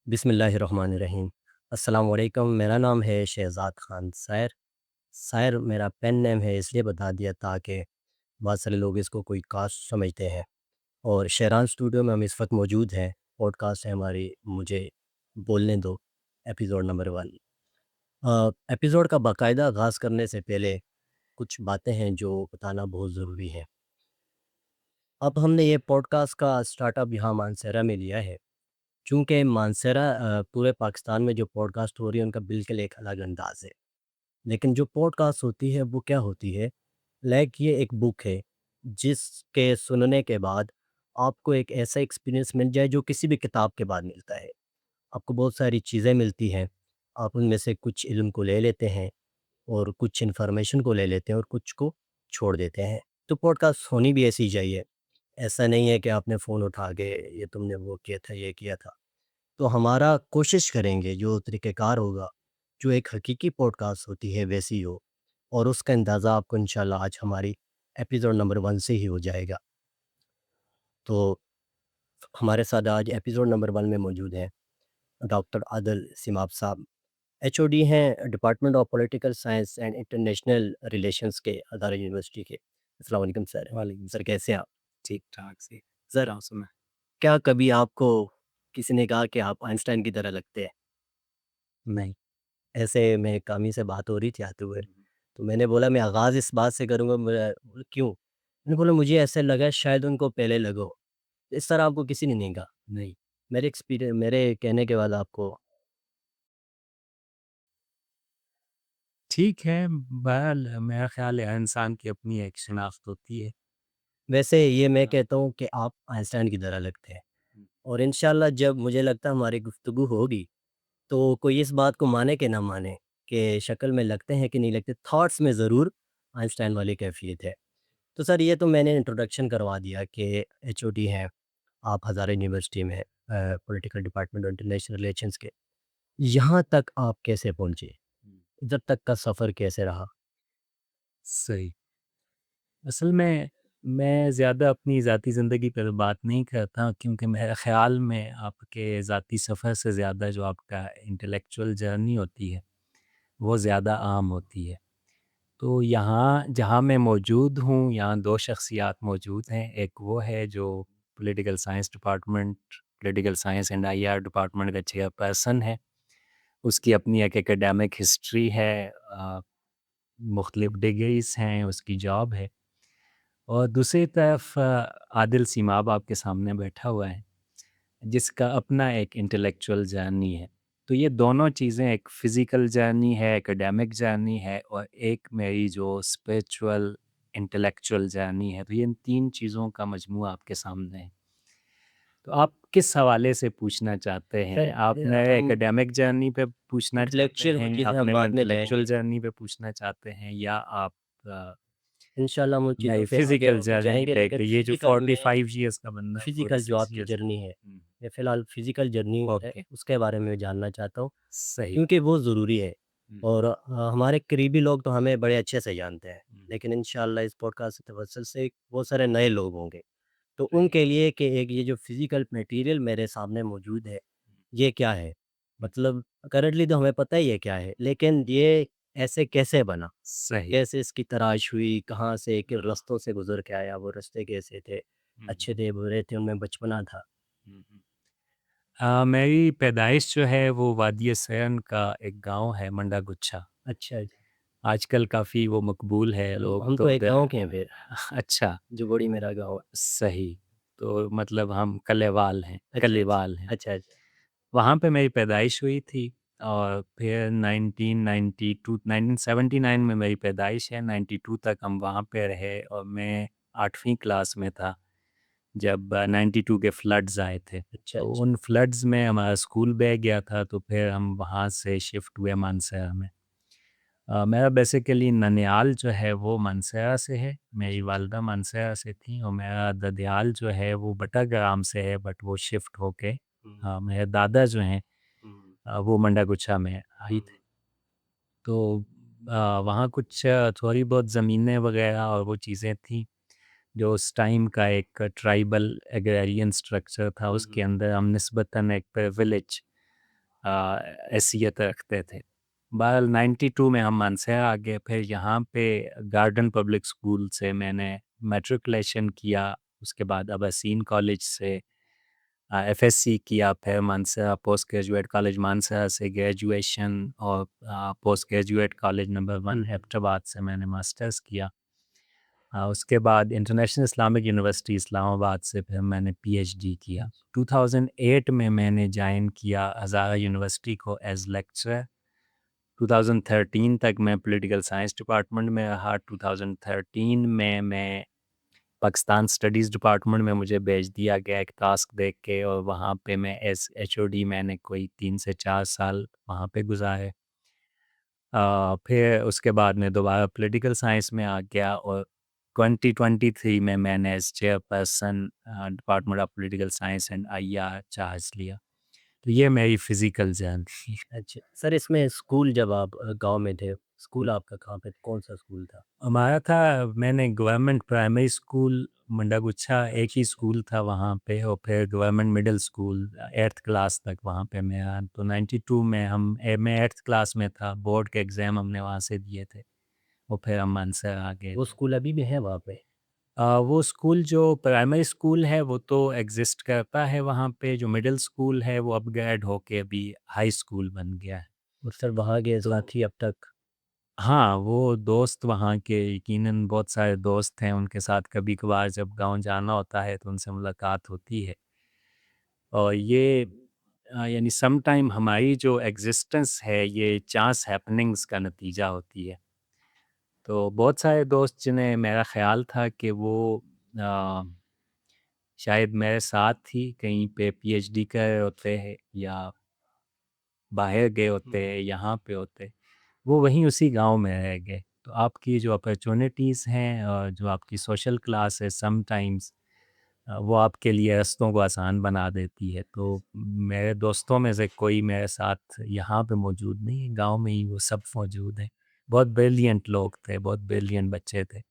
बिस्मिल्लाहिर्रहमानिर्रहीम। अस्सलाम वालेकुम। मेरा नाम है शहज़ाद ख़ान सायर। सायर मेरा पेन नेम है, इसलिए बता दिया ताकि बहुत सारे लोग इसको कोई कास्ट समझते हैं। और शेरान स्टूडियो में हम इस वक्त मौजूद हैं। पॉडकास्ट है हमारी, मुझे बोलने दो, एपिसोड नंबर 1। एपिसोड का बाकायदा आगाज़ करने से पहले कुछ बातें हैं जो बताना बहुत ज़रूरी है। अब हमने ये पॉडकास्ट का स्टार्टअप यहाँ मानसेरा में लिया है। चूँकि मानसेरा पूरे पाकिस्तान में जो पॉडकास्ट हो रही है उनका बिल्कुल एक अलग अंदाज़ है। लेकिन जो पॉडकास्ट होती है वो क्या होती है, लाइक ये एक बुक है जिसके सुनने के बाद आपको एक ऐसा एक्सपीरियंस मिल जाए जो किसी भी किताब के बाद मिलता है। आपको बहुत सारी चीज़ें मिलती हैं, आप उनमें से कुछ इल्म को ले लेते हैं और कुछ इन्फॉर्मेशन को ले लेते हैं और कुछ को छोड़ देते हैं। तो पॉडकास्ट होनी भी ऐसी ही चाहिए। ऐसा नहीं है कि आपने फ़ोन उठा के ये तुमने वो किया था, ये किया था। तो हमारा कोशिश करेंगे जो तरीक़ेकार होगा, जो एक हकीकी पॉडकास्ट होती है वैसी हो, और उसका अंदाज़ा आपको इंशाल्लाह आज हमारी एपिसोड नंबर 1 से ही हो जाएगा। तो हमारे साथ आज एपिसोड नंबर 1 में मौजूद हैं डॉक्टर आदिल सिमाब साहब, एचओडी हैं department of political science and international relations के अदारा यूनिवर्सिटी के। अस्सलाम वालेकुम सर। वालेकुम सर सलाम। कैसे हैं आप? ठीक-ठाक से। सर, मौसम है। क्या कभी आपको किसी ने कहा कि आप आइंस्टाइन की तरह लगते हैं? नहीं। ऐसे में कामी से बात हो रही थी आते हुए, हुँ, हुँ। तो मैंने बोला मैं आगाज़ इस बात से करूँगा। मैं बोला क्यों? उन्होंने बोला मुझे ऐसे लगा शायद उनको पहले लगा हो। इस तरह आपको किसी ने नहीं कहा? नहीं। मेरे कहने के बाद आपको ठीक है, बहरहाल मेरा ख़्याल है हर इंसान की अपनी एक शिनाख्त होती है। वैसे ये मैं हाँ। कहता हूँ कि आप आइंस्टाइन की तरह लगते हैं, हुँ। और इंशाल्लाह जब मुझे लगता है हमारी गुफ्तगू होगी, तो कोई इस बात को माने कि ना माने कि शक्ल में लगते हैं कि नहीं लगते, थॉट्स में ज़रूर आइंस्टाइन वाली कैफ़ियत है। तो सर ये तो मैंने इंट्रोडक्शन करवा दिया कि एचओडी हैं, आप हज़ारा यूनिवर्सिटी में पॉलिटिकल डिपार्टमेंट और इंटरनेशनल रिलेशंस के। यहाँ तक आप कैसे पहुँचे? हुँ। इधर तक का सफ़र कैसे रहा? सही। असल में मैं ज़्यादा अपनी ज़ाती ज़िंदगी पर बात नहीं करता क्योंकि मेरे ख़्याल में आपके ज़ाती सफ़र से ज़्यादा जो आपका इंटेलेक्चुअल जर्नी होती है, वो ज़्यादा आम होती है। तो यहाँ जहाँ मैं मौजूद हूँ, यहाँ 2 शख़्सियात मौजूद हैं। एक वो है जो political science and IR department का चेयरपर्सन है। उसकी अपनी एक एकेडमिक हिस्ट्री है, मुख़्तलिफ़ डिग्रीज़ हैं, उसकी जॉब है। और दूसरी तरफ आदिल सीमाब आपके सामने बैठा हुआ है, जिसका अपना एक इंटेलेक्चुअल जर्नी है। तो ये दोनों चीज़ें, एक फ़िज़िकल जर्नी है, एकेडमिक जर्नी है और एक मेरी जो स्पिरिचुअल इंटेलेक्चुअल जर्नी है। तो ये इन 3 चीज़ों का मजमूआ आपके सामने है। तो आप किस हवाले से पूछना चाहते हैं? सर आप मेरे हम एकेडमिक जर्नी पे पूछना चाहते इंटेलेक्चुअल हैं, चीज़ें आप हम मेरे बाद में इंटेलेक्चुअल लाएँगे। जर्नी पे पूछना चाहते हैं या आप अ, इंशाल्लाह हम उन चीज़ों मेरी पे आगे फ़िज़िकल जर्नी जाएँगे, पे लेकिन कि ये जो फ़िज़िकल में 45 इयर्स का बंदा, फ़िज़िकल जो 46 आपकी इयर्स जर्नी है, हुँ, मैं फ़िलहाल फ़िज़िकल जर्नी है ओके, उसके बारे में जानना चाहता हूँ, सही। क्योंकि वो ज़रूरी है। हुँ, और हमारे करीबी लोग तो हमें बड़े अच्छे से जानते हैं, हुँ, लेकिन इंशाल्लाह इस पॉडकास्ट के तवज्जुह से बहुत सारे नए लोग होंगे। तो राइट। उनके लिए कि एक ये जो फ़िज़िकल मटेरियल मेरे सामने मौजूद है, ये क्या है? हुँ, मतलब करंटली तो हमें पता ही है क्या है, लेकिन ये ऐसे कैसे बना? सही। कैसे इसकी तराश हुई? कहाँ से, किन रास्तों से गुज़र के आया? वो रास्ते कैसे थे? हुँ, अच्छे थे, बुरे थे, उनमें बचपना था? हुँ, हुँ। मेरी पैदाइश जो है वो वादिय सयन का एक गाँव है मंडा गुच्छा। अच्छा जी। आजकल काफ़ी वो मकबूल है, लोग हम तो तो एक उधर गाँव के हैं फिर, अच्छा, जुबोड़ी मेरा गाँव है। सही। तो मतलब हम कलेवाल हैं, अच्छा, अच्छा। कलीवाल हैं। अच्छा, अच्छा। वहाँ पे मेरी पैदाइश हुई थी और फिर 1979 में मेरी पैदाइश है, 92 तक हम वहाँ पे रहे और मैं 8वीं क्लास में था जब 92 के फ्लड्स आए थे। अच्छा, तो अच्छा। उन फ्लड्स में हमारा स्कूल बह गया था, तो फिर हम वहाँ से शिफ्ट हुए मानसरा में। मेरा बेसिकली ननिहाल जो है वो मानसरा से है, मेरी वालिदा मानसरा से थीं और मेरा ददियाल जो है वो बटाग्राम से है, बट वो शिफ्ट होके हुँ, मेरे दादा जो हैं हुँ, वो मंडागुच्छा में आई थे। हुँ। तो वहाँ कुछ थोड़ी बहुत ज़मीनें वग़ैरह और वो चीज़ें थीं, जो उस टाइम का एक ट्राइबल एग्रेरियन स्ट्रक्चर था, हुँ, उसके हुँ। अंदर हम निस्बतन एक प्रिविलेज हैसियत रखते थे। बहरहाल 92 में हम मानसरा आ गए, फिर यहाँ पे गार्डन पब्लिक स्कूल से मैंने मैट्रिकुलेशन किया, उसके बाद अबासीन कॉलेज से एफएससी किया, फिर मानसरा पोस्ट ग्रेजुएट कॉलेज मानसरा से ग्रेजुएशन, और post graduate college number 1 Hyderabad से मैंने मास्टर्स किया। उसके बाद इंटरनेशनल इस्लामिक यूनिवर्सिटी इस्लामाबाद से फिर मैंने पीएचडी किया। 2008 में मैंने जॉइन किया हज़ारा यूनिवर्सिटी को एज़ लेक्चरर। 2013 तक मैं पॉलिटिकल साइंस डिपार्टमेंट में रहा। 2013 में मैं पाकिस्तान स्टडीज़ डिपार्टमेंट में मुझे भेज दिया गया एक टास्क देख के, और वहाँ पे मैं एज़ एचओडी मैंने कोई 3 से 4 साल वहाँ पे गुज़ारे। फिर उसके बाद मैं दोबारा पॉलिटिकल साइंस में आ गया, और 2023 में मैंने as chairperson department of political science and IR charge लिया। तो ये मेरी फ़िज़िकल जर्नी। अच्छा, सर इसमें स्कूल जब आप गाँव में थे, स्कूल आपका कहाँ पे कौन-सा स्कूल था? हमारा था, मैंने गवर्नमेंट प्राइमरी स्कूल मंडागुच्छा एक ही स्कूल था वहाँ पे, और फिर government middle school 8th class तक वहाँ पे मेरा। तो 92 में मैं 8th क्लास में था, बोर्ड के एग्ज़ाम हमने वहाँ से दिए थे, और फिर हम मानसर आ गए वो थे। स्कूल अभी भी है वहाँ पे? वो स्कूल जो प्राइमरी स्कूल है वो तो एग्ज़िस्ट करता है वहाँ पे, जो मिडिल स्कूल है वो अपग्रेड होके अभी हाई स्कूल बन गया है। और सर वहाँ के तो साथी अब तक हाँ, वो दोस्त वहाँ के यकीनन बहुत सारे दोस्त हैं, उनके साथ कभी-कभार जब गाँव जाना होता है तो उनसे मुलाकात होती है। और ये यानी सम टाइम हमारी जो एग्ज़िस्टेंस है ये चांस हैपनिंग्स का नतीजा होती है। तो बहुत सारे दोस्त जिन्हें मेरा ख़्याल था कि वो अ, शायद मेरे साथ ही कहीं पे पीएचडी कर रहे होते हैं, या बाहर गए होते, यहाँ पे होते, वो वहीं उसी गाँव में रह गए। तो आपकी जो अपॉर्च्युनिटीज़ हैं और जो आपकी सोशल क्लास है समटाइम्स वो आपके लिए रास्तों को आसान बना देती है। तो मेरे दोस्तों में से कोई मेरे साथ यहाँ पे मौजूद नहीं है, गाँव में ही वो सब मौजूद हैं। बहुत ब्रिलिएंट लोग थे, बहुत ब्रिलिएंट बच्चे थे।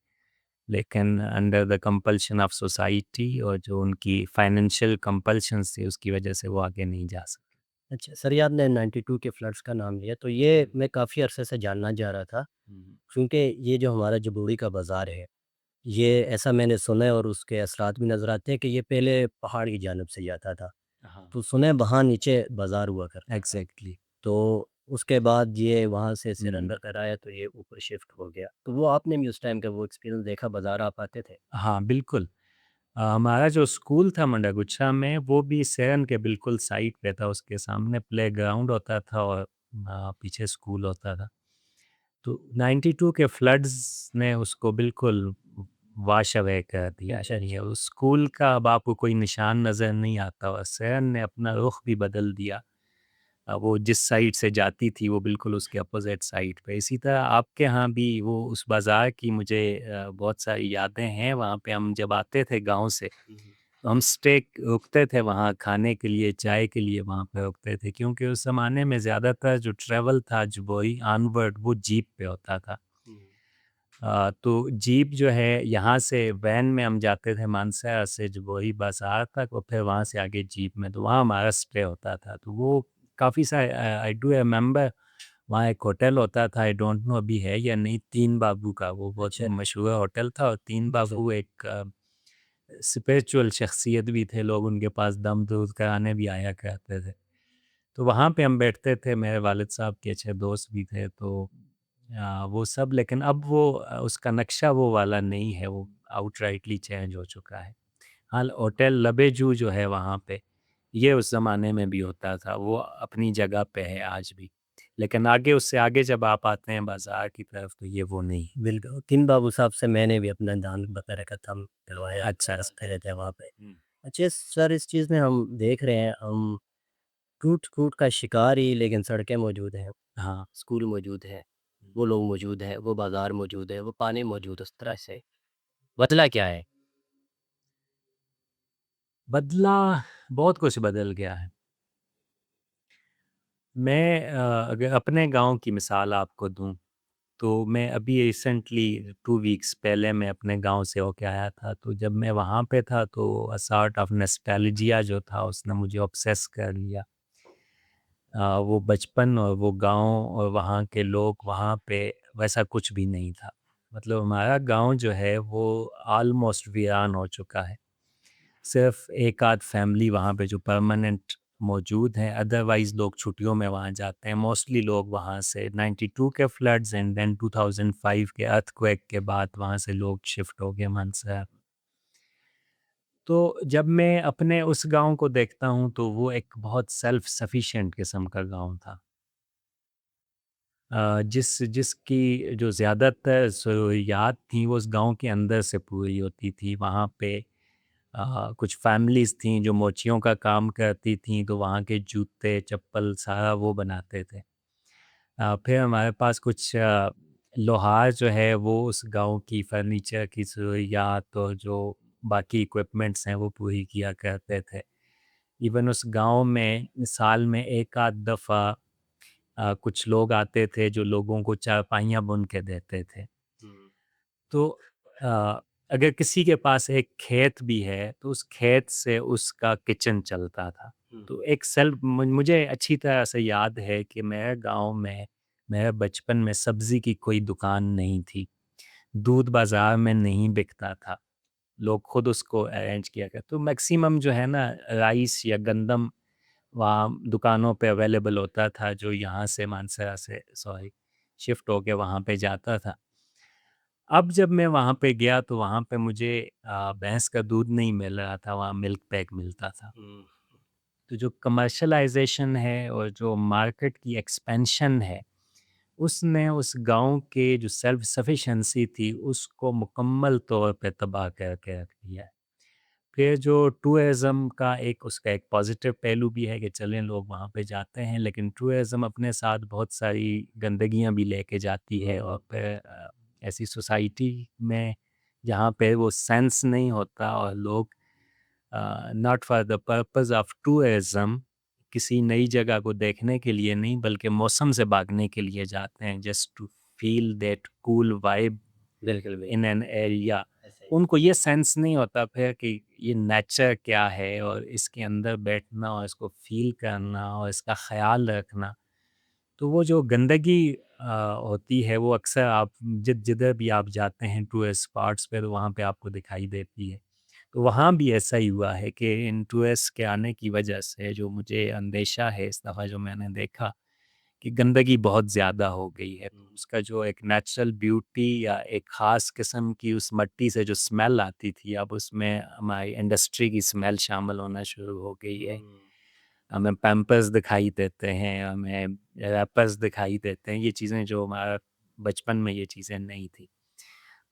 लेकिन under the compulsion of society और जो उनकी फाइनेंशियल कंपल्शंस थी उसकी वजह से वो आगे नहीं जा सके। अच्छा, सर ये आपने 92 के फ्लड्स का नाम लिया, तो ये मैं काफ़ी अरसे से जानना चाह रहा था, हुँ। क्योंकि ये जो हमारा जबोड़ी का बाज़ार है, ये ऐसा मैंने सुना है और उसके असरात भी नज़र आते हैं कि ये पहले पहाड़ की जानिब से जाता था। हाँ, तो सुना है वहाँ नीचे बाज़ार हुआ करता था। एग्ज़ैक्टली। तो उसके बाद ये वहाँ से हुँ। सिरंडर कराया तो ये ऊपर शिफ्ट हो गया। तो वो आपने भी उस टाइम का वो एक्सपीरियंस देखा, बाज़ार आप आते थे? हाँ, बिल्कुल। हमारा जो स्कूल था मंडागुच्छा में वो भी सेरन के बिल्कुल साइड पे था, उसके सामने प्लेग्राउंड होता था और पीछे स्कूल होता था। तो 92 के फ्लड्स ने उसको बिल्कुल वॉश अवे कर दिया, अच्छा, यानी अच्छा। उस स्कूल का अब आपको कोई निशान नज़र नहीं आता, और सेरन ने अपना रुख भी बदल दिया। वो जिस साइड से जाती थी वो बिल्कुल उसके अपोज़िट साइड पे। इसी तरह आपके यहाँ भी वो उस बाज़ार की मुझे बहुत सारी यादें हैं, वहाँ पे हम जब आते थे गाँव से, हुँ, हुँ। तो हम स्टे रुकते थे वहाँ खाने के लिए, चाय के लिए वहाँ पे रुकते थे, क्योंकि उस ज़माने में ज़्यादातर जो ट्रैवल था जबोई ऑनवर्ड वो जीप पे होता था। हुँ। तो जीप जो है यहाँ से वैन में हम जाते थे मानसा से जबोई बाज़ार तक, और फिर वहाँ से आगे जीप में, तो वहाँ हमारा स्टे होता था। तो वो काफ़ी सारे आई डू रिमेंबर, वहाँ एक होटल होता था, आई डोंट नो अभी है या नहीं, तीन बाबू का, वो बहुत अच्छा, मशहूर होटल था, और तीन अच्छा। बाबू एक स्पिरिचुअल शख्सियत भी थे, लोग उनके पास दम दूध कराने भी आया करते थे। तो वहाँ पे हम बैठते थे, मेरे वालिद साहब के अच्छे दोस्त भी थे, तो वो सब, लेकिन अब वो उसका नक्शा वो वाला नहीं है, वो आउटराइटली चेंज हो चुका है। हाल होटल लबेजू जो है वहाँ पे, ये उस ज़माने में भी होता था, वो अपनी जगह पे है आज भी। लेकिन आगे, उससे आगे जब आप आते हैं बाज़ार की तरफ, तो ये वो नहीं है। बिल्कुल, किन बाबू साहब से मैंने भी अपना दान वग़ैरह का काम करवाया, अच्छा, रखते अच्छा। रहते हैं वहाँ पे। हुँ। अच्छा सर, इस चीज़ में हम देख रहे हैं, हम टूट-फूट का शिकार ही, लेकिन सड़कें मौजूद हैं, हाँ। स्कूल मौजूद है, हुँ। वो लोग मौजूद हैं, वो बाज़ार मौजूद है, वो पानी मौजूद है, उस तरह से बदला क्या है? बदला, बहुत कुछ बदल गया है। मैं अगर अपने गाँव की मिसाल आपको दूँ, तो मैं अभी रिसेंटली 2 वीक्स पहले मैं अपने गाँव से होके आया था, तो जब मैं वहाँ पे था तो अ सॉर्ट ऑफ नॉस्टैल्जिया जो था उसने मुझे ऑब्सेस कर लिया। वो बचपन और वो गाँव और वहाँ के लोग, वहाँ पे वैसा कुछ भी नहीं था। मतलब हमारा गाँव जो है वो ऑलमोस्ट वीरान हो चुका है। सिर्फ़ एक आध फैमिली वहाँ पे जो परमानेंट मौजूद हैं, अदरवाइज़ लोग छुट्टियों में वहाँ जाते हैं। मोस्टली लोग वहाँ से 92 के फ्लड्स एंड देन 2005 के अर्थक्वेक के बाद वहाँ से लोग शिफ्ट हो गए मंदसौर। तो जब मैं अपने उस गाँव को देखता हूँ तो वो एक बहुत सेल्फ सफिशिएंट किस्म का गाँव था। जिसकी जो ज़्यादातर ज़रूरियात थी वो उस गाँव के अंदर से पूरी होती थी। वहाँ पे कुछ फैमिलीज़ थीं जो मोचियों का काम करती थीं, तो वहाँ के जूते, चप्पल सारा वो बनाते थे। फिर हमारे पास कुछ लोहार जो है वो उस गाँव की फर्नीचर की ज़रूरियात और जो बाकी इक्विपमेंट्स हैं वो पूरी किया करते थे। इवन उस गाँव में साल में एक आध दफ़ा कुछ लोग आते थे जो लोगों को चारपाइयाँ बुन के देते थे। हुँ, तो अगर किसी के पास एक खेत भी है तो उस खेत से उसका किचन चलता था। हुँ, तो एक सेल्फ मुझे अच्छी तरह से याद है कि मेरे गाँव में मेरे बचपन में सब्ज़ी की कोई दुकान नहीं थी। दूध बाज़ार में नहीं बिकता था। लोग खुद उसको अरेंज किया करते। तो मैक्सिमम जो है ना राइस या गंदम वहाँ दुकानों पे अवेलेबल होता था जो यहाँ से मानसरा से सॉरी शिफ्ट होके वहाँ पे जाता था। अब जब मैं वहाँ पे गया तो वहाँ पे मुझे भैंस का दूध नहीं मिल रहा था, वहाँ मिल्क पैक मिलता था। हुँ, तो जो कमर्शियलाइज़ेशन है और जो मार्केट की एक्सपेंशन है, उसने उस गाँव के जो सेल्फ सफिशिएंसी थी, उसको मुकम्मल तौर पे तबाह करके रख दिया है। फिर जो टूरिज़्म का एक उसका एक पॉज़िटिव पहलू भी है कि चलें लोग वहाँ पे जाते हैं, लेकिन टूरिज़्म अपने साथ बहुत सारी गंदगियाँ भी लेके जाती है और हुँ, फिर ऐसी सोसाइटी में जहाँ पे वो सेंस नहीं होता और लोग not for the purpose of tourism किसी नई जगह को देखने के लिए नहीं बल्कि मौसम से भागने के लिए जाते हैं just to feel that cool vibe बिल्कुल, इन बिल्कुल, एन एरिया। ऐसा ही। उनको ये सेंस नहीं होता फिर कि ये नेचर क्या है और इसके अंदर बैठना और इसको फ़ील करना और इसका ख़्याल रखना। तो वो जो गंदगी होती है वो अक्सर आप जिधर भी आप जाते हैं टूरिस्ट स्पॉट्स पे तो वहाँ पे आपको दिखाई देती है। तो वहाँ भी ऐसा ही हुआ है कि इन टूरिस्ट के आने की वजह से जो मुझे अंदेशा है इस दफ़ा जो मैंने देखा कि गंदगी बहुत ज़्यादा हो गई है। तो हुँ, उसका जो एक नेचुरल ब्यूटी या एक ख़ास किस्म की उस मट्टी से जो स्मेल आती थी, अब उसमें हमारी इंडस्ट्री की स्मेल शामिल होना शुरू हो गई है। हुँ, हमें पैम्पर्स दिखाई देते हैं, हमें रैपर्स दिखाई देते हैं, ये चीज़ें जो हमारा बचपन में ये चीज़ें नहीं थी।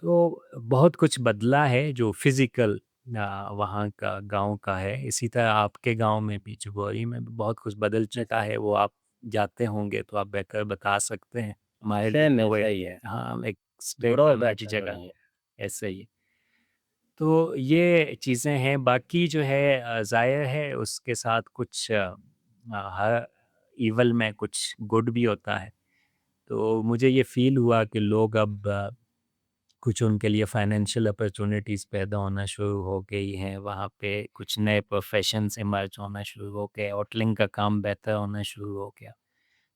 तो बहुत कुछ बदला है जो फ़िज़िकल वहाँ का गाँव का है। इसी तरह आपके गाँव में भी जुबोरी में भी बहुत कुछ बदल चुका ऐसा ही। है, वो आप जाते होंगे तो आप बेहतर बता सकते हैं। हमारे लिए सेम तो वो ऐसा एक ही है, हाँ, एक स्टेट बुरा और अनदर की बेहतर जगह वही है। ऐसे ही। तो ये चीज़ें हैं, बाकी जो है ज़ाहिर है उसके साथ कुछ हर इवल में कुछ गुड भी होता है। तो मुझे ये फ़ील हुआ कि लोग अब कुछ उनके लिए फाइनेंशियल अपॉर्चुनिटीज़ पैदा होना शुरू हो गई हैं, वहाँ पे कुछ नए प्रोफ़ेशंस इमर्ज होना शुरू हो गए, होटलिंग का काम बेहतर होना शुरू हो गया।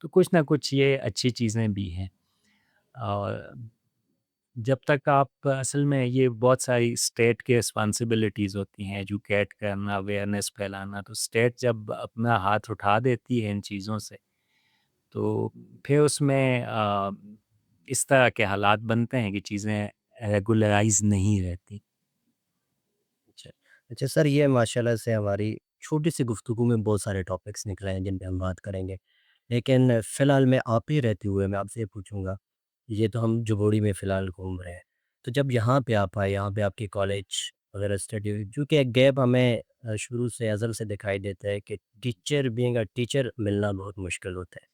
तो कुछ ना कुछ ये अच्छी चीज़ें भी हैं और जब तक आप असल में ये बहुत सारी स्टेट की रिस्पॉन्सिबिलिटीज़ होती हैं, एजुकेट करना, अवेयरनेस फैलाना, तो स्टेट जब अपना हाथ उठा देती है इन चीज़ों से, तो फिर उसमें इस तरह के हालात बनते हैं कि चीज़ें रेगुलराइज़ नहीं रहती। अच्छा। अच्छा सर, ये माशाल्लाह से हमारी छोटी-सी गुफ्तगू में बहुत सारे टॉपिक्स निकले हैं जिन पे हम बात करेंगे। लेकिन फ़िलहाल मैं आप ही रहते हुए मैं आपसे ये पूछूँगा, ये तो हम जुबोड़ी में फ़िलहाल घूम रहे हैं। तो जब यहाँ पे आप आए, यहाँ पे आपकी कॉलेज वगैरह स्टडी हुई, चूँकि एक गैप हमें शुरू से अज़ल से दिखाई देता है कि टीचर बीइंग अ टीचर मिलना बहुत मुश्किल होता है।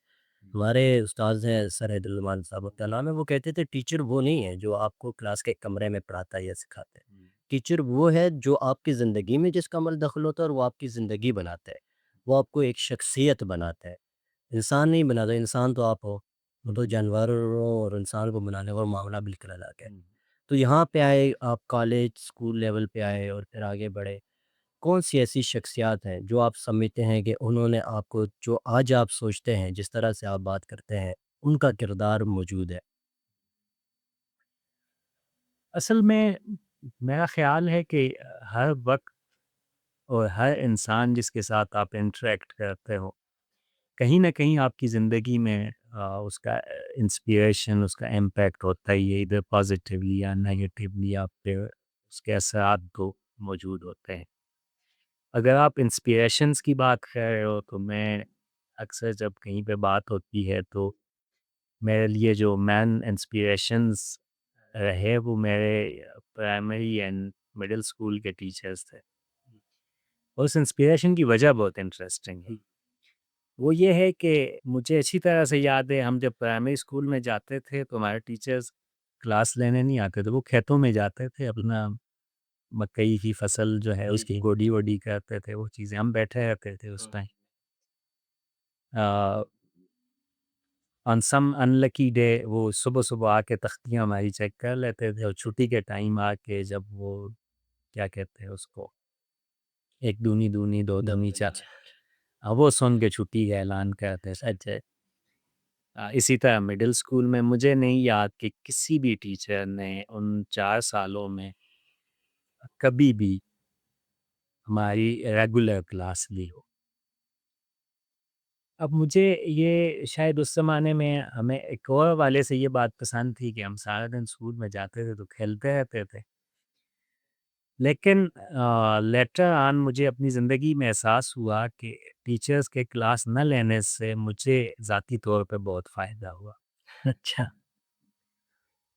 हमारे उस्ताद हैं सर हैदुल्रहमान साहब नाम है, वो कहते थे टीचर वो नहीं है जो आपको क्लास के कमरे में पढ़ाता है या सिखाता है। टीचर वो है जो आपकी ज़िंदगी में जिसका अमल दखल होता है और वो आपकी ज़िंदगी बनाता है। वो आपको एक शख्सियत बनाता है। इंसान नहीं बनाता, इंसान तो आप हो। वो तो जानवरों और इंसान को बनाने का मामला बिल्कुल अलग है। तो यहाँ पे आए आप, कॉलेज, स्कूल लेवल पे आए और फिर आगे बढ़े। कौन-सी ऐसी शख्सियत हैं जो आप समझते हैं कि उन्होंने आपको जो आज आप सोचते हैं, जिस तरह से आप बात करते हैं, उनका किरदार मौजूद है? असल में मेरा ख़्याल है कि हर वक़्त और हर इंसान जिसके साथ आप इंटरैक्ट करते हो, कहीं न कहीं आपकी ज़िंदगी में उसका इंस्पिरेशन, उसका इम्पैक्ट होता ही है, इधर पॉज़िटिवली या नेगेटिवली आप पे उसके असरात तो मौजूद होते हैं। अगर आप इंस्पिरेशंस की बात कर रहे हो, तो मैं अक्सर जब कहीं पे बात होती है, तो मेरे लिए जो मेन इंस्पिरेशंस रहे, वो मेरे प्राइमरी एंड मिडिल स्कूल के टीचर्स थे। और उस इंस्पिरेशन की वजह बहुत इंटरेस्टिंग है। वो ये है कि मुझे अच्छी तरह से याद है, हम जब प्राइमरी स्कूल में जाते थे तो हमारे टीचर्स क्लास लेने नहीं आते थे, वो खेतों में जाते थे अपना मकई की फसल जो है उसकी गोडी वोडी करते थे, वो चीज़ें हम बैठे रहते थे उस time. On some unlucky day वो सुबह सुबह आके तख्तियाँ हमारी चेक कर लेते थे, और छुट्टी के टाइम आके जब वो क्या कहते हैं उसको, एक दूनी दूनी दो दूनी चार, वो सुन के छुट्टी का ऐलान करते थे। अच्छा। इसी तरह मिडिल स्कूल में मुझे नहीं याद कि किसी भी टीचर ने उन 4 सालों में कभी भी हमारी रेगुलर क्लास ली हो। अब मुझे ये शायद उस ज़माने में हमें एक और वाले से ये बात पसंद थी कि हम सारा दिन स्कूल में जाते थे तो खेलते रहते थे। लेकिन लेटर ऑन मुझे अपनी ज़िंदगी में एहसास हुआ कि टीचर्स के क्लास न लेने से मुझे ज़ाती तौर पे बहुत फ़ायदा हुआ। अच्छा।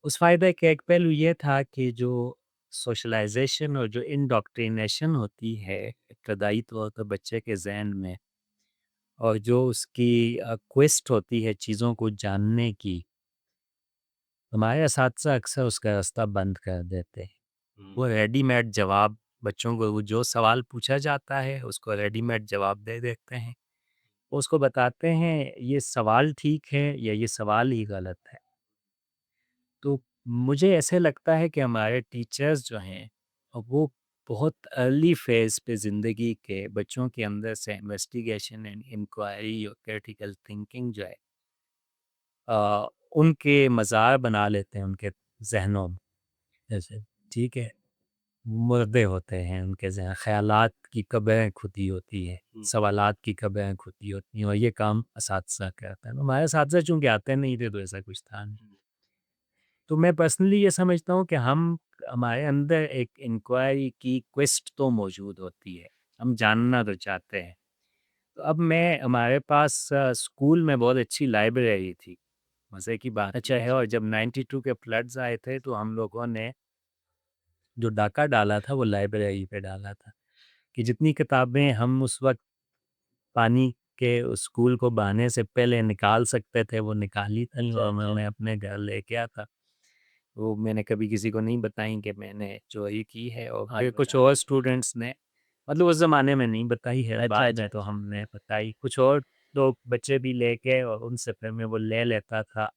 उस फ़ायदे का एक पहलू ये था कि जो सोशलाइज़ेशन और जो इंडोक्ट्रिनेशन होती है इब्तदाई तौर पर बच्चे के ज़हन में, और जो उसकी क्वेस्ट होती है चीज़ों को जानने की, हमारे असातिज़ा अक्सर उसका रास्ता बंद कर देते हैं। वो रेडीमेड जवाब, बच्चों को वो जो सवाल पूछा जाता है उसको रेडीमेड जवाब दे देते हैं। वो उसको बताते हैं ये सवाल ठीक है या ये सवाल ही गलत है। तो मुझे ऐसे लगता है कि हमारे टीचर्स जो हैं, वो बहुत अर्ली फेज़ पे ज़िंदगी के बच्चों के अंदर से इन्वेस्टिगेशन एंड इंक्वायरी और क्रिटिकल थिंकिंग जो है, अ, उनके मज़ार बना लेते हैं उनके ज़हनों में। जैसे ठीक है, मुर्दे होते हैं उनके ज़हन, ख़यालात की कब्रें खुदी होती हैं, सवालात की कब्रें खुदी होती हैं, और ये काम असातिज़ा करते हैं। हमारे असातिज़ा चूँकि आते नहीं थे तो ऐसा कुछ था नहीं। तो मैं पर्सनली ये समझता हूँ कि हमारे अंदर एक इंक्वायरी की क्वेस्ट तो मौजूद होती है, हम जानना तो चाहते हैं। तो अब मैं हमारे पास स्कूल में बहुत अच्छी लाइब्रेरी थी। मज़े की बात अच्छा, ये है, अच्छा। और जब 92 के फ्लड्स आए थे तो हम लोगों ने जो डाका डाला था वो लाइब्रेरी पे डाला था, कि जितनी किताबें हम उस वक़्त पानी के उस स्कूल को बहाने से पहले निकाल सकते थे वो निकाली थी, अच्छा, और अच्छा। मैं अपने घर लेके आया था। वो मैंने कभी किसी को नहीं बताई कि मैंने चोरी की है, और आज फिर कुछ बता और स्टूडेंट्स ने, मतलब उस ज़माने में नहीं बताई है, अच्छा, बाद अच्छा, में तो अच्छा। हमने बताई। कुछ और लोग बच्चे भी ले गए, और उनसे फिर मैं वो ले लेता था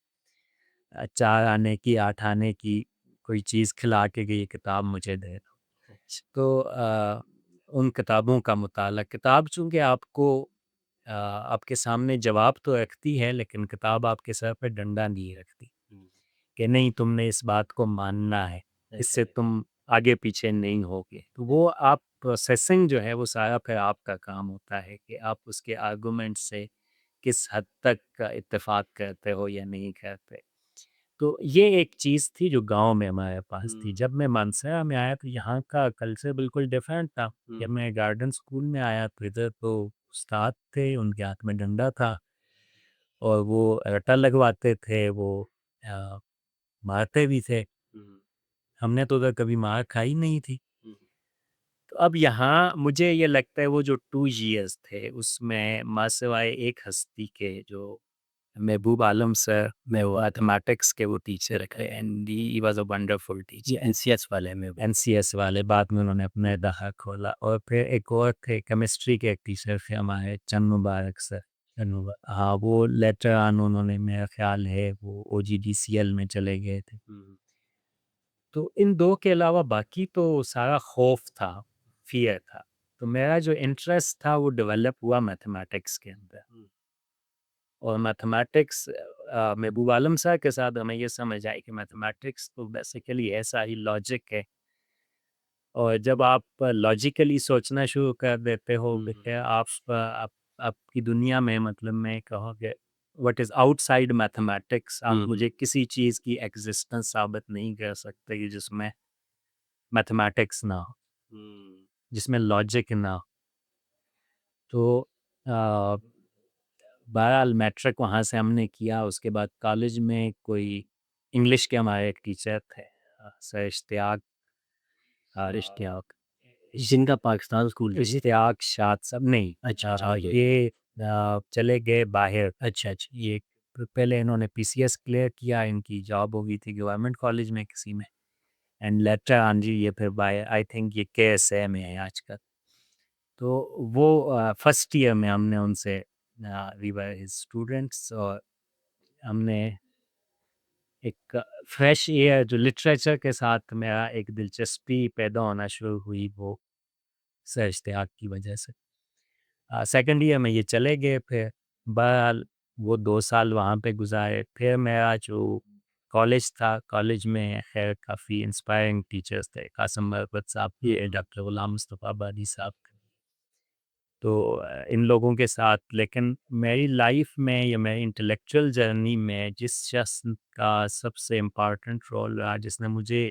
4 आने की, 8 आने की कोई चीज़ खिला के कि ये किताब मुझे दे दो। अच्छा। तो उन किताबों का मुताला, किताब चूँकि आपको आपके सामने जवाब तो रखती है, लेकिन किताब आपके सर पे डंडा नहीं रखती, कि नहीं तुमने इस बात को मानना है, इससे अच्छा। तुम आगे पीछे नहीं होगे। तो वो आप प्रोसेसिंग जो है वो सारा फिर आपका काम होता है कि आप उसके आर्गुमेंट से किस हद तक का इत्तेफ़ाक करते हो या नहीं करते। तो ये एक चीज़ थी जो गाँव में हमारे पास थी। जब मैं मानसरा में आया तो यहाँ का कल्चर बिल्कुल डिफरेंट था। जब मैं गार्डन स्कूल में आया तो इधर तो उस्ताद थे, उनके हाथ में डंडा था, और वो रट्टा लगवाते थे, वो अ, मारते भी थे। हमने तो उधर कभी मार खाई नहीं थी। तो अब यहाँ मुझे ये लगता है वो जो 2 इयर्स थे उसमें माँ सिवाय एक हस्ती के, जो महबूब आलम सर, मैं वो मैथमेटिक्स के वो टीचर थे, and he was a wonderful जी, टीचर। एनसीएस वाले में वो। एनसीएस वाले, बाद में उन्होंने अपना इदारा खोला, और फिर एक और थे केमिस्ट्री के एक टीचर थे हमारे, चंद मुबारक सर। हाँ, वो लेटर ऑन उन्होंने, मेरा ख़्याल है वो ओजीडीसीएल में चले गए थे। तो इन 2 के अलावा बाकी तो सारा खौफ था, फ़ियर था। तो मेरा जो इंटरेस्ट था वो डेवलप हुआ मैथमेटिक्स के अंदर। हुँ, और मैथमेटिक्स महबूब आलम साहब के साथ हमें ये समझ आई कि मैथमेटिक्स तो बेसिकली ऐसा ही लॉजिक है। और जब आप लॉजिकली सोचना शुरू कर देते हो हुँ, हुँ, कि आप आपकी दुनिया में, मतलब मैं कहोगे व्हाट इज़ आउटसाइड मैथमेटिक्स, आप हुँ, हुँ, मुझे किसी चीज़ की एग्जिस्टेंस साबित नहीं कर सकते कि जिसमें मैथमेटिक्स ना हो, हुँ, जिसमें लॉजिक ना हो। तो अ, बहरहाल मैट्रिक वहाँ से हमने किया। उसके बाद कॉलेज में कोई इंग्लिश के हमारे एक टीचर थे, सर इश्तियाक जिनका पाकिस्तान स्कूल था। इश्तियाक शाद साहब नहीं, अच्छा, अच्छा, आगे। ये चले गए बाहर। अच्छा, अच्छा। ये पहले इन्होंने पीसीएस क्लियर किया, इनकी जॉब हो गई थी गवर्नमेंट कॉलेज में किसी में, एंड लेटर हाँ जी ये फिर बाय आई थिंक ये केएसए में है आजकल। तो वो फर्स्ट ईयर में हमने उनसे वी वर हिज स्टूडेंट्स, और हमने एक फ्रेश एयर जो लिटरेचर के साथ मेरा एक दिलचस्पी पैदा होना शुरू हुई, वो सर इश्तियाक की वजह से। सेकंड ईयर में ये चले गए, फिर बहरहाल वो 2 साल वहाँ पे गुज़ारे। फिर मेरा जो कॉलेज था, कॉलेज में ख़ैर काफ़ी इंस्पायरिंग टीचर्स थे, कासिम मरकत साहब हुँ, थे, हुँ, डॉक्टर ग़ुलाम मुस्तफ़ा आबादी साहब थे। तो इन लोगों के साथ, लेकिन मेरी लाइफ में या मेरी इंटेलेक्चुअल जर्नी में जिस शख्स का सबसे इम्पोर्टेंट रोल रहा, जिसने मुझे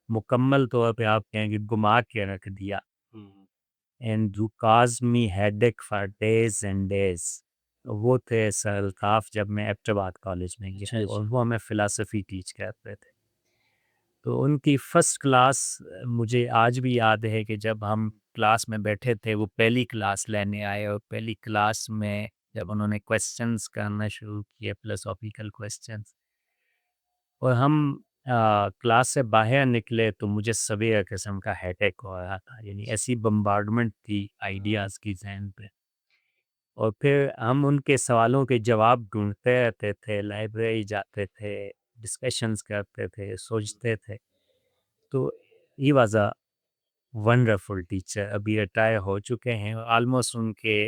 मुकम्मल तौर पे आप कहेंगे घुमा के रख दिया, हुँ, and who caused me headache for days and days, वो थे सर अल्ताफ़, जब मैं एबटाबाद कॉलेज में गया अच्छा, और अच्छा। वो हमें फ़िलासफ़ी टीच करते थे। तो उनकी फ़र्स्ट क्लास मुझे आज भी याद है कि जब हम क्लास में बैठे थे, वो पहली क्लास लेने आए, और पहली क्लास में जब उन्होंने क्वेश्चंस करना शुरू किए, फ़िलॉसॉफ़िकल क्वेश्चंस, और हम क्लास से बाहर निकले तो मुझे सवेरे किस्म का हेडेक हो रहा था, यानी ऐसी बम्बार्डमेंट थी आइडियाज़ की ज़हन पे। और फिर हम उनके सवालों के जवाब ढूँढते रहते थे, लाइब्रेरी जाते थे, डिस्कशंस करते थे, सोचते थे। तो ही वाज़ अ वंडरफुल टीचर। अभी रिटायर हो चुके हैं, और ऑलमोस्ट उनके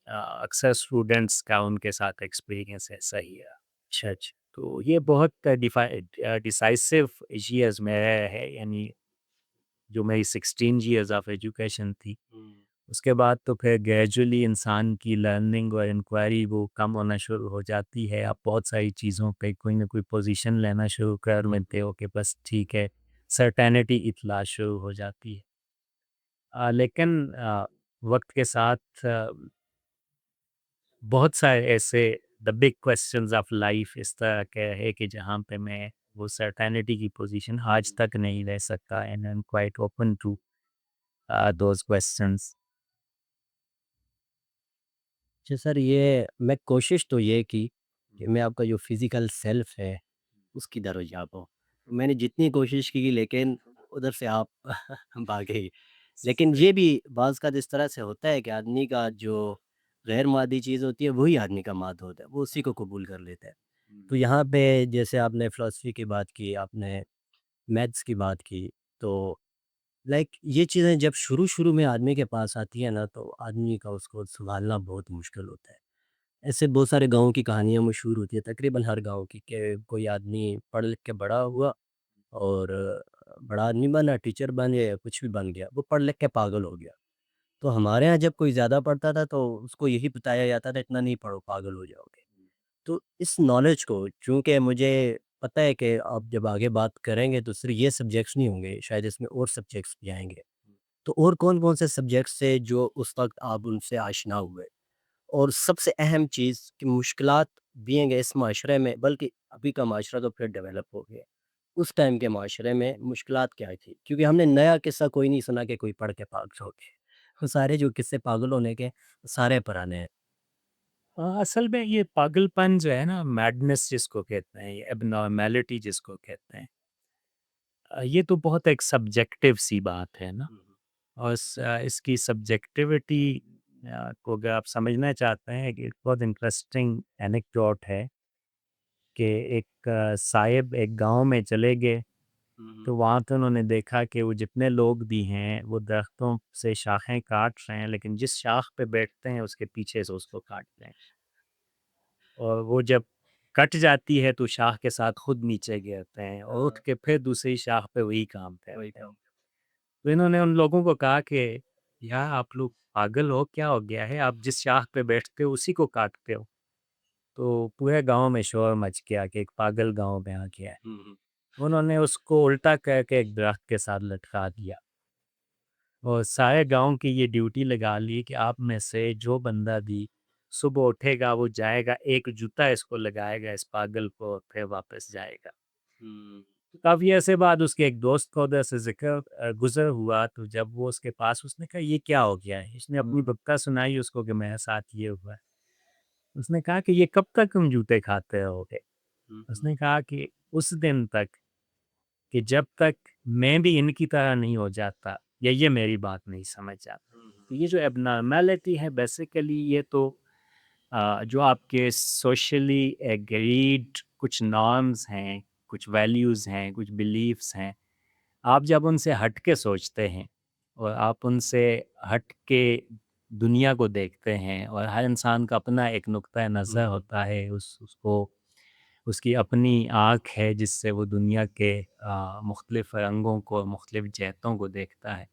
अक्सर स्टूडेंट्स का उनके साथ एक्सपीरियंस ऐसा ही है। अच्छा, अच्छा। तो ये बहुत डिसाइसिव ईयर्स में रहे हैं, यानी जो मेरी 16 ईयर्स ऑफ एजुकेशन थी। हुँ, उसके बाद तो फिर ग्रेजुअली इंसान की लर्निंग और इंक्वायरी वो कम होना शुरू हो जाती है। आप बहुत सारी चीज़ों पे कोई ना कोई पोजीशन लेना शुरू कर हुँ, लेते हुँ। हो कि बस ठीक है, सर्टेनिटी इतला शुरू हो जाती है। लेकिन वक्त के साथ बहुत सारे ऐसे the big questions of life इस तरह के है कि जहाँ पे मैं वो सर्टेनिटी की पोजीशन आज तक नहीं ले सकता, and I am quite open to those questions. अच्छा सर, ये मैं कोशिश तो ये की कि मैं आपका जो फ़िज़िकल सेल्फ है, उसकी तरफ जा पाऊँ। मैंने जितनी कोशिश की लेकिन उधर से आप भागे ही। लेकिन ये भी बाज़ का इस तरह से होता है कि आदमी का जो गैर मादी चीज़ होती है, वही आदमी का माद होता है, वो उसी को कबूल कर लेता है। तो यहाँ पे जैसे आपने फ़िलॉसफ़ी की बात की, आपने मैथ्स की बात की, तो लाइक ये चीज़ें जब शुरू-शुरू में आदमी के पास आती है ना, तो आदमी का उसको सँभालना बहुत मुश्किल होता है। ऐसे बहुत सारे गाँव की कहानियाँ मशहूर होती है, तकरीबन हर गाँव की, कि कोई आदमी पढ़ लिख के बड़ा हुआ और बड़ा आदमी बना, टीचर बन गया या कुछ भी बन गया, वो पढ़ लिख के पागल हो गया। तो हमारे यहाँ जब कोई ज़्यादा पढ़ता था तो उसको यही बताया जाता था, इतना नहीं पढ़ो, पागल हो जाओगे। तो इस नॉलेज को, चूँकि मुझे पता है कि आप जब आगे बात करेंगे तो सिर्फ़ ये सब्जेक्ट्स नहीं होंगे, शायद इसमें और सब्जेक्ट्स भी आएँगे। तो और कौन-कौन से सब्जेक्ट्स थे जो उस वक़्त आप उनसे आशना हुए? और सबसे अहम चीज़ कि मुश्किलात भी हैं इस माशरे में, बल्कि अभी का माशरा तो फिर डेवलप हो गया। उस टाइम के माशरे में मुश्किलात क्या थी? क्योंकि हमने नया किस्सा कोई नहीं सुना कि कोई पढ़ के पागल हो गए। वो सारे जो किस्से पागल होने के, सारे पुराने हैं। असल में ये पागलपन जो है ना, मैडनेस जिसको कहते हैं, एबनॉर्मेलिटी जिसको कहते हैं, ये तो बहुत एक सब्जेक्टिव सी बात है ना। हुँ, हुँ। और इसकी सब्जेक्टिविटी को अगर आप समझना चाहते हैं, एक बहुत इंटरेस्टिंग एनेक्डोट है कि एक साहिब एक गांव में चले गए, तो वहाँ पे उन्होंने देखा कि वो जितने लोग भी हैं वो दरख्तों से शाखें काट रहे हैं, लेकिन जिस शाख पे बैठते हैं उसके पीछे से उसको काटते हैं। और वो जब कट जाती है तो शाख के साथ खुद नीचे गिरते हैं और उठ के फिर दूसरी शाख पे वही काम करते हैं। तो इन्होंने उन लोगों को कहा कि यार आप लोग पागल हो, क्या हो गया है? आप जिस शाख पे बैठते हो उसी को काटते हो। तो पूरे गाँव में शोर मच गया कि एक पागल गाँव में आ गया है। उन्होंने उसको उल्टा करके एक दरख्त के साथ लटका दिया और सारे गाँव की ये ड्यूटी लगा ली कि आप में से जो बंदा भी सुबह उठेगा वो जाएगा, एक जूता इसको लगाएगा इस पागल को और फिर वापस जाएगा। काफ़ी ऐसे बाद उसके एक दोस्त को उधर से गुज़र हुआ, तो जब वो उसके पास, उसने कहा ये क्या हो गया है? इसने अपनी बक्का सुनाई उसको कि मेरे साथ ये हुआ है। उसने कहा कि ये कब तक तुम जूते खाते रहोगे? उसने कहा कि उस दिन तक कि जब तक मैं भी इनकी तरह नहीं हो जाता या ये मेरी बात नहीं समझ जाता। तो ये जो एबनॉर्मैलिटी है बेसिकली ये तो जो आपके सोशली एग्रीड कुछ नॉर्म्स हैं, कुछ वैल्यूज़ हैं, कुछ बिलीफ्स हैं, आप जब उनसे हट के सोचते हैं और आप उनसे हट के दुनिया को देखते हैं और हर इंसान का अपना एक नुक्ता नज़र होता है, उसको उसकी अपनी आँख है जिससे वो दुनिया के मुख्तलिफ़ रंगों को, मुख्तलिफ़ जहतों को देखता है।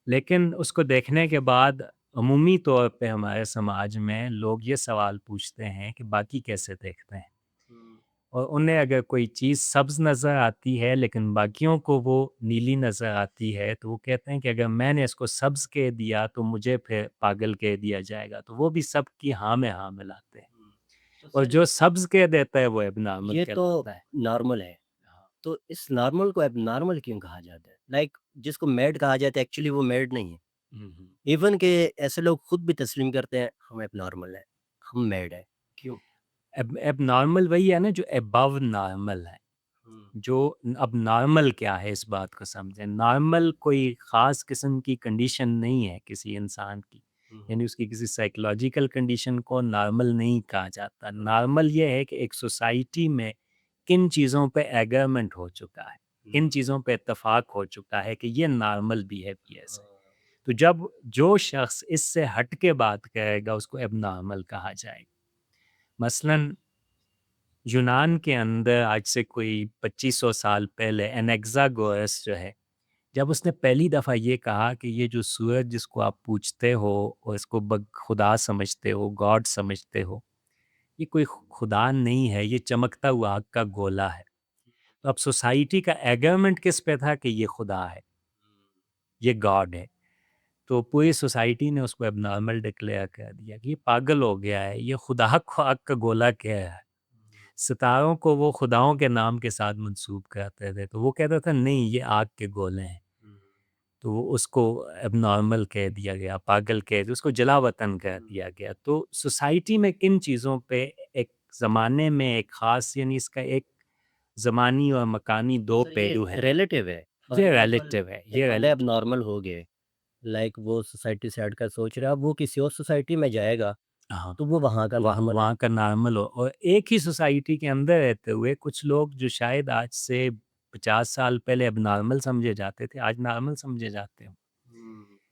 लेकिन उसको देखने के बाद अमूमी तौर पे हमारे समाज में लोग ये सवाल पूछते हैं कि बाकी कैसे देखते हैं? और उन्हें अगर कोई चीज़ सब्ज़ नज़र आती है लेकिन बाकियों को वो नीली नज़र आती है, तो वो कहते हैं कि अगर मैंने इसको सब्ज़ कह दिया तो मुझे फिर पागल कह दिया जाएगा। तो वो भी सब की हाँ में हाँ मिलाते हैं तो और सर जो सब्ज़ कह देता है वो एबनॉर्मल ये तो कहलाता है। नॉर्मल है। हाँ। तो इस नॉर्मल को एबनॉर्मल क्यों कहा जाता है? लाइक जिसको मैड कहा जाता है एक्चुअली वो मैड नहीं है। हुँ, हुँ। इवन के ऐसे लोग खुद भी तस्लीम करते हैं हम एबनॉर्मल हैं, हम मैड हैं। क्यों? एबनॉर्मल वही है ना जो अबव नॉर्मल है। हुँ, जो अब नॉर्मल क्या है इस बात को समझें। नॉर्मल कोई ख़ास किस्म की कंडीशन नहीं है किसी इंसान की, हुँ, हुँ, यानी उसकी किसी साइकोलॉजिकल कंडीशन को नॉर्मल नहीं कहा जाता। नॉर्मल ये है कि एक सोसाइटी में किन चीज़ों पे एग्रीमेंट हो चुका है, हुँ, किन चीज़ों पे इत्तेफ़ाक हो चुका है कि ये नॉर्मल बिहेवियर्स है। हाँ। तो जब जो शख़्स इससे हट के बात करेगा उसको एबनॉर्मल कहा जाएगा। मसलन यूनान के अंदर आज से कोई 2500 साल पहले एनेक्सागोरस जो है, जब उसने पहली दफ़ा ये कहा कि ये जो सूरज जिसको आप पूजते हो और इसको खुदा समझते हो, गॉड समझते हो, ये कोई खुदा नहीं है, ये चमकता हुआ आग का गोला है। तो अब सोसाइटी का एग्रीमेंट किस पे था कि ये खुदा है, ये गॉड है। तो पूरी सोसाइटी ने उसको एबनॉर्मल डिक्लेयर कर दिया कि ये पागल हो गया है, ये खुदा को आग का गोला कह रहा है। सितारों को वो खुदाओं के नाम के साथ मंसूब करते थे, तो वो कहता था नहीं ये आग के गोले हैं। तो वो उसको एबनॉर्मल कह दिया गया, पागल कह दिया, उसको जलावतन कह दिया गया। तो सोसाइटी में किन चीज़ों पे एक ज़माने में एक ख़ास, यानी इसका एक ज़मानी और मकानी तो 2 सर ये पहलू हैं। रिलेटिव है। फॉर ये एग्ज़ाम्पल रिलेटिव है, एक ये बंदा रिलेटिव एबनॉर्मल हो गए, लाइक वो सोसाइटी से हटकर सोच रहा है, अब वो किसी और सोसाइटी में जाएगा, हाँ। तो वो वहाँ का वहाँ नॉर्मल है। वहाँ का नॉर्मल हो और एक ही सोसाइटी के अंदर रहते हुए कुछ लोग जो शायद आज से 50 साल पहले एबनॉर्मल समझे जाते थे, आज नॉर्मल समझे जाते हो।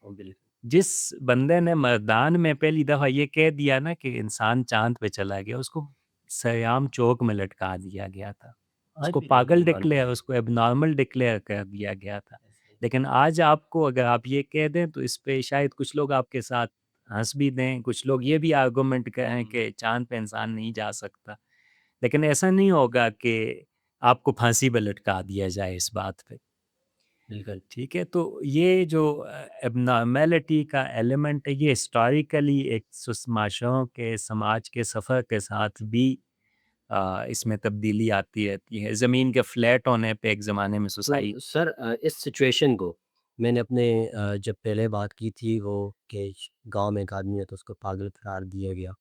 बिल्कुल। जिस बंदे ने मर्दान में पहली दफ़ा ये कह दिया ना कि इंसान चाँद पे चला गया, उसको सरेआम चौक में लटका दिया गया था। आज उसको भी लोग पागल नहीं मानते डिक्लेयर, हैं। उसको एबनॉर्मल डिक्लेयर कर दिया गया था। ऐसे ही। लेकिन आज आपको अगर आप ये कह दें तो इस पे शायद कुछ लोग आपके साथ हँस भी दें, कुछ लोग ये भी आर्गुमेंट करें कि चाँद पे इंसान नहीं जा सकता। लेकिन ऐसा नहीं होगा कि आपको फांसी पे लटका दिया जाए इस बात पे। बिल्कुल, ठीक है, तो ये जो एबनॉर्मेलिटी का एलिमेंट है, ये हिस्टोरिकली एक माशरों के समाज के सफ़र के साथ भी इसमें तब्दीली आती रहती है। ज़मीन के फ्लैट होने पे एक ज़माने में तो सोसाइटी। सर इस सिचुएशन को मैंने अपने जब पहले बात की थी वो कि गाँव में एक आदमी है तो उसको पागल करार दिया गया।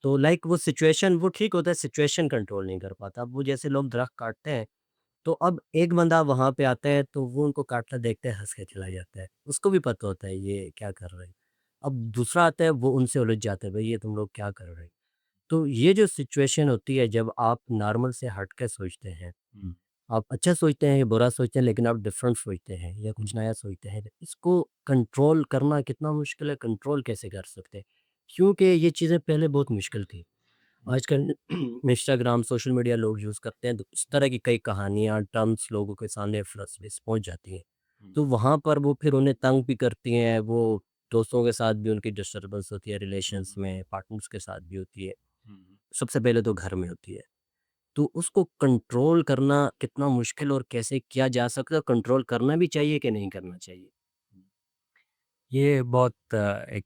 तो लाइक वो सिचुएशन वो ठीक होता है, सिचुएशन कंट्रोल नहीं कर पाता। अब वो जैसे लोग दरख्त काटते हैं, तो अब एक बंदा वहाँ पे आता है तो वो उनको काटता देखते ही हँस के चला जाता है। उसको भी पता होता है ये क्या कर रहे हैं। अब दूसरा आता है वो उनसे उलझ जाता है, भई ये तुम लोग क्या कर रहे हो? तो ये जो सिचुएशन होती है जब आप नॉर्मल से हट के सोचते हैं, आप अच्छा सोचते हैं या बुरा सोचते हैं, लेकिन आप डिफरेंट सोचते हैं या कुछ नया सोचते हैं। इसको कंट्रोल करना कितना मुश्किल है, कंट्रोल कैसे कर सकते हैं? क्योंकि ये चीज़ें पहले बहुत मुश्किल थी। आजकल इंस्टाग्राम, सोशल मीडिया लोग यूज़ करते हैं, तो इस तरह की कई कहानियाँ, टर्म्स लोगों के सामने फ्रस्ट्रेस पहुँच जाती हैं। तो वहाँ पर वो फिर उन्हें तंग भी करती हैं, वो दोस्तों के साथ भी उनकी डिस्टर्बेंस होती है, रिलेशंस में, पार्टनर्स के साथ भी होती है। सबसे पहले तो घर में होती है। तो उसको कंट्रोल करना कितना मुश्किल और कैसे किया जा सकता है? कंट्रोल करना भी चाहिए कि नहीं करना चाहिए? ये बहुत एक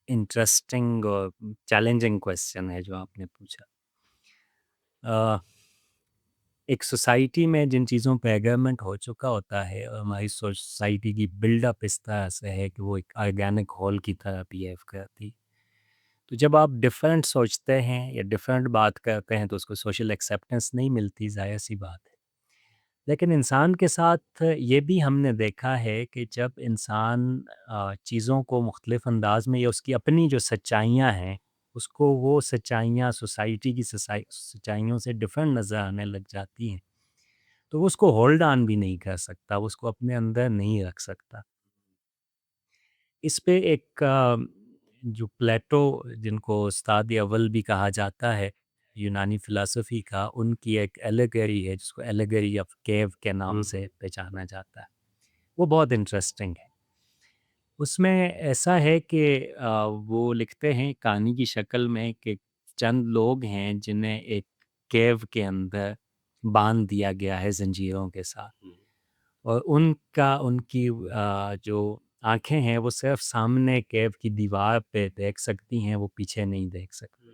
इंटरेस्टिंग और चैलेंजिंग क्वेश्चन है जो आपने पूछा। अ, एक सोसाइटी में जिन चीज़ों पे एगरमेंट हो चुका होता है और हमारी सोसाइटी की बिल्डअप इस तरह से है कि वो एक ऑर्गेनिक होल की तरह बिहेव करती। तो जब आप डिफरेंट सोचते हैं या डिफरेंट बात करते हैं तो उसको सोशल एक्सेप्टेंस नहीं मिलती, ज़ाहिर सी बात है। लेकिन इंसान के साथ ये भी हमने देखा है कि जब इंसान चीज़ों को मुख्तलिफ अंदाज में या उसकी अपनी जो सच्चाइयाँ हैं, उसको वो सच्चाइयाँ सोसाइटी की सच्चाइयों से डिफरेंट नज़र आने लग जाती हैं, तो वो उसको होल्ड ऑन भी नहीं कर सकता, वो उसको अपने अंदर नहीं रख सकता। इस पे एक जो प्लेटो, जिनको उस्ताद अव्वल भी कहा जाता है यूनानी फ़िलॉसफ़ी का, उनकी एक एलेगरी है जिसको एलेगरी ऑफ केव के नाम से पहचाना जाता है। वो बहुत इंटरेस्टिंग है। उसमें ऐसा है कि वो लिखते हैं कहानी की शक्ल में कि चंद लोग हैं जिन्हें एक केव के अंदर बांध दिया गया है ज़ंजीरों के साथ, और उनकी जो आँखें हैं वो सिर्फ़ सामने केव की दीवार पे देख सकती हैं, वो पीछे नहीं देख सकती।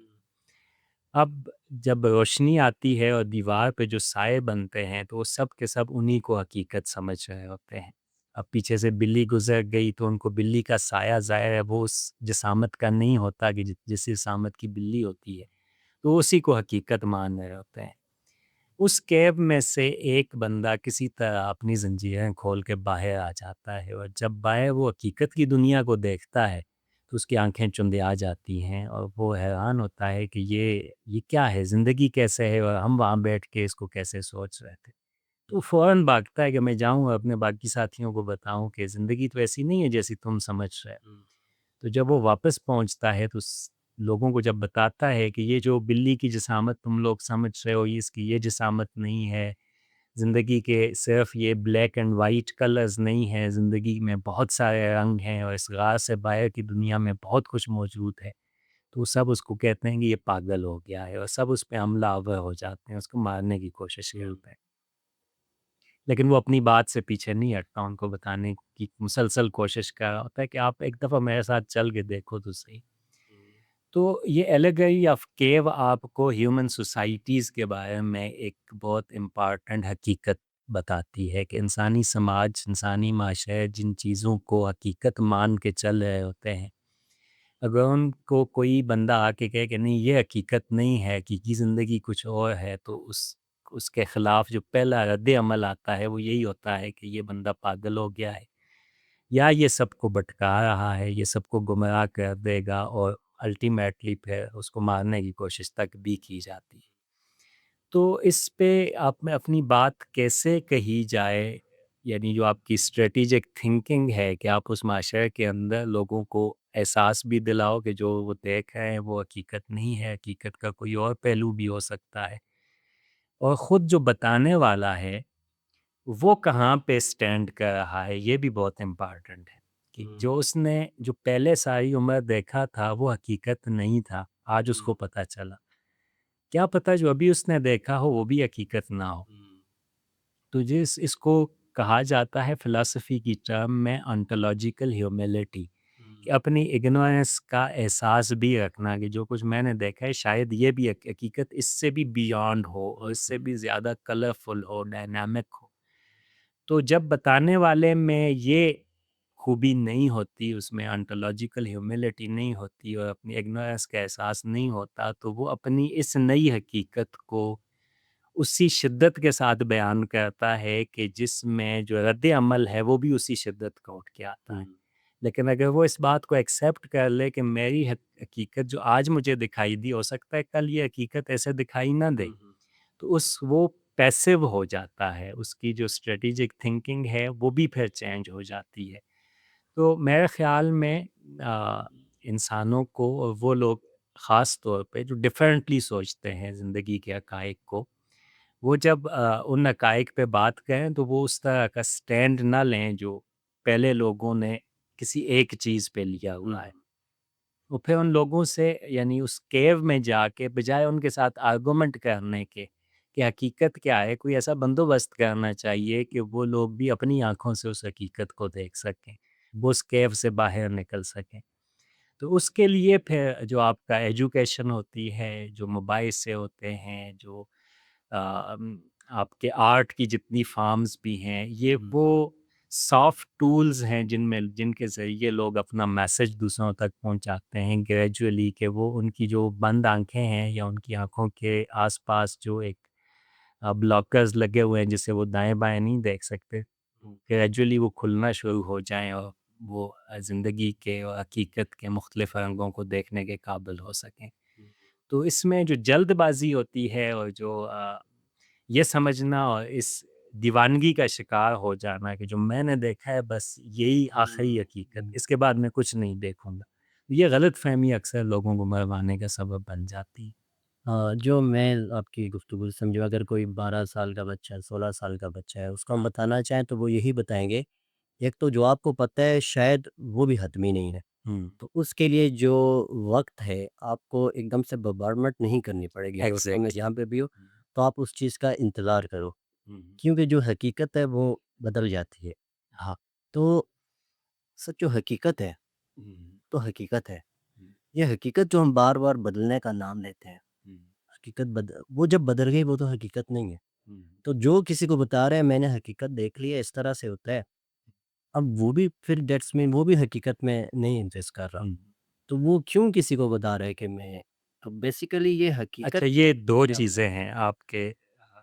अब जब रोशनी आती है और दीवार पे जो साए बनते हैं, तो वो सब के सब उन्हीं को हकीकत समझ रहे होते हैं। अब पीछे से बिल्ली गुज़र गई तो उनको बिल्ली का साया ज़ाहिर है वो उस जिसामत का नहीं होता कि जिस जिसामत की बिल्ली होती है, तो उसी को हकीकत मान रहे होते हैं। उस कैब में से एक बंदा किसी तरह अपनी ज़ंजीरें खोल के बाहर आ जाता है, और जब बाहर वो हकीकत की दुनिया को देखता है, तो उसकी आँखें चुंधिया जाती हैं और वो हैरान होता है कि ये क्या है? ज़िंदगी कैसे है और हम वहाँ बैठ के इसको कैसे सोच रहे थे। तो फ़ौरन भागता है कि मैं जाऊँ और अपने बाकी साथियों को बताऊँ कि ज़िंदगी तो ऐसी नहीं है जैसी तुम समझ रहे हो। तो जब वो वापस पहुँचता है तो लोगों को जब बताता है कि ये जो बिल्ली की जिसामत तुम लोग समझ रहे हो, ये इसकी ये जिसामत नहीं है। ज़िंदगी के सिर्फ़ ये ब्लैक एंड वाइट कलर्स नहीं हैं, ज़िंदगी में बहुत सारे रंग हैं और इस गार से बाहर की दुनिया में बहुत कुछ मौजूद है। तो सब उसको कहते हैं कि ये पागल हो गया है और सब उस पे हमलावर हो जाते हैं, उसको मारने की कोशिश करते हैं। लेकिन वो अपनी बात से पीछे नहीं हटता, उनको बताने की मुसलसल कोशिश कर रहा होता है कि आप एक दफ़ा मेरे साथ चल के देखो तो सही। तो ये एलेगरी ऑफ केव आपको ह्यूमन सोसाइटीज़ के बारे में एक बहुत इम्पॉर्टेंट हकीकत बताती है कि इंसानी समाज, इंसानी माशरे जिन चीज़ों को हकीकत मान के चल रहे होते हैं, अगर उनको कोई बंदा आके कहे कि नहीं ये हकीकत नहीं है, हकीकी ज़िंदगी कुछ और है, तो उसके ख़िलाफ़ जो पहला रद्द-ए-अमल आता है वो यही होता है कि ये बंदा पागल हो गया है, या ये सबको भटका रहा है, ये सबको गुमराह कर देगा, और अल्टीमेटली फिर उसको मारने की कोशिश तक भी की जाती है। तो इस पे आप में अपनी बात कैसे कही जाए? यानी जो आपकी स्ट्रैटेजिक थिंकिंग है कि आप उस माशरे के अंदर लोगों को एहसास भी दिलाओ कि जो वो देख रहे हैं वो हकीकत नहीं है, हकीकत का कोई और पहलू भी हो सकता है। और ख़ुद जो बताने वाला है, वो कहाँ पे स्टैंड कर रहा है, ये भी बहुत इम्पोर्टेंट है। कि जो उसने जो पहले सारी उम्र देखा था, वो हकीकत नहीं था, आज उसको पता चला। क्या पता जो अभी उसने देखा हो, वो भी हकीकत ना हो। तो इसको कहा जाता है फ़िलॉसफ़ी की टर्म में ओंटोलॉजिकल ह्यूमिलिटी, कि अपनी इग्नोरेंस का एहसास भी रखना कि जो कुछ मैंने देखा है शायद ये भी हकीकत इससे भी बियॉन्ड हो और इससे भी ज़्यादा कलरफुल हो, डायनामिक हो। तो जब बताने वाले में ये खूबी नहीं होती, उसमें ओंटोलॉजिकल ह्यूमिलिटी नहीं होती और अपनी इग्नोरेंस का एहसास नहीं होता, तो वो अपनी इस नई हकीकत को उसी शिद्दत के साथ बयान करता है कि जिसमें जो रद्द-ए-अमल है वो भी उसी शिद्दत का उठ के आता है। लेकिन अगर वो इस बात को एक्सेप्ट कर ले कि मेरी हकीकत जो आज मुझे दिखाई दी, हो सकता है कल ये हकीकत ऐसे दिखाई ना दे। तो उस वो पैसिव हो जाता है, उसकी जो स्ट्रेटेजिक थिंकिंग है वो भी फिर चेंज हो जाती है। तो मेरे ख़्याल में इंसानों को और वो लोग ख़ास तौर पे जो डिफरेंटली सोचते हैं ज़िंदगी के हक़ाइक़ को, वो जब उन हक़ाइक़ पे बात करें तो वो उस तरह का स्टैंड ना लें जो पहले लोगों ने किसी एक चीज़ पे लिया हुआ है। वो फिर उन लोगों से यानी उस केव में जाके बजाय उनके साथ आर्गुमेंट करने के कि हकीकत क्या है, कोई ऐसा बंदोबस्त करना चाहिए कि वो लोग भी अपनी आँखों से उस हकीकत को देख सकें, वो उस केव से बाहर निकल सकें। तो उसके लिए फिर जो आपका एजुकेशन होती है, जो मोबाइल से होते हैं, जो आपके आर्ट की जितनी फ़ॉर्म्स भी हैं, ये वो सॉफ्ट टूल्स हैं जिनके ज़रिए लोग अपना मैसेज दूसरों तक पहुंचाते हैं ग्रेजुअली, कि वो उनकी जो बंद आँखें हैं या उनकी आँखों के आसपास जो एक ब्लॉकर्स लगे हुए हैं जिससे वो दाएँ-बाएँ नहीं देख सकते, ग्रेजुअली वो खुलना शुरू हो जाएँ और वो ज़िंदगी के और हकीकत के मुख्तलिफ़ रंगों को देखने के काबिल हो सकें। तो इसमें जो जल्दबाज़ी होती है और जो ये समझना और इस दीवानगी का शिकार हो जाना कि जो मैंने देखा है बस यही आखिरी हकीकत, इसके बाद मैं कुछ नहीं देखूँगा। ये गलतफ़हमी अक्सर लोगों को मरवाने का सबब बन जाती है। जो मैं आपकी गुफ्तगू से समझूँ, अगर कोई 12 साल का बच्चा है, 16 साल का बच्चा है, उसको हम बताना चाहें तो वो यही बताएँगे, एक तो जो आपको पता है शायद वो भी हतमी नहीं है। हुँ, तो उसके लिए जो वक़्त है, आपको एकदम से बॉmbardment नहीं करनी पड़ेगी। अगर उस समय एग्ज़ैक्टली। जहाँ पे भी हो, हुँ, तो आप उस चीज़ का इंतज़ार करो, हुँ, क्योंकि जो हकीकत है वो बदल जाती है। हाँ, तो सच जो हकीकत है, हुँ, तो हकीकत है। हुँ, ये हकीकत जो हम बार-बार बदलने का नाम लेते हैं, हुँ, हकीकत वो जब बदल गई वो तो हकीकत नहीं है। हुँ, तो जो किसी को बता रहे हैं मैंने हकीकत देख ली है, इस तरह से होता है, अब वो भी फिर दैट्स मीन वो भी हकीकत में नहीं एग्ज़िस्ट कर रहा। हुँ। तो वो क्यों किसी को बता रहा है कि मैं, तो बेसिकली ये हकीकत अच्छा, ये 2 या चीज़ें हैं आपके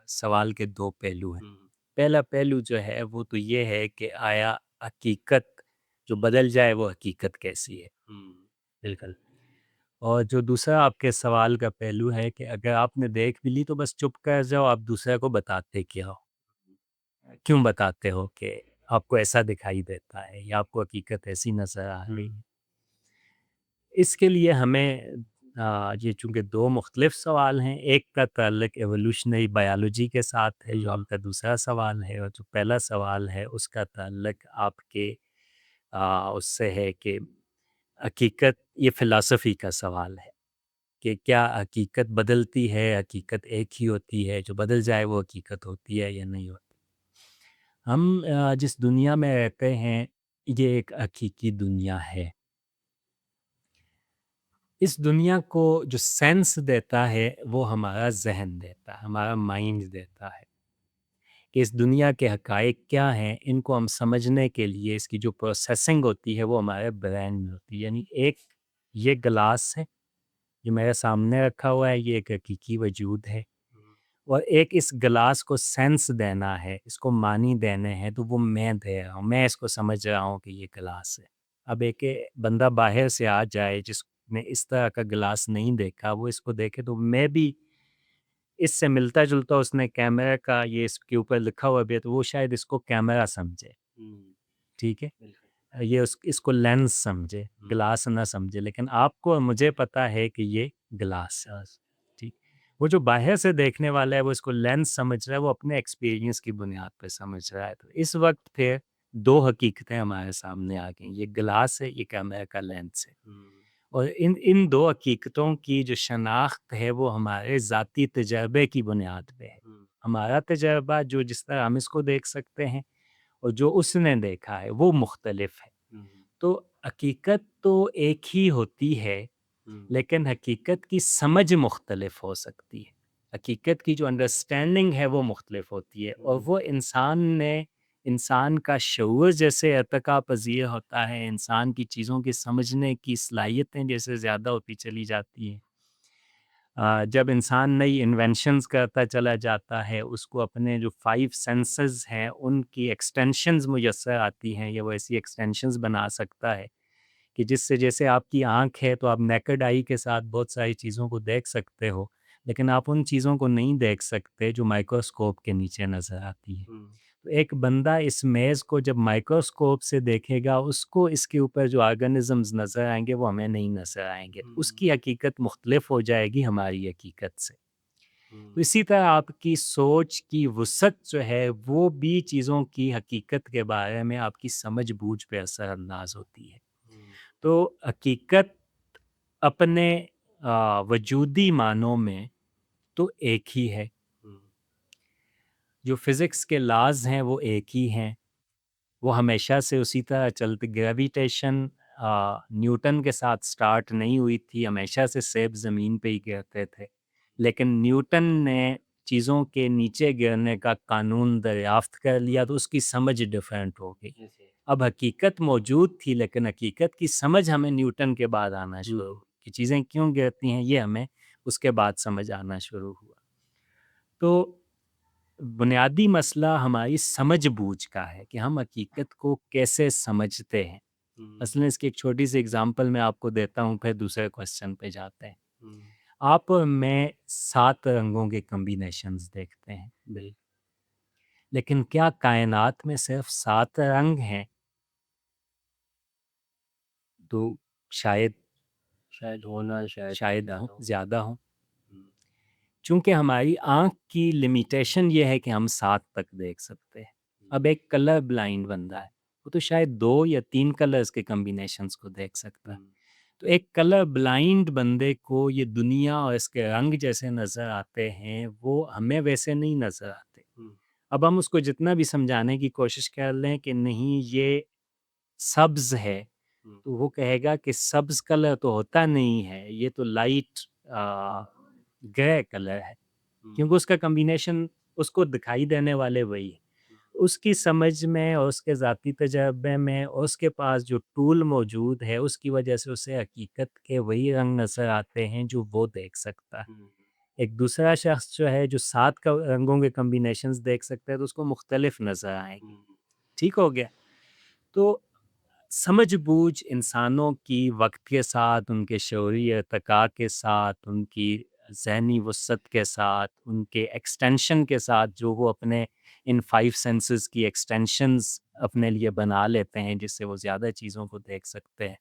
सवाल के 2 पहलू हैं। हुँ, पहला पहलू जो है वो तो ये है कि आया हकीकत जो बदल जाए वो हकीकत कैसी है? हुँ, बिल्कुल। और जो दूसरा आपके सवाल का पहलू है कि अगर आपने देख भी ली तो बस चुप कर जाओ, आप दूसरे को बताते क्या हो? क्यों बताते हो कि आपको ऐसा दिखाई देता है या आपको हकीकत ऐसी नज़र आ हुँ, रही है? इसके लिए हमें ये चूँकि 2 मुख्तलिफ सवाल हैं, एक का ताल्लुक एवोल्यूशनरी बायोलॉजी के साथ है जो हुँ, आपका दूसरा सवाल है, और जो पहला सवाल है उसका ताल्लुक आपके उससे है कि हकीकत, ये फ़िलॉसफ़ी का सवाल है कि क्या हकीकत बदलती है, हकीकत एक ही होती है, जो बदल जाए वो हकीकत होती है या नहीं होती? हम जिस दुनिया में रहते हैं, ये एक हकीकी दुनिया है। इस दुनिया को जो सेंस देता है, वो हमारा ज़हन देता है, हमारा माइंड देता है कि इस दुनिया के हक़ाइक़ क्या हैं, इनको हम समझने के लिए इसकी जो प्रोसेसिंग होती है, वो हमारे ब्रेन में होती है। यानी एक ये ग्लास है, जो मेरे सामने रखा हुआ है, ये एक हकीकी वजूद है, और एक इस ग्लास को सेंस देना है, इसको मानी देने हैं, तो वो मैं दे रहा हूँ, मैं इसको समझ रहा हूँ कि ये ग्लास है। अब एक बंदा बाहर से आ जाए जिसने इस तरह का ग्लास नहीं देखा, वो इसको देखे तो मैं भी इससे मिलता-जुलता, उसने कैमरा का ये इसके ऊपर लिखा हुआ भी है, तो वो शायद इसको कैमरा समझे, हुँ, ठीक है? बिल्कुल। ये इसको लेंस समझे, हुँ, ग्लास ना समझे, लेकिन आपको और मुझे पता है कि ये ग्लास है, यस। ठीक। वो जो बाहर से देखने वाला है वो इसको लेंस समझ रहा है, वो अपने एक्सपीरियंस की बुनियाद पे समझ रहा है। तो इस वक़्त फिर 2 हकीकतें हमारे सामने आ गई, ये ग्लास है, ये कैमरा का लेंस है। हुँ, और इन इन 2 हकीकतों की जो शनाख्त है वो हमारे ज़ाती तजर्बे की बुनियाद पे है। हुँ, हमारा तजर्बा जो जिस तरह हम इसको देख सकते हैं और जो उसने देखा है वो मुख्तलिफ है। हुँ, तो हकीकत तो एक ही होती है, हुँ, लेकिन हकीकत की समझ मुख्तलिफ हो सकती है। हकीकत की जो अंडरस्टैंडिंग है वो मुख्तलिफ होती है, और हुँ, वो इंसान का शऊर जैसे इर्तिका पज़ीर होता है, इंसान की चीज़ों की समझने की सलाहियतें जैसे ज़्यादा होती चली जाती हैं। जब इंसान नई इन्वेंशंस करता चला जाता है, उसको अपने जो 5 सेंसेस हैं, उनकी एक्सटेंशंस मुयस्सर आती हैं, या वो ऐसी एक्सटेंशंस बना सकता है कि जिससे, जैसे आपकी आँख है, तो आप नेकेड आई के साथ बहुत सारी चीज़ों को देख सकते हो। लेकिन आप उन चीज़ों को नहीं देख सकते जो माइक्रोस्कोप के नीचे नज़र आती है। तो एक बंदा इस मेज़ को जब माइक्रोस्कोप से देखेगा, उसको इसके ऊपर जो ऑर्गेनिज़म्स नज़र आएँगे, वो हमें नहीं नज़र आएँगे। तो उसकी हकीकत मुख्तलिफ हो जाएगी हमारी हकीकत से। तो इसी तरह आपकी सोच की वुसअत जो है, वो भी चीज़ों की हकीकत के बारे में आपकी समझ-बूझ पे असर अंदाज़ होती है। तो हकीकत अपने वजूदी मानों में तो एक ही है। जो फ़िज़िक्स के लॉज़ हैं वो एक ही हैं। वो हमेशा से उसी तरह चलते ग्रेविटेशन न्यूटन के साथ स्टार्ट नहीं हुई थी, हमेशा से सेब ज़मीन पे ही गिरते थे। लेकिन न्यूटन ने चीज़ों के नीचे गिरने का कानून दरियाफ़्त कर लिया तो उसकी समझ डिफरेंट हो गई। अब हकीकत मौजूद थी लेकिन हकीकत की समझ हमें न्यूटन के बाद आना शुरू हुई कि चीज़ें क्यों गिरती हैं, ये हमें उसके बाद समझ आना शुरू हुआ। तो बुनियादी मसला हमारी समझ-बूझ का है कि हम हकीकत को कैसे समझते हैं। मसलन इसकी एक छोटी सी एग्ज़ाम्पल मैं आपको देता हूँ, फिर दूसरे क्वेश्चन पे जाते हैं। आप और मैं 7 रंगों के कॉम्बिनेशंस देखते हैं, लेकिन क्या कायनात में सिर्फ़ 7 रंग हैं? तो शायद शायद हों, ज़्यादा हों। चूँकि हमारी आँख की लिमिटेशन ये है कि हम 7 तक देख सकते हैं। अब एक कलर ब्लाइंड बंदा है, वो तो शायद 2 या 3 कलर्स के कॉम्बिनेशंस को देख सकता है। तो एक कलर ब्लाइंड बंदे को ये दुनिया और इसके रंग जैसे नज़र आते हैं, वो हमें वैसे नहीं नज़र आते। अब हम उसको जितना भी समझाने की कोशिश कर लें कि नहीं ये सब्ज़ है, तो वो कहेगा कि सब्ज़ कलर तो होता नहीं है, ये तो लाइट ग्रे कलर है। क्योंकि उसका कॉम्बिनेशन उसको दिखाई देने वाले वही है। उसकी समझ में और उसके ज़ाती तजर्बे में और उसके पास जो टूल मौजूद है, उसकी वजह से उसे हकीकत के वही रंग नज़र आते हैं जो वो देख सकता है। एक दूसरा शख्स जो है, जो 7 क रंगों के कॉम्बिनेशंस देख सकता है, तो उसको मुख्तलिफ नज़र आएँगे। ठीक हो गया? तो समझ-बूझ इंसानों की वक़्त के साथ, उनके शऊरी इर्तिका के साथ, उनकी ज़हनी वुसअत के साथ, उनके एक्सटेंशन के साथ, जो वो अपने इन 5 सेंसेस की एक्सटेंशंस अपने लिए बना लेते हैं, जिससे वो ज़्यादा चीज़ों को देख सकते हैं,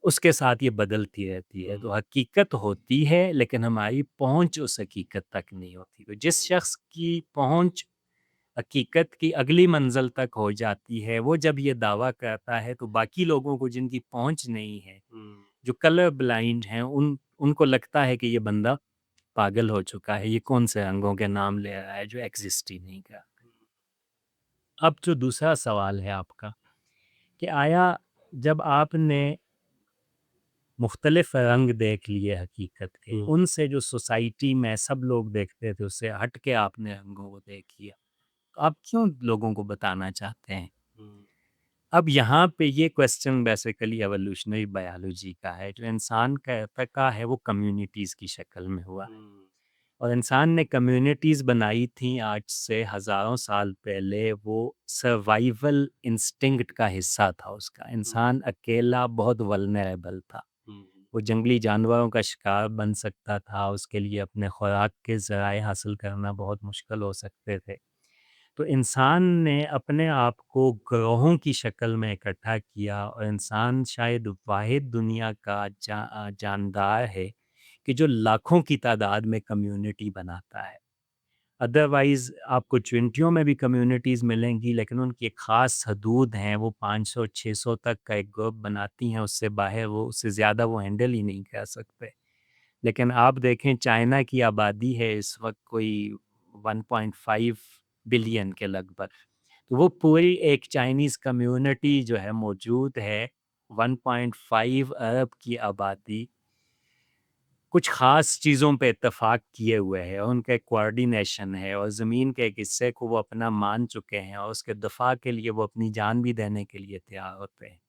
उसके साथ ये बदलती रहती है। तो हकीकत होती है, लेकिन हमारी पहुँच उस हकीकत तक नहीं होती। तो जिस शख्स की पहुँच हकीकत की अगली मंज़िल तक हो जाती है, वो जब ये दावा करता है तो बाकी लोगों को जिनकी पहुँच नहीं है, जो कलर ब्लाइंड हैं, उनको लगता है कि ये बंदा पागल हो चुका है, ये कौन से रंगों के नाम ले रहा है जो एक्सिस्ट ही नहीं कर। अब जो दूसरा सवाल है आपका कि आया जब आपने मुख्तलिफ रंग देख लिए हकीकत के, उनसे जो सोसाइटी में सब लोग देखते थे उससे हट के आपने रंगों को देख लिया, तो आप क्यों लोगों को बताना चाहते हैं? अब यहाँ पे ये क्वेश्चन बेसिकली एवोल्यूशनरी बायोलॉजी का है। जो इंसान का इर्तिका है वो कम्युनिटीज़ की शक्ल में हुआ है और इंसान ने कम्युनिटीज़ बनाई थी आज से हज़ारों साल पहले। वो सर्वाइवल इंस्टिंक्ट का हिस्सा था उसका। इंसान अकेला बहुत वल्नरेबल था। वो जंगली जानवरों का शिकार बन सकता था, उसके लिए अपने खुराक के ज़राए हासिल करना बहुत मुश्किल हो सकते थे। तो इंसान ने अपने आप को ग्रोहों की शक्ल में इकट्ठा किया और इंसान शायद वाहिद दुनिया का जानदार है कि जो लाखों की तादाद में कम्युनिटी बनाता है। अदरवाइज़ आपको चुनटियों में भी कम्युनिटीज़ मिलेंगी, लेकिन उनकी एक ख़ास हदूद हैं, वो 500-600 तक का एक ग्रुप बनाती हैं, उससे बाहर वो उससे ज़्यादा वो हैंडल ही नहीं कर सकते। लेकिन आप देखें चाइना की आबादी है इस वक़्त कोई 1.5 बिलियन के लगभग। तो वो पूरी एक चाइनीज़ कम्युनिटी जो है मौजूद है, 1.5 अरब की आबादी कुछ ख़ास चीज़ों पे इत्तेफ़ाक किए हुए है और उनका एक कोऑर्डिनेशन है और ज़मीन के एक हिस्से को वो अपना मान चुके हैं और उसके दफ़ा के लिए वो अपनी जान भी देने के लिए तैयार होते हैं।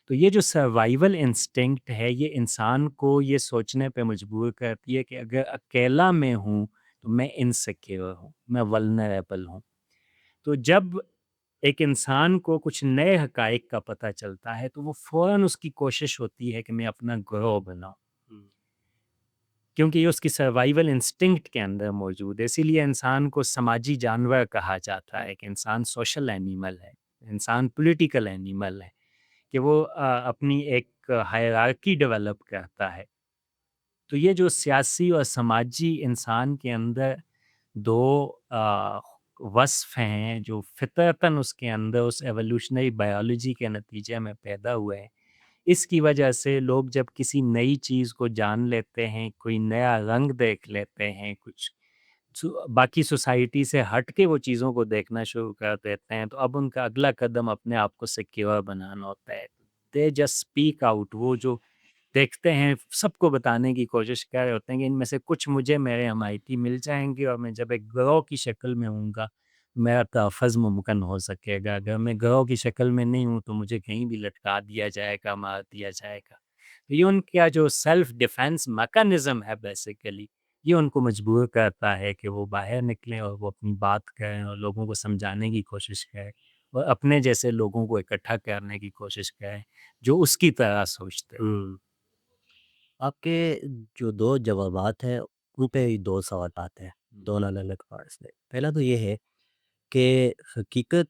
तो ये जो सर्वाइवल इंस्टिंक्ट है, ये इंसान को ये सोचने पे मजबूर करती है कि अगर अकेला मैं हूँ, तो मैं इनसिक्योर हूँ, मैं वल्नरेबल हूँ। तो जब एक इंसान को कुछ नए हक़ाइक़ का पता चलता है, तो वो फ़ौरन उसकी कोशिश होती है कि मैं अपना ग्रोह बनाऊँ। क्योंकि ये उसकी सर्वाइवल इंस्टिंक्ट के अंदर मौजूद है। इसीलिए इंसान को समाजी जानवर कहा जाता है कि इंसान सोशल एनिमल है, इंसान पॉलिटिकल एनिमल है, कि वो अपनी एक हायरार्की डेवलप करता है। तो ये जो सियासी और समाजी इंसान के अंदर 2 वस्फ़ हैं जो फ़ितरतन उसके अंदर उस एवोल्यूशनरी बायोलॉजी के नतीजे में पैदा हुए हैं। इसकी वजह से लोग जब किसी नई चीज़ को जान लेते हैं, कोई नया रंग देख लेते हैं, कुछ बाकी सोसाइटी से हट के वो चीज़ों को देखना शुरू कर देते हैं, तो अब उनका अगला कदम अपने आप को सिक्योर बनाना होता है। दे जस्ट स्पीक आउट, वो जो देखते हैं, सबको बताने की कोशिश कर रहे होते हैं कि इनमें से कुछ मुझे मेरे एमआईटी मिल जाएँगे और मैं जब एक गिरोह की शक्ल में होऊँगा, मेरा तहफ़्फ़ुज़ मुमकिन हो सकेगा। अगर मैं गिरोह की शक्ल में नहीं हूँ, तो मुझे कहीं भी लटका दिया जाएगा, मार दिया जाएगा। तो ये उनका जो सेल्फ़ डिफेंस मैकेनिज़्म है बेसिकली, ये उनको मजबूर करता है कि वो बाहर निकलें और वो अपनी बात करें और लोगों को समझाने की कोशिश करें और अपने जैसे लोगों को इकट्ठा करने की कोशिश करें, जो उसकी तरह सोचते हैं। हुँ। आपके जो 2 जवाबात हैं, उन पे ही 2 सवाल आते हैं, हुँ, 2 अलग-अलग पार्ट्स में। पहला तो ये है कि हकीकत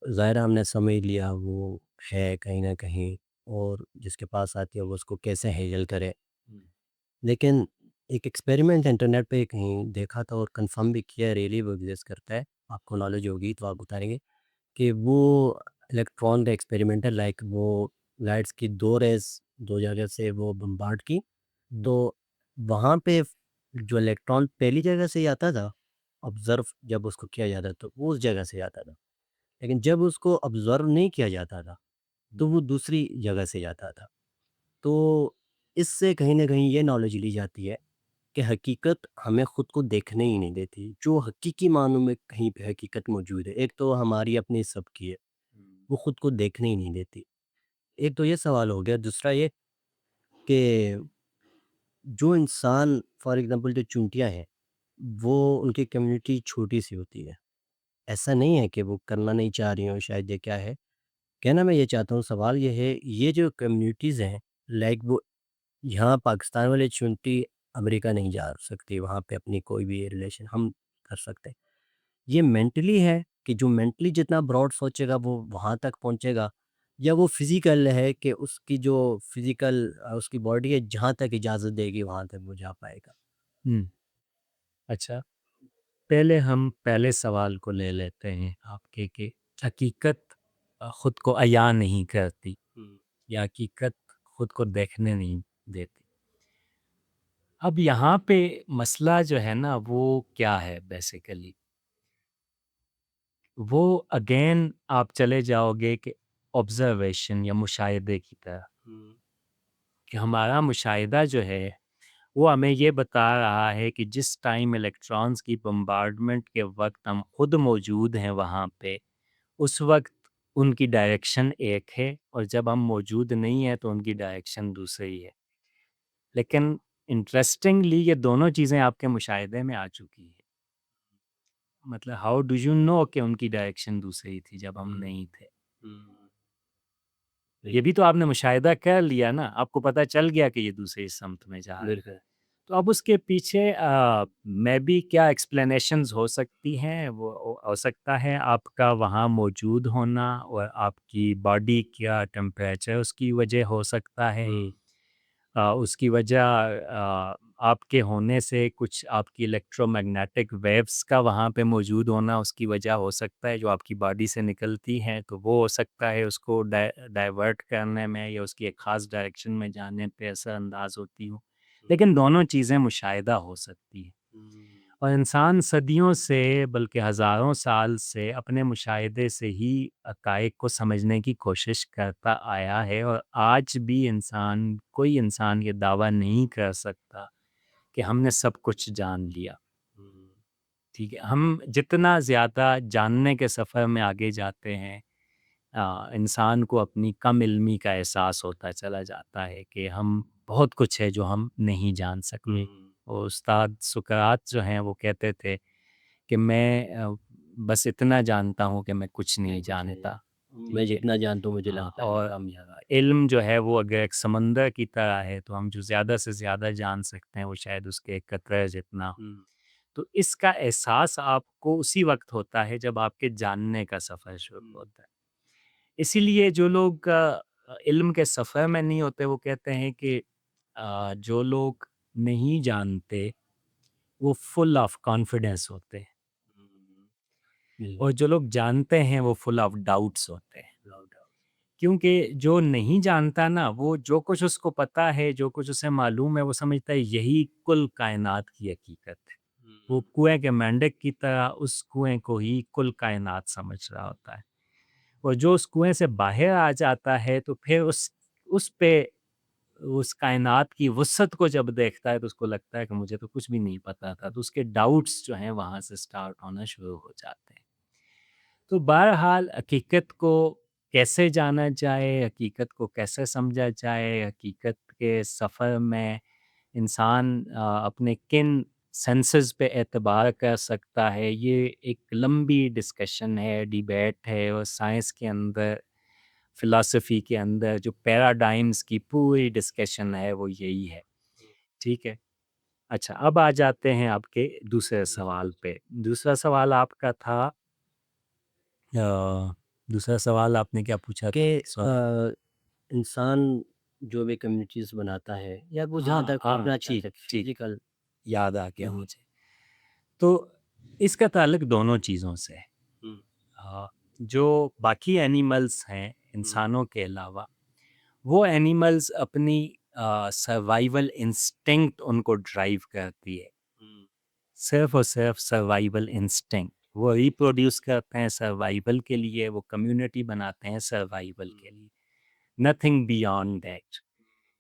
ज़ाहिर है हमने समझ लिया वो है कहीं न कहीं, और जिसके पास आती है वो उसको कैसे हैंडल करे। हुँ, लेकिन एक एक्सपेरिमेंट इंटरनेट पे कहीं देखा था और कंफर्म भी किया, रियली वो एग्ज़िस्ट करता है। आपको नॉलेज होगी तो आप बताएँगे कि वो इलेक्ट्रॉन का एक्सपेरिमेंट है, लाइक वो लाइट्स की 2 रेज़ 2 जगह से वो बम्बार्ड की, हुँ, तो वहाँ पे जो इलेक्ट्रॉन पहली जगह से ही आता था, ऑब्ज़र्व जब उसको किया जाता तो वो उस जगह से आता था। लेकिन जब उसको ऑब्ज़र्व नहीं किया जाता था, हुँ, तो वो दूसरी जगह से आता था। तो इससे कहीं न कहीं ये नॉलेज ली जाती है कि हकीकत हमें खुद को देखने ही नहीं देती। जो हकीकी मानों में कहीं पे हकीकत मौजूद है, एक तो हमारी अपनी सबकी है, हुँ, वो खुद को देखने ही नहीं देती। एक तो ये सवाल हो गया, दूसरा ये कि जो इंसान फॉर एग्ज़ाम्पल जो चूंटियाँ हैं, वो उनकी कम्युनिटी छोटी-सी होती है। ऐसा नहीं है कि वो करना नहीं चाह रही हों, शायद ये क्या है। कहना मैं ये चाहता हूँ, सवाल ये है, ये जो कम्युनिटीज़ हैं, लाइक वो यहाँ पाकिस्तान वाले चूंटी अमेरिका नहीं जा सकती, वहाँ पे अपनी कोई भी रिलेशन हम कर सकते हैं। ये मेंटली है कि जो मेंटली जितना ब्रॉड सोचेगा वो वहाँ तक पहुँचेगा, या वो फिज़िकल है कि उसकी जो फिज़िकल उसकी बॉडी है जहाँ तक इजाज़त देगी वहाँ तक वो जा पाएगा। हुँ। अच्छा, पहले हम पहले सवाल को ले लेते हैं आपके कि हकीकत खुद को अया नहीं करती हुँ, या हकीकत खुद को देखने नहीं देती। अब यहाँ पे मसला जो है ना वो क्या है बेसिकली? वो अगेन आप चले जाओगे कि ऑब्ज़र्वेशन या मुशाहिदे की तरह, हुँ, कि हमारा मुशाहिदा जो है वो हमें ये बता रहा है कि जिस टाइम इलेक्ट्रॉन्स की बम्बार्डमेंट के वक़्त हम खुद मौजूद हैं वहाँ पे, उस वक़्त उनकी डायरेक्शन एक है और जब हम मौजूद नहीं हैं तो उनकी डायरेक्शन दूसरी है। लेकिन इंटरेस्टिंगली ये दोनों चीज़ें आपके मुशाहिदे में आ चुकी है। मतलब हाउ डू यू नो कि उनकी डायरेक्शन दूसरी थी जब हम हुँ, नहीं थे? हुँ, ये बिल्कुल, भी तो आपने मुशाहिदा कर लिया ना, आपको पता चल गया कि ये दूसरी समत में जा रहा है। बिल्कुल। तो अब उसके पीछे मेबी क्या एक्सप्लेनेशंस हो सकती हैं, वो हो सकता है आपका वहाँ मौजूद होना और आपकी बॉडी का टेम्परेचर उसकी वजह हो सकता है। हुँ, उसकी वजह आपके होने से कुछ आपकी इलेक्ट्रोमैग्नेटिक वेव्स का वहाँ पे मौजूद होना उसकी वजह हो सकता है जो आपकी बॉडी से निकलती हैं, तो वो हो सकता है उसको डाइवर्ट करने में या उसकी एक ख़ास डायरेक्शन में जाने पे असरअंदाज होती हो। हुँ, लेकिन दोनों चीज़ें मुशाहिदा हो सकती हैं हुँ, और इंसान सदियों से बल्कि हज़ारों साल से अपने मुशाहिदे से ही हक़ाइक़ को समझने की कोशिश करता आया है और आज भी कोई इंसान ये दावा नहीं कर सकता कि हमने सब कुछ जान लिया। हुँ, ठीक है, हम जितना ज़्यादा जानने के सफ़र में आगे जाते हैं, इंसान को अपनी कम इल्मी का एहसास होता चला जाता है कि हम बहुत कुछ है जो हम नहीं जान सकते। हुँ, और उस्ताद सुकरात जो हैं वो कहते थे कि मैं बस इतना जानता हूँ कि मैं कुछ मैं नहीं कुछ नहीं। जानता। मैं ठीक है। जितना जानता हूँ मुझे हाँ, लगता है और कम ज़्यादा। इल्म जो है वो अगर एक समंदर की तरह है तो हम जो ज़्यादा से ज़्यादा जान सकते हैं वो शायद उसके एक कतरे जितना हो। हुँ, तो इसका एहसास आपको उसी वक़्त होता है जब आपके जानने का सफ़र शुरू हुँ, होता है। इसीलिए जो लोग इल्म के सफ़र में नहीं होते वो कहते हैं कि जो लोग नहीं जानते वो फुल ऑफ कॉन्फिडेंस होते हैं हुँ, जी, और जो लोग जानते हैं वो फुल ऑफ डाउट्स होते हैं। No doubt. क्योंकि जो नहीं जानता ना वो जो कुछ उसको पता है, जो कुछ उसे मालूम है वो समझता है यही कुल कायनात की हकीकत है। वो हुँ, कुएँ के मेंढक की तरह उस कुएँ को ही कुल कायनात समझ रहा होता है। और जो उस कुएँ से बाहर आ जाता है तो फिर उस पे उस कायनात की वुसअत को जब देखता है तो उसको लगता है कि मुझे तो कुछ भी नहीं पता था। तो उसके डाउट्स जो हैं वहाँ से स्टार्ट होना शुरू हो जाते हैं। तो बहरहाल हकीकत को कैसे जाना जाए, हकीकत को कैसे समझा जाए, हकीकत के सफ़र में इंसान अपने किन सेंसेस पे एतबार कर सकता है, ये एक लंबी डिस्कशन है, डिबेट है और साइंस के अंदर, फ़िलॉसफ़ी के अंदर जो पैराडाइम्स की पूरी डिस्कशन है वो यही है, ठीक है? अच्छा, अब आ जाते हैं आपके दूसरे सवाल पे। दूसरा सवाल आपका था दूसरा सवाल आपने क्या पूछा कि था? सॉरी। इंसान जो भी कम्युनिटीज़ बनाता है या वो जहाँ हाँ, तक हाँ, अपना ठीक, चाहे ठीक, फिज़िकल। याद आ गया हुँ, मुझे। तो इसका ताल्लुक दोनों चीज़ों से है। हुँ, जो बाकी एनिमल्स हैं हुँ, इंसानों के अलावा, वो एनिमल्स अपनी सर्वाइवल इंस्टिंक्ट उनको ड्राइव करती है। हुँ, सिर्फ़ और सिर्फ़ सर्वाइवल इंस्टिंक्ट। वो रिप्रोड्यूस करते हैं सर्वाइवल के लिए, वो कम्युनिटी बनाते हैं सर्वाइवल हुँ, के लिए। Nothing beyond that.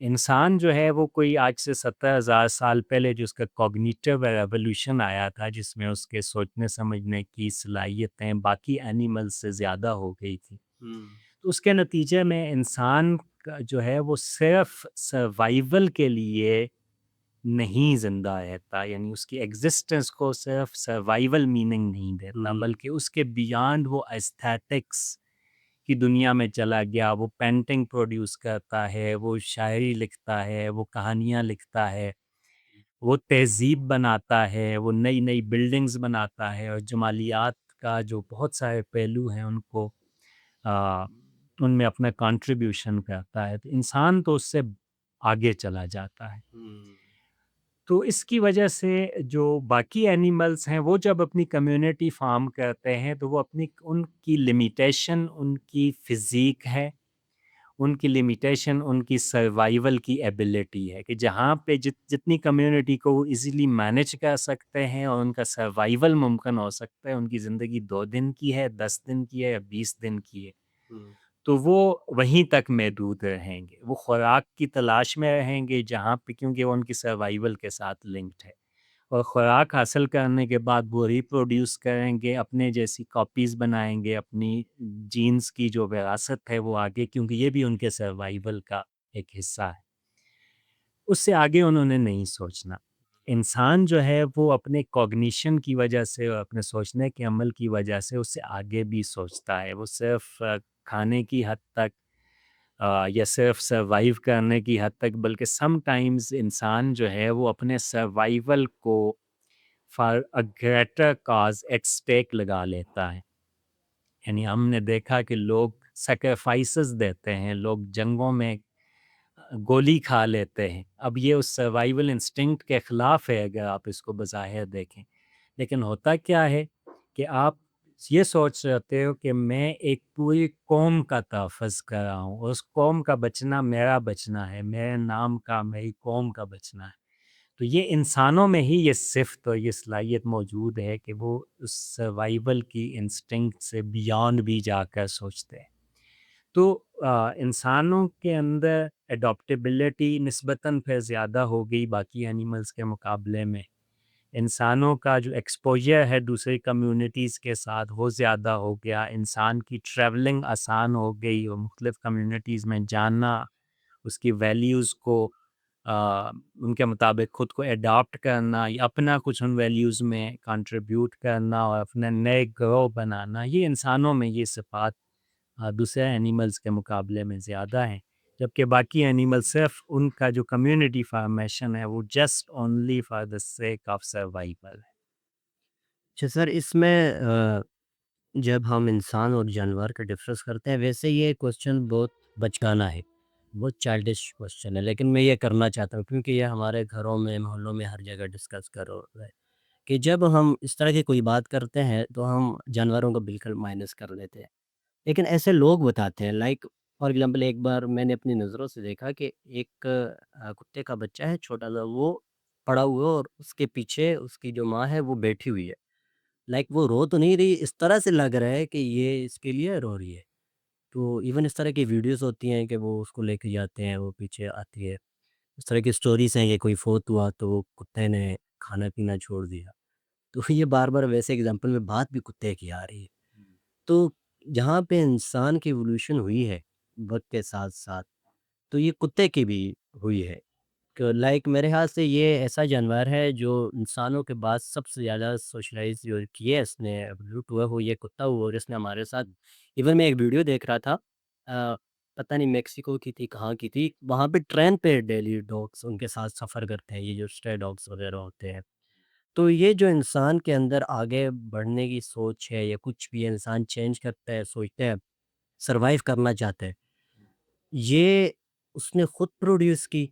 इंसान जो है वो कोई आज से 70,000 साल पहले जो उसका कॉग्निटिव रेवोल्यूशन आया था जिसमें उसके सोचने समझने की सलाहियतें बाकी एनिमल्स से ज़्यादा हो गई थी। हुँ, तो उसके नतीजे में इंसान का जो है वो सिर्फ सर्वाइवल के लिए नहीं ज़िंदा रहता, यानी उसकी एग्जिस्टेंस को सिर्फ सर्वाइवल मीनिंग नहीं देता हुँ, बल्कि उसके बियॉन्ड वो एस्थेटिक्स की दुनिया में चला गया, वो पेंटिंग प्रोड्यूस करता है, वो शायरी लिखता है, वो कहानियाँ लिखता है, वो तहज़ीब बनाता है, वो नई-नई बिल्डिंग्स बनाता है और जमालियात का जो बहुत सारे पहलू हैं उनको अ, उनमें अपना कंट्रीब्यूशन करता है। तो इंसान तो उससे आगे चला जाता है। हुँ, तो इसकी वजह से जो बाकी एनिमल्स हैं वो जब अपनी कम्युनिटी फ़ॉर्म करते हैं तो वो अपनी उनकी लिमिटेशन उनकी फ़िज़ीक है, उनकी लिमिटेशन उनकी सर्वाइवल की एबिलिटी है कि जहाँ पे जितनी कम्युनिटी को वो ईज़िली मैनेज कर सकते हैं और उनका सर्वाइवल मुमकिन हो सकता है, उनकी ज़िंदगी 2 दिन की है, 10 दिन की है या 20 दिन की है, हुँ, तो वो वहीं तक महदूद रहेंगे। वो खुराक की तलाश में रहेंगे जहाँ पे क्योंकि वो उनकी सर्वाइवल के साथ लिंक्ड है। और खुराक हासिल करने के बाद वो रिप्रोड्यूस करेंगे, अपने जैसी कॉपीज़ बनाएँगे, अपनी जीन्स की जो विरासत है वो आगे क्योंकि ये भी उनके सर्वाइवल का एक हिस्सा है। उससे आगे उन्होंने नहीं सोचना। इंसान जो है वो अपने कॉग्निशन की वजह से और अपने सोचने के अमल की वजह से उससे आगे भी सोचता है। वो सिर्फ़ खाने की हद तक या सिर्फ सर्वाइव करने की हद तक बल्कि समटाइम्स इंसान जो है वो अपने सर्वाइवल को for a greater cause at stake लगा लेता है। यानी हमने देखा कि लोग सैक्रिफाइसेस देते हैं, लोग जंगों में गोली खा लेते हैं। अब ये उस सर्वाइवल इंस्टिंक्ट के ख़िलाफ़ है अगर आप इसको बज़ाहिर देखें। लेकिन होता क्या है कि आप ये सोच रहे हो कि मैं एक पूरी कौम का तहफ़्फ़ुज़ कर रहा हूँ और उस कौम का बचना मेरा बचना है, मेरे नाम का, मेरी कौम का बचना है। तो ये इंसानों में ही ये सिफ़्त और ये सलाहियत मौजूद है कि वो उस सर्वाइवल की इंस्टिंक्ट से बियॉन्ड भी जाकर सोचते हैं। तो इंसानों के अंदर एडॉप्टेबिलिटी निस्बतन फिर ज़्यादा हो गई बाकी एनिमल्स के मुकाबले में। इंसानों का जो एक्सपोज़र है दूसरी कम्युनिटीज़ के साथ वो ज़्यादा हो गया। इंसान की ट्रैवलिंग आसान हो गई और मुख्तलिफ़ कम्युनिटीज़ में जानना, उसकी वैल्यूज़ को उनके मुताबिक खुद को एडॉप्ट करना या अपना कुछ उन वैल्यूज़ में कंट्रीब्यूट करना और अपने नए ग्रोह बनाना, ये इंसानों में ये सिफ़ात दूसरे एनिमल्स के मुकाबले में ज़्यादा हैं, जबकि बाकी एनिमल सिर्फ उनका जो कम्युनिटी फॉर्मेशन है वो just only for the sake of survival है। अच्छा सर, इसमें जब हम इंसान और जानवर का डिफरेंस करते हैं, वैसे ये क्वेश्चन बहुत बचकाना है, बहुत चाइल्डिश क्वेश्चन है, लेकिन मैं ये करना चाहता हूँ क्योंकि ये हमारे घरों में, मोहल्लों में हर जगह डिस्कस कर हो रहा है कि जब हम इस तरह की कोई बात करते हैं तो हम जानवरों को बिल्कुल माइनस कर देते हैं। लेकिन ऐसे लोग बताते हैं, लाइक फॉर एग्जांपल एक बार मैंने अपनी नज़रों से देखा कि एक कुत्ते का बच्चा है छोटा-सा, वो पड़ा हुआ है और उसके पीछे उसकी जो माँ है वो बैठी हुई है। लाइक वो रो तो नहीं रही, इस तरह से लग रहा है कि ये इसके लिए रो रही है। तो इवन इस तरह की वीडियोज़ होती हैं कि वो उसको लेके जाते हैं, वो पीछे आती है। इस तरह की स्टोरीज़ हैं कि कोई फ़ौत हुआ तो वो कुत्ते ने खाना-पीना छोड़ दिया। तो ये बार-बार वैसे एग्ज़ाम्पल में बात भी कुत्ते की आ रही है। तो जहाँ पे इंसान की इवोल्यूशन हुई है वक़्त के साथ-साथ, तो ये कुत्ते की भी हुई है। क लाइक मेरे ख़्याल से ये ऐसा जानवर है जो इंसानों के बाद सबसे ज़्यादा सोशलाइज़ जो किया है इसने, एवोल्यूट हुआ वो ये कुत्ता हुआ और इसने हमारे साथ, इवन मैं एक वीडियो देख रहा था, पता नहीं मेक्सिको की थी, कहाँ की थी, वहाँ पे ट्रेन पे डेली डॉग्स उनके साथ सफ़र करते हैं, ये जो स्ट्रे डॉग्स वग़ैरह होते हैं। तो ये जो इंसान के अंदर आगे बढ़ने की सोच है या कुछ भी इंसान चेंज करता है, सोचता है, सर्वाइव करना चाहता है, ये उसने खुद प्रोड्यूस की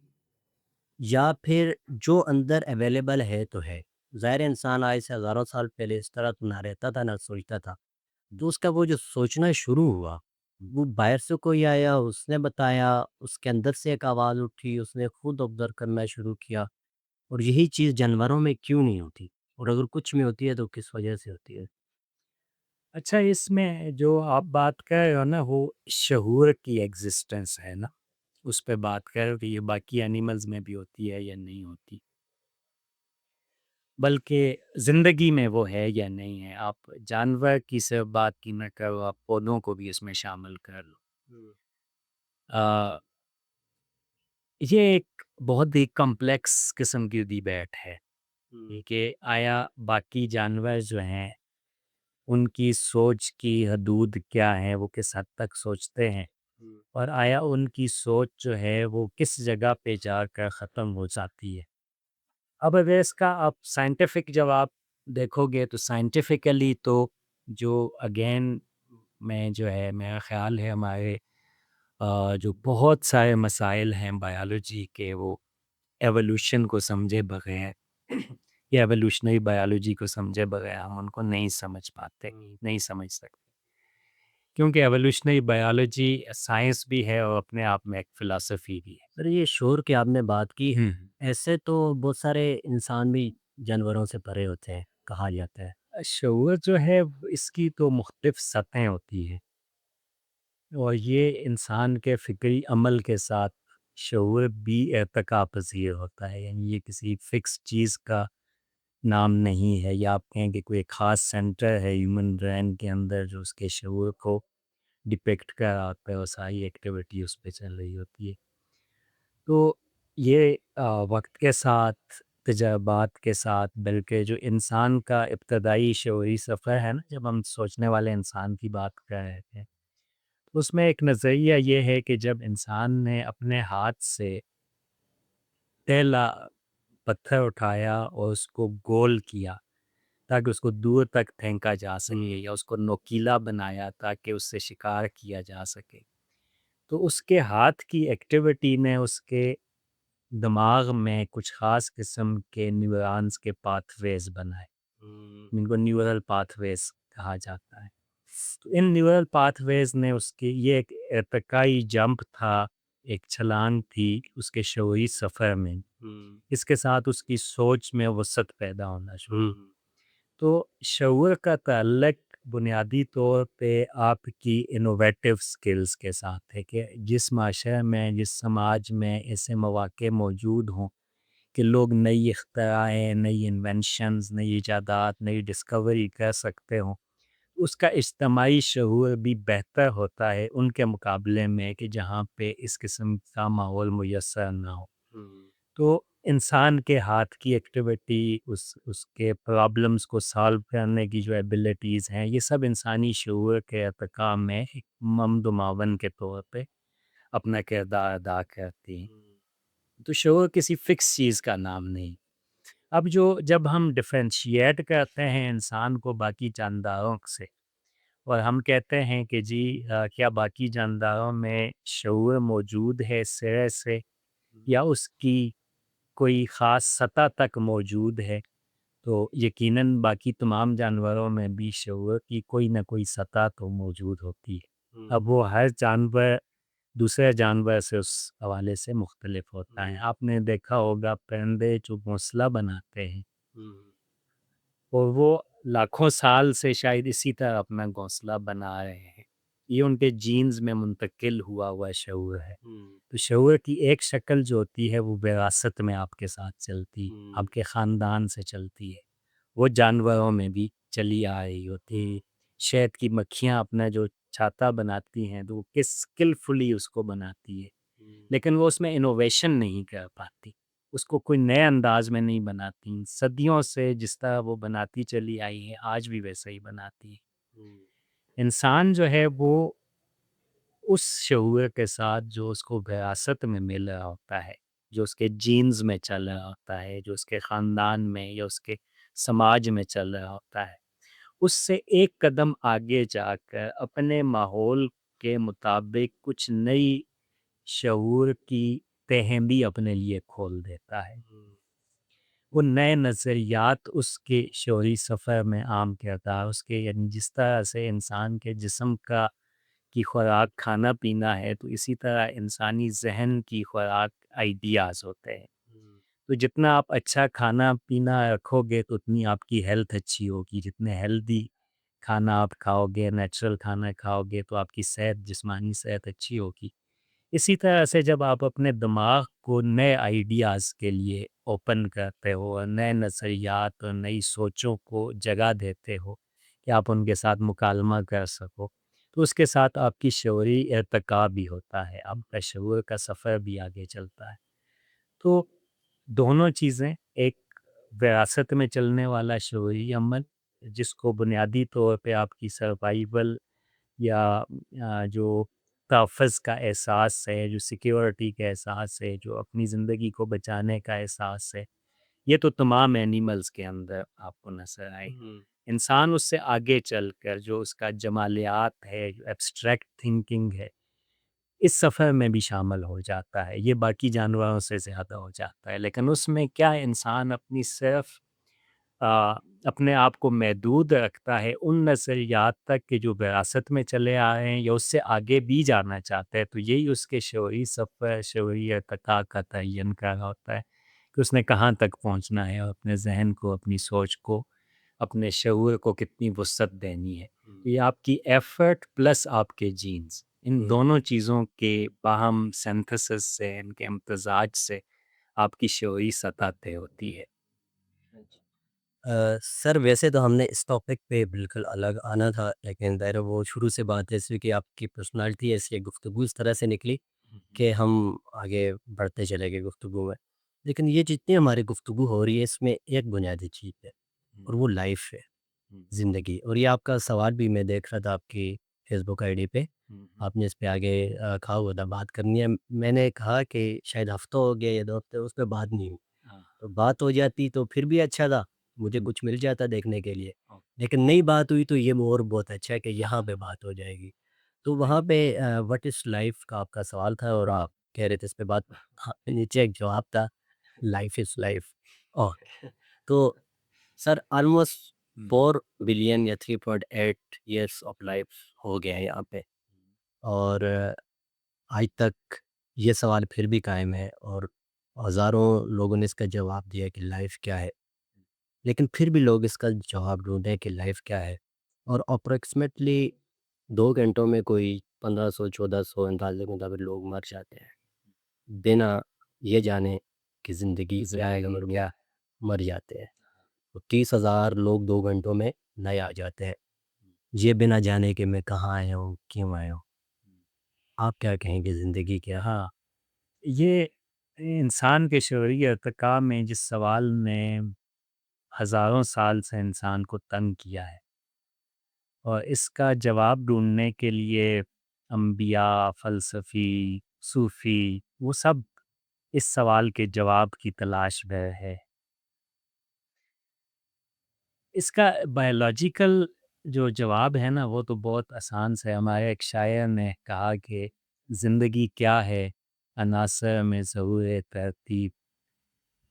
या फिर जो अंदर अवेलेबल है तो है। ज़ाहिर है इंसान आज से हज़ारों साल पहले इस तरह तो ना रहता था, ना सोचता था। तो उसका वो जो सोचना शुरू हुआ, वो बाहर से कोई आया, उसने बताया, उसके अंदर से एक आवाज़ उठी, उसने खुद ऑब्ज़र्व करना शुरू किया और यही चीज़ जानवरों में क्यों नहीं होती? और अगर कुछ में होती है तो किस वजह से होती है? अच्छा, इसमें जो आप बात कर रहे हो ना वो शऊर की एग्ज़िस्टेंस है ना, उस पे बात कर रहे हो कि ये बाकी एनिमल्स में भी होती है या नहीं होती। बल्कि ज़िंदगी में वो है या नहीं है। आप जानवर की सिर्फ़ बात की ना करो, आप पौधों को भी इसमें शामिल कर लो। हुँ, अ, ये एक बहुत ही कॉम्प्लेक्स किस्म की डिबेट है हुँ, कि आया बाकी जानवर जो हैं, उनकी सोच की हदूद क्या है, वो किस हद तक सोचते हैं हुँ, और आया उनकी सोच जो है वो किस जगह पे जाकर ख़त्म हो जाती है। अब अगर इसका आप साइंटिफिक जवाब देखोगे तो साइंटिफिकली तो जो अगेन में जो है मेरा ख़्याल है हमारे जो बहुत सारे मसाइल हैं बायोलॉजी के वो एवोल्यूशन को समझे बगैर या एवोल्यूशनरी बायोलॉजी को समझे बगैर हम उनको नहीं समझ पाते, हुँ। नहीं समझ सकते। क्योंकि एवोल्यूशनरी बायोलॉजी साइंस भी है और अपने आप में एक फ़िलॉसफ़ी भी है। सर, ये शोर की आपने बात की, हुँ। ऐसे तो बहुत सारे इंसान भी जानवरों से परे होते हैं, कहा जाता है। शऊर जो है इसकी तो मुख्तलिफ़ सतहें होती हैं और ये इंसान के फ़िक्री अमल के साथ शऊर भी इर्तिका पज़ीर होता है। यानी ये किसी फ़िक्स चीज़ का नाम नहीं है या आप कहें कि कोई ख़ास सेंटर है ह्यूमन ब्रेन के अंदर जो उसके शऊर को डिपिक्ट कर रहा होता है और सारी एक्टिविटी उस पे चल रही होती है। तो ये वक्त के साथ, तजर्बात के साथ, बल्कि जो इंसान का इब्तदाई शऊरी सफ़र है ना, जब हम सोचने वाले इंसान की बात कर रहे थे, उसमें एक नज़रिया ये है कि जब इंसान ने अपने हाथ से पहला पत्थर उठाया और उसको गोल किया ताकि उसको दूर तक फेंका जा सके हुँ, या उसको नोकीला बनाया ताकि उससे शिकार किया जा सके, तो उसके हाथ की एक्टिविटी ने उसके दिमाग में कुछ ख़ास किस्म के न्यूरॉन्स के पाथवेज़ बनाए, हुँ, इनको न्यूरल पाथवेज़ कहा जाता है। तो इन न्यूरल पाथवेज़ ने उसकी ये एक इर्तिकाई जंप था, एक छलांग थी उसके शऊरी सफ़र में। हुँ, इसके साथ उसकी सोच में वसअत पैदा होना शुरू हुँ, हुई। तो शऊर का ताल्लुक बुनियादी तौर पे आपकी इनोवेटिव स्किल्स के साथ है कि जिस माशरे में, जिस समाज में ऐसे मौक़े मौजूद हों कि लोग नई इख्तिराएँ, नई इन्वेंशंस, नई इजादात, नई डिस्कवरी कर सकते हों, उसका इज्तमाही शऊर भी बेहतर होता है उनके मुकाबले में कि जहाँ पे इस किस्म का माहौल मुयस्सर ना हो। हुँ, तो इंसान के हाथ की एक्टिविटी, उसके प्रॉब्लम्स को सॉल्व करने की जो एबिलिटीज़ हैं, ये सब इंसानी शऊर के इर्तिका में एक ममदुमावन के तौर पे अपना किरदार अदा करती हैं। तो शऊर किसी फ़िक्स चीज़ का नाम नहीं। अब जब हम डिफ़रेंशिएट करते हैं इंसान को बाकी जानदारों से और हम कहते हैं कि जी क्या बाकी जानदारों में शऊर मौजूद है सिरे से, या उसकी कोई ख़ास सतह तक मौजूद है, तो यकीनन बाकी तमाम जानवरों में भी शऊर की कोई ना कोई सतह तो मौजूद होती है। अब वो हर जानवर दूसरे जानवर से उस हवाले से मुख्तलिफ होता है। आपने देखा होगा परिंदे जो घोंसला बनाते हैं और वो लाखों साल से शायद इसी तरह अपना घोंसला बना रहे हैं। ये उनके जीन्स में मुंतकिल हुआ हुआ शऊर है। तो शऊर की एक शक्ल जो होती है वो विरासत में आपके साथ चलती है, आपके ख़ानदान से चलती है। वो जानवरों में भी चली आ रही होती है। शहद की मक्खियाँ अपना जो छाता बनाती हैं तो वो किस स्किलफुली उसको बनाती है, लेकिन वो उसमें इनोवेशन नहीं कर पाती। उसको कोई नए अंदाज में नहीं बनाती। सदियों से जिस तरह वो बनाती चली आई है, आज भी वैसा ही बनाती है। इंसान जो है वो उस शऊर के साथ जो उसको विरासत में मिल रहा होता है, जो उसके जीन्स में चल रहा होता है, जो उसके ख़ानदान में या उसके समाज में चल रहा होता है, उससे एक कदम आगे जाकर अपने माहौल के मुताबिक कुछ नई शऊर की तहें भी अपने लिए खोल देता है। वो नए नज़रियात उसके शौरी सफ़र में आम किरदार उसके, यानी जिस तरह से इंसान के जिस्म का की खुराक खाना-पीना है, तो इसी तरह इंसानी ज़हन की खुराक आइडियाज़ होते हैं। तो जितना आप अच्छा खाना-पीना रखोगे तो उतनी आपकी हेल्थ अच्छी होगी। जितने हेल्दी खाना आप खाओगे, नेचुरल खाना खाओगे तो आपकी सेहत जिस्मानी सेहत अच्छी होगी। इसी तरह से जब आप अपने दिमाग को नए आइडियाज़ के लिए ओपन करते हो और नए नज़रियात और नई सोचों को जगह देते हो कि आप उनके साथ मुकालमा कर सको, तो उसके साथ आपकी शऊरी इर्तिका भी होता है, आपका शऊर का सफ़र भी आगे चलता है। तो दोनों चीज़ें, एक विरासत में चलने वाला शऊरी अमल जिसको बुनियादी तौर पे आपकी सर्वाइवल या जो तहफ़्फ़ुज़ का एहसास है, जो सिक्योरिटी का एहसास है, जो अपनी ज़िंदगी को बचाने का एहसास है, ये तो तमाम एनिमल्स के अंदर आपको नज़र आएगा। इंसान उससे आगे चलकर जो उसका जमालियात है, जो एब्स्ट्रैक्ट थिंकिंग है, इस सफ़र में भी शामिल हो जाता है। ये बाकी जानवरों से ज़्यादा हो जाता है, लेकिन उसमें क्या इंसान अपनी सिर्फ़ अ, अपने आप को महदूद रखता है उन नज़रियात तक कि जो विरासत में चले आ रहे हैं, या उससे आगे भी जाना चाहता है, तो यही उसके शऊरी सफ़र, शऊरी इर्तिका का तयन कर रहा होता है कि उसने कहाँ तक पहुँचना है और अपने ज़हन को, अपनी सोच को, अपने शऊर को कितनी वुसअत देनी है। तो ये आपकी एफ़र्ट प्लस आपके जीन्स, इन दोनों चीज़ों के बाहम सिंथेसिस से, इनके इम्तज़ाज से आपकी शऊरी सतह तय होती है। सर वैसे तो हमने इस टॉपिक पे बिल्कुल अलग आना था, लेकिन ज़ाहिर है वो शुरू से बात ऐसी कि आपकी पर्सनैलिटी ऐसी है, गुफ्तगू इस तरह से निकली कि हम आगे बढ़ते चले गए गुफ्तगू में। लेकिन ये जितनी हमारी गुफ्तगू हो रही है इसमें एक बुनियादी चीज़ है और वो लाइफ़ है, ज़िंदगी। और ये आपका सवाल भी मैं देख रहा था आपकी फ़ेसबुक आईडी पे, आपने इस पे आगे कहा हुआ था बात करनी है। मैंने कहा कि शायद हफ़्ता हो गया या 2 हफ़्ते, उस पे बात नहीं हुई। हाँ, तो बात हो जाती तो फिर भी अच्छा था, मुझे हुँ, कुछ मिल जाता देखने के लिए। ओह! लेकिन नहीं बात हुई तो ये और बहुत अच्छा है कि यहाँ पे बात हो जाएगी। तो वहाँ थैंक पे व्हाट इज़ लाइफ़ का आपका सवाल था और आप कह रहे थे इस पे बात। हाँ, नीचे एक जवाब था, लाइफ़ इज़ लाइफ़। ओह! तो सर ऑलमोस्ट हुँ, 4 बिलियन या 3.8 इयर्स ऑफ लाइफ़ हो गए हैं यहाँ पे, और आज तक ये सवाल फिर भी कायम है और हज़ारों लोगों ने इसका जवाब दिया कि लाइफ़ क्या है। लेकिन फिर भी लोग इसका जवाब ढूँढ रहे हैं कि लाइफ़ क्या है? और अप्रॉक्सिमेटली 2 घंटों में कोई 1500 1400 अंदाज़े के मुताबिक लोग मर जाते हैं, बिना ये जाने कि ज़िंदगी क्या है, ज़िंदगी और वो क्या मर जाते हैं। तो 30,000 लोग 2 घंटों में नए आ जाते हैं, ये बिना जाने कि मैं कहाँ आया हूँ, क्यों आया हूँ? आप क्या कहेंगे ज़िंदगी क्या है? हाँ, ये इंसान के शऊरी इर्तिका में जिस सवाल ने हज़ारों साल से इंसान को तंग किया है और इसका जवाब ढूँढने के लिए अंबिया, फ़लसफ़ी, सूफ़ी वो सब इस सवाल के जवाब की तलाश में है। इसका बायोलॉजिकल जो जवाब है ना वो तो बहुत आसान सा है। हमारे एक शायर ने कहा कि ज़िंदगी क्या है? अनासर में ज़हूर तरतीब,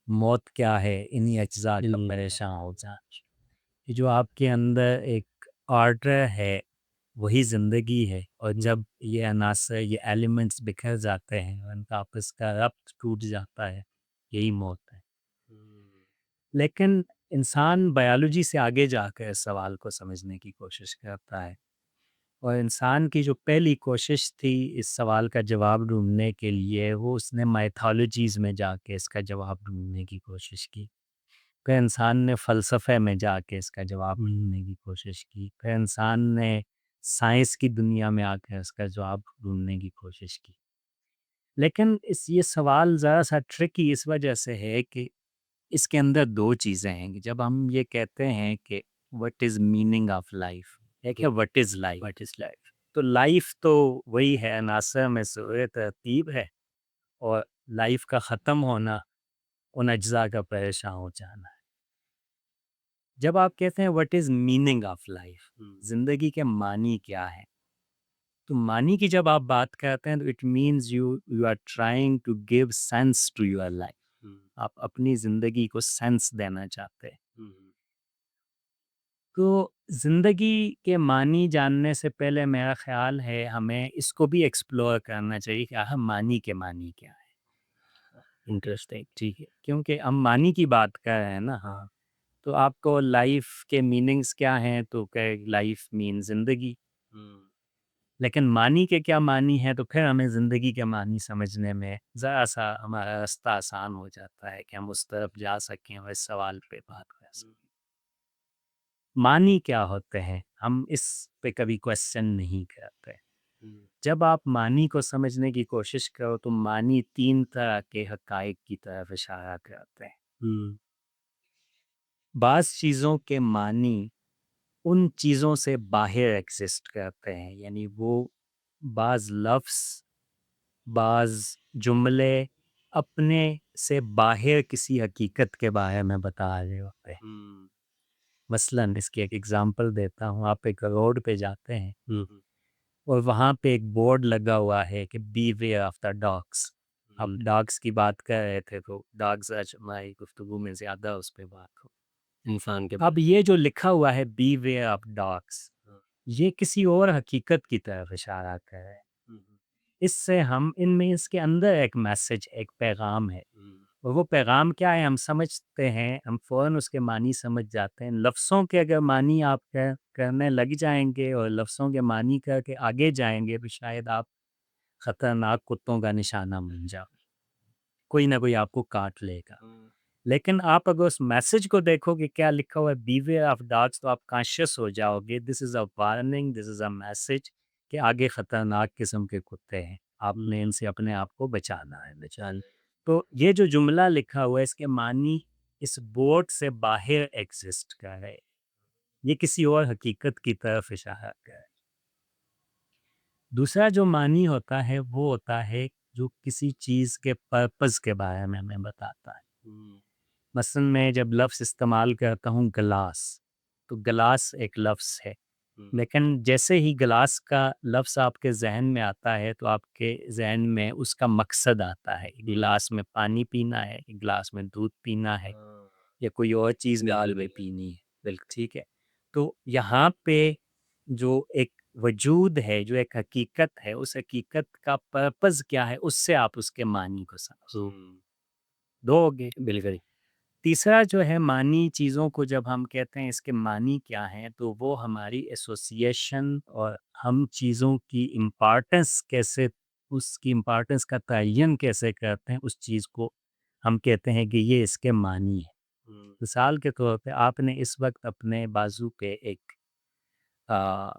मौत क्या है? इन्हीं अज्जा का परेशान हो जाना। ये जो आपके अंदर एक ऑर्डर है वही ज़िंदगी है, और जब ये अनासर ये एलिमेंट्स बिखर जाते हैं और उनका आपस का रब्त टूट जाता है, यही मौत है। लेकिन इंसान बायोलॉजी से आगे जाकर इस सवाल को समझने की कोशिश करता है, और इंसान की जो पहली कोशिश थी इस सवाल का जवाब ढूंढने के लिए, वो उसने माइथोलॉजीज़ में जाके इसका जवाब ढूंढने की कोशिश की। फिर इंसान ने फ़लसफ़े में जाके इसका जवाब ढूँढने की कोशिश की। फिर इंसान ने साइंस की दुनिया में आकर इसका जवाब ढूँढने की कोशिश की। लेकिन इस ये सवाल ज़रा-सा ट्रिकी इस वजह से है कि इसके अंदर 2 चीज़ें हैं कि जब हम ये कहते हैं कि what is meaning of life, एक है what is life. What is life? तो लाइफ़ तो वही है, अनासर में सूरह तरतीब है, और लाइफ़ का ख़त्म होना उन अज्ज़ा का परेशान हो जाना है। जब आप कहते हैं what is meaning of life, ज़िंदगी के मानी क्या है? तो मानी की जब आप बात करते हैं तो it means you you are trying to give sense to your life. आप अपनी ज़िंदगी को सेंस देना चाहते हैं। तो ज़िंदगी के मानी जानने से पहले मेरा ख़्याल है हमें इसको भी एक्सप्लोर करना चाहिए कि हम मानी के मानी क्या है? इंटरेस्टिंग, ठीक है। क्योंकि हम मानी की बात कर रहे हैं ना, हाँ। तो आपको लाइफ के मीनिंग्स क्या हैं? तो क्या लाइफ मीन ज़िंदगी। लेकिन मानी के क्या मानी है, तो फिर हमें ज़िंदगी के मानी समझने में ज़रा-सा हमारा रास्ता आसान हो जाता है कि हम उस तरफ जा सकें और इस सवाल पे बात कर सकें। मानी क्या होते हैं? हम इस पे कभी क्वेश्चन नहीं करते। जब आप मानी को समझने की कोशिश करो तो मानी 3 तरह के हक़ाइक़ की तरफ इशारा करते हैं। बाज़ चीज़ों के मानी उन चीज़ों से बाहर एग्ज़िस्ट करते हैं, यानी वो बाज़ लफ्ज़, बाज़ जुमले अपने से बाहर किसी हकीकत के बारे में बता रहे होते हैं। मसलन इसकी एक एग्ज़ाम्पल देता हूँ, आप एक रोड पे जाते हैं और वहाँ पे एक बोर्ड लगा हुआ है कि बीवेयर ऑफ द डॉग्स। हम डॉग्स की बात कर रहे थे तो डॉग्स आज हमारी गुफ्तगू में ज़्यादा उस पे बात हो। इंसान के अब ये जो लिखा हुआ है बीवेयर ऑफ डॉग्स, ये किसी और हकीकत की तरफ इशारा कर रहा है। इससे हम इनमें इसके अंदर एक मैसेज, एक पैगाम है, और वो पैगाम क्या है हम समझते हैं, हम फ़ौरन उसके मानी समझ जाते हैं। लफ्ज़ों के अगर मानी आप करने लग जाएँगे और लफ्ज़ों के मानी करके आगे जाएँगे तो शायद आप खतरनाक कुत्तों का निशाना बन जाओ। कोई ना कोई आपको काट लेगा। लेकिन आप अगर उस मैसेज को देखोगे क्या लिखा हुआ है बीवेयर ऑफ डॉग्स, तो आप कॉन्शियस हो जाओगे this is a warning, this is a message कि आगे खतरनाक किस्म के कुत्ते हैं। आपने इनसे अपने आप को बचाना है, बचाना। तो ये जो जुमला लिखा हुआ है इसके मानी इस बोर्ड से बाहर एग्ज़िस्ट कर रहे हैं। ये किसी और हकीकत की तरफ इशारा कर रहा है। दूसरा जो मानी होता है वो होता है जो किसी चीज़ के पर्पस के बारे में हमें बताता है। मसलन मैं जब लफ्ज़ इस्तेमाल करता हूँ गिलास, तो गिलास एक लफ्ज़ है। लेकिन जैसे ही गिलास का लफ्ज़ आपके ज़हन में आता है तो आपके ज़हन में उसका मकसद आता है। गिलास में पानी पीना है, गिलास में दूध पीना है, या कोई और चीज़ दाल में पीनी है। बिल्कुल ठीक है। तो यहाँ पे जो एक वजूद है, जो एक हकीकत है, उस हकीकत का पर्पस क्या है, उससे आप उसके मानी को समझो। दो हो गए। बिल्कुल। तीसरा जो है मानी चीज़ों को जब हम कहते हैं इसके मानी क्या हैं, तो वो हमारी एसोसिएशन और हम चीज़ों की इम्पोर्टेंस कैसे, उसकी इम्पोर्टेंस का तयन कैसे करते हैं, उस चीज़ को हम कहते हैं कि ये इसके मानी है। मिसाल के तौर पे आपने इस वक्त अपने बाजू पे एक आ,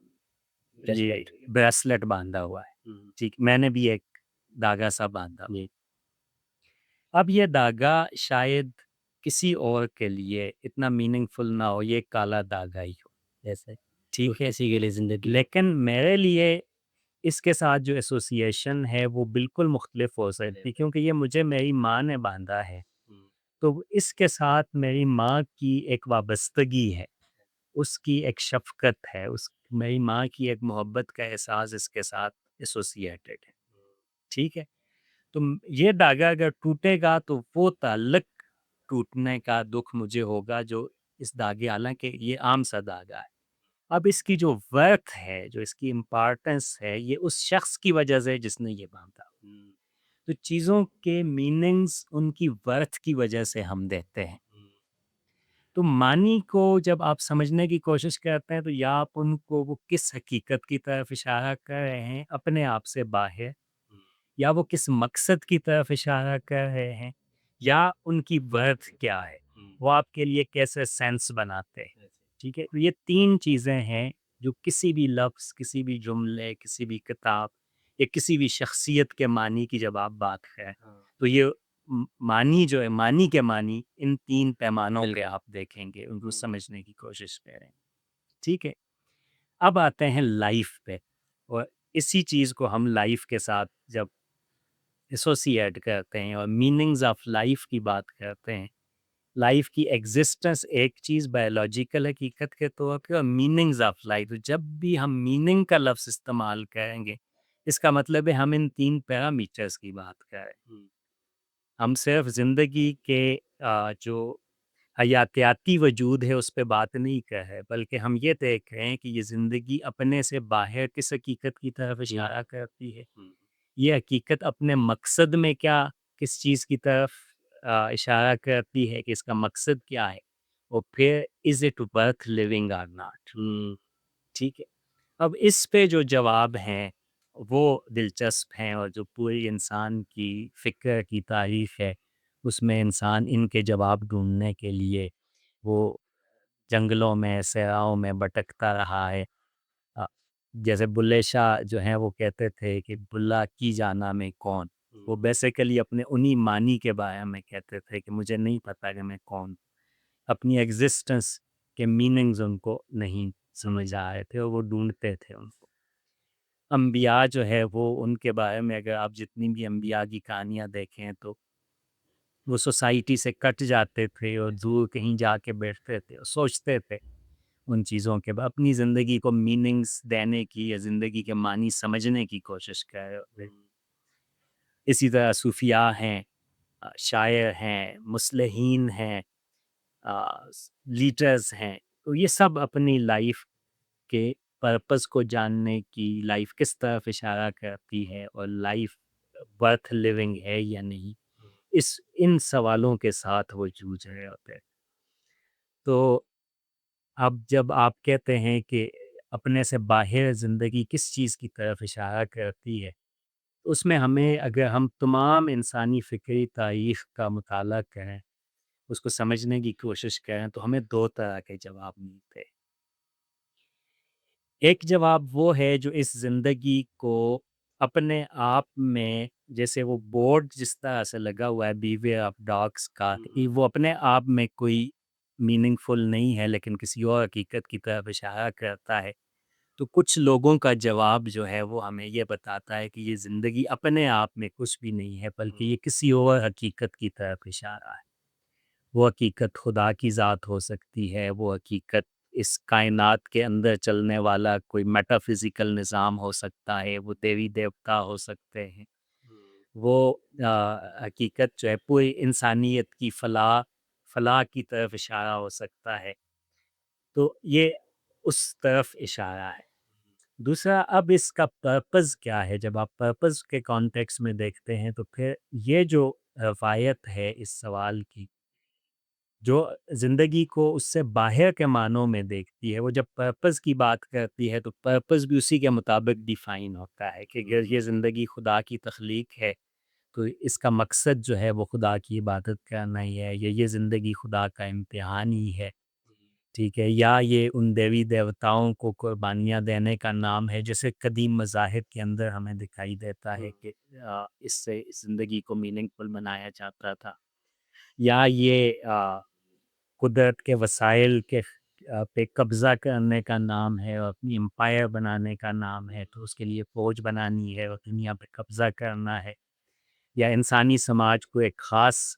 ये ब्रेसलेट बांधा हुआ है। ठीक, मैंने भी एक धागा सा बांधा। अब ये धागा शायद किसी और के लिए इतना मीनिंगफुल ना हो, ये काला धागा ही हो, जैसे तो ठीक है? किसी के लिए ज़िंदगी लेकिन मेरे लिए इसके साथ जो एसोसिएशन है वो बिल्कुल मुख्तलिफ हो सकती है, क्योंकि ये मुझे मेरी माँ ने बाँधा है। हुँ, तो इसके साथ मेरी माँ की एक वाबस्तगी है, उसकी एक शफ़क़त है, उस मेरी माँ की एक मोहब्बत का एहसास इसके साथ एसोसिएटेड है, ठीक है? तो ये धागा अगर टूटेगा तो वो ताल्लुक टूटने का दुःख मुझे होगा जो इस धागे, हालाँकि ये आम-सा धागा है। अब इसकी जो वर्थ है, जो इसकी इम्पोर्टेंस है, ये उस शख़्स की वजह से है जिसने ये बाँधा। हुँ, तो चीज़ों के मीनिंग्स उनकी वर्थ की वजह से हम देते हैं। हुँ, तो मानी को जब आप समझने की कोशिश करते हैं तो या आप उनको वो किस हकीकत की तरफ इशारा कर रहे हैं अपने आप से बाहर, हुँ, या वो किस मकसद की तरफ इशारा कर रहे हैं, या उनकी वर्थ क्या है, हुँ, वो आपके लिए कैसे सेंस बनाते हैं। ऐसे ठीक है, तो ये 3 चीज़ें हैं जो किसी भी लफ्ज़, किसी भी जुमले, किसी भी किताब या किसी भी शख्सियत के मानी की जब आप बात करें, हाँ, तो ये मानी जो है, मानी के मानी इन 3 पैमानों पे आप देखेंगे, उनको हुँ, समझने की कोशिश करें। ठीक है? अब आते हैं लाइफ़ पे, और इसी चीज़ को हम लाइफ़ के साथ जब एसोसिएट करते हैं और मीनिंग्स ऑफ लाइफ़ की बात करते हैं, लाइफ की एग्जिस्टेंस एक चीज़ बायोलॉजिकल हकीकत के तौर पे, और मीनिंग्स ऑफ लाइफ, तो जब भी हम मीनिंग का लफ्ज़ इस्तेमाल करेंगे, इसका मतलब है हम इन 3 पैरामीटर्स की बात कर रहे हैं। हुँ, हम सिर्फ ज़िंदगी के जो हयातियाती वजूद है उस पे बात नहीं कर रहे, बल्कि हम ये देख रहे हैं कि ये ज़िंदगी अपने से बाहर किस हकीकत की तरफ इशारा करती है। हुँ, ये हकीकत अपने मकसद में क्या, किस चीज़ की तरफ इशारा करती है कि इसका मकसद क्या है, और फिर इज़ इट वर्थ लिविंग और नॉट। हुँ, ठीक है, अब इस पे जो जवाब हैं वो दिलचस्प हैं, और जो पूरी इंसान की फ़िक्र की तारीख़ है उसमें इंसान इनके जवाब ढूंढने के लिए वो जंगलों में, सहराओं में भटकता रहा है। अ, जैसे बुल्ले शाह जो हैं वो कहते थे कि बुल्ला की जाना में कौन, वो हुँ, बेसिकली अपने उन्हीं मानी के बारे में कहते थे कि मुझे नहीं पता कि मैं कौन, अपनी एग्जिस्टेंस के मीनिंग्स उनको नहीं समझ आ रहे थे और वो ढूंढते थे उनको। अम्बिया जो है वो उनके बारे में अगर आप जितनी भी अम्बिया की कहानियाँ देखें तो वो सोसाइटी से कट जाते थे और दूर कहीं जाके बैठते थे और सोचते थे उन चीज़ों के बाद, अपनी ज़िंदगी को मीनिंग्स देने की या ज़िंदगी के मानी समझने की कोशिश कर रहे होते। हुँ, इसी तरह सूफिया हैं, शायर हैं, मुस्लिहीन हैं, लीडर्स हैं, तो ये सब अपनी लाइफ के पर्पस को जानने की, लाइफ किस तरफ इशारा करती है और लाइफ वर्थ लिविंग है या नहीं, हुँ, इस इन सवालों के साथ वो जूझ रहे होते हैं। तो अब जब आप कहते हैं कि अपने से बाहर ज़िंदगी किस चीज़ की तरफ इशारा करती है, उसमें हमें, अगर हम तमाम इंसानी फ़िक्री तारीख़ का मुताला करें, उसको समझने की कोशिश करें, तो हमें 2 तरह के जवाब मिलते हैं। एक जवाब वो है जो इस ज़िंदगी को अपने आप में, जैसे वो बोर्ड जिस तरह से लगा हुआ है बीवेयर ऑफ डॉग्स का, हुँ, कि वो अपने आप में कोई मीनिंगफुल नहीं है लेकिन किसी और हकीकत की तरफ इशारा करता है। तो कुछ लोगों का जवाब जो है वो हमें ये बताता है कि ये ज़िंदगी अपने आप में कुछ भी नहीं है, बल्कि हुँ, ये किसी और हकीकत की तरफ इशारा है। वो हकीकत खुदा की ज़ात हो सकती है, वो हकीकत इस कायनात के अंदर चलने वाला कोई मेटाफ़िज़िकल निज़ाम हो सकता है, वो देवी-देवता हो सकते हैं। हुँ, वो हकीकत जो है पूरी इंसानियत की फ़लाह की तरफ इशारा हो सकता है। तो ये उस तरफ इशारा है। दूसरा, अब इसका पर्पज़ क्या है? जब आप पर्पज़ के कॉन्टेक्स्ट में देखते हैं तो फिर ये जो रवायत है इस सवाल की, जो ज़िंदगी को उससे बाहर के मानों में देखती है, वो जब पर्पज़ की बात करती है तो पर्पज़ भी उसी के मुताबिक डिफ़ाइन होता है कि अगर ये हुँ, ज़िंदगी खुदा की तख्लीक है, तो इसका मकसद जो है वो खुदा की इबादत करना ही है, या ये ज़िंदगी खुदा का इम्तिहान ही है। ठीक है? या ये उन देवी-देवताओं को कुर्बानियाँ देने का नाम है, जैसे कदीम मज़ाहिब के अंदर हमें दिखाई देता है कि इससे ज़िंदगी को मीनिंगफुल बनाया जाता था। या ये कुदरत के वसाइल के पे कब्ज़ा करने का नाम है और अपनी एम्पायर बनाने का नाम है, तो उसके लिए फ़ौज बनानी है और दुनिया पे कब्ज़ा करना है। या इंसानी समाज को एक ख़ास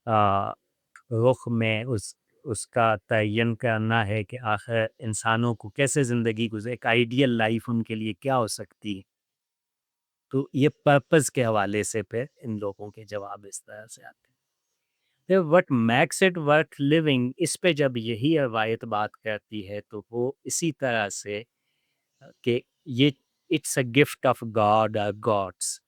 अ, रुख में उसका तयन करना है कि आखिर इंसानों को कैसे ज़िंदगी गुज़रे, एक आइडियल लाइफ उनके लिए क्या हो सकती है। तो ये पर्पस के हवाले से फिर इन लोगों के जवाब इस तरह से आते हैं। फिर what makes it worth living, इस पे जब यही रवायत बात करती है तो वो इसी तरह से कि ये it's a gift of God और गॉड्स,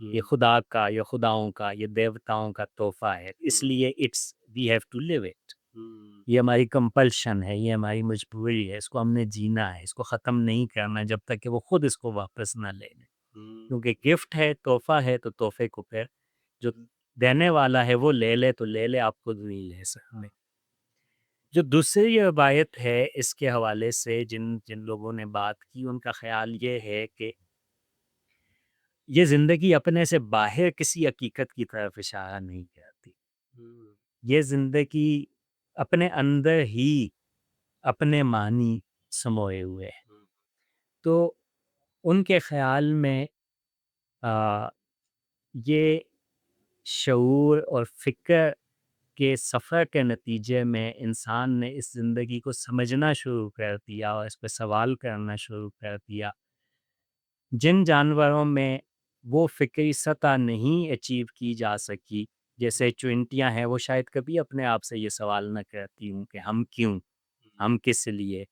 ये खुदा का या खुदाओं का, ये देवताओं का तोहफा है, इसलिए it's we have to live it. ये हमारी कंपल्शन है, ये हमारी मजबूरी है, इसको हमने जीना है, इसको ख़त्म नहीं करना जब तक कि वो खुद इसको वापस ना ले लें। क्योंकि गिफ्ट है, तोहफा है, तो तोहफे को फिर जो देने वाला है वो ले ले तो ले ले, आप खुद नहीं ले सकते। जो दूसरी रवायत है इसके हवाले से जिन जिन लोगों ने बात की, उनका ख़्याल ये है कि ये ज़िंदगी अपने से बाहर किसी हकीकत की तरफ इशारा नहीं करती। ये ज़िंदगी अपने अंदर ही अपने मानी समोए हुए है। तो उनके ख़्याल में अ, ये शऊर और फ़िक्र के सफ़र के नतीजे में इंसान ने इस ज़िंदगी को समझना शुरू कर दिया और इस पे सवाल करना शुरू कर दिया। जिन जानवरों में वो फ़िक्री सतह नहीं अचीव की जा सकी, जैसे चूंटियाँ हैं, वो शायद कभी अपने आप से ये सवाल ना करती हों कि हम क्यों? हम किस लिए?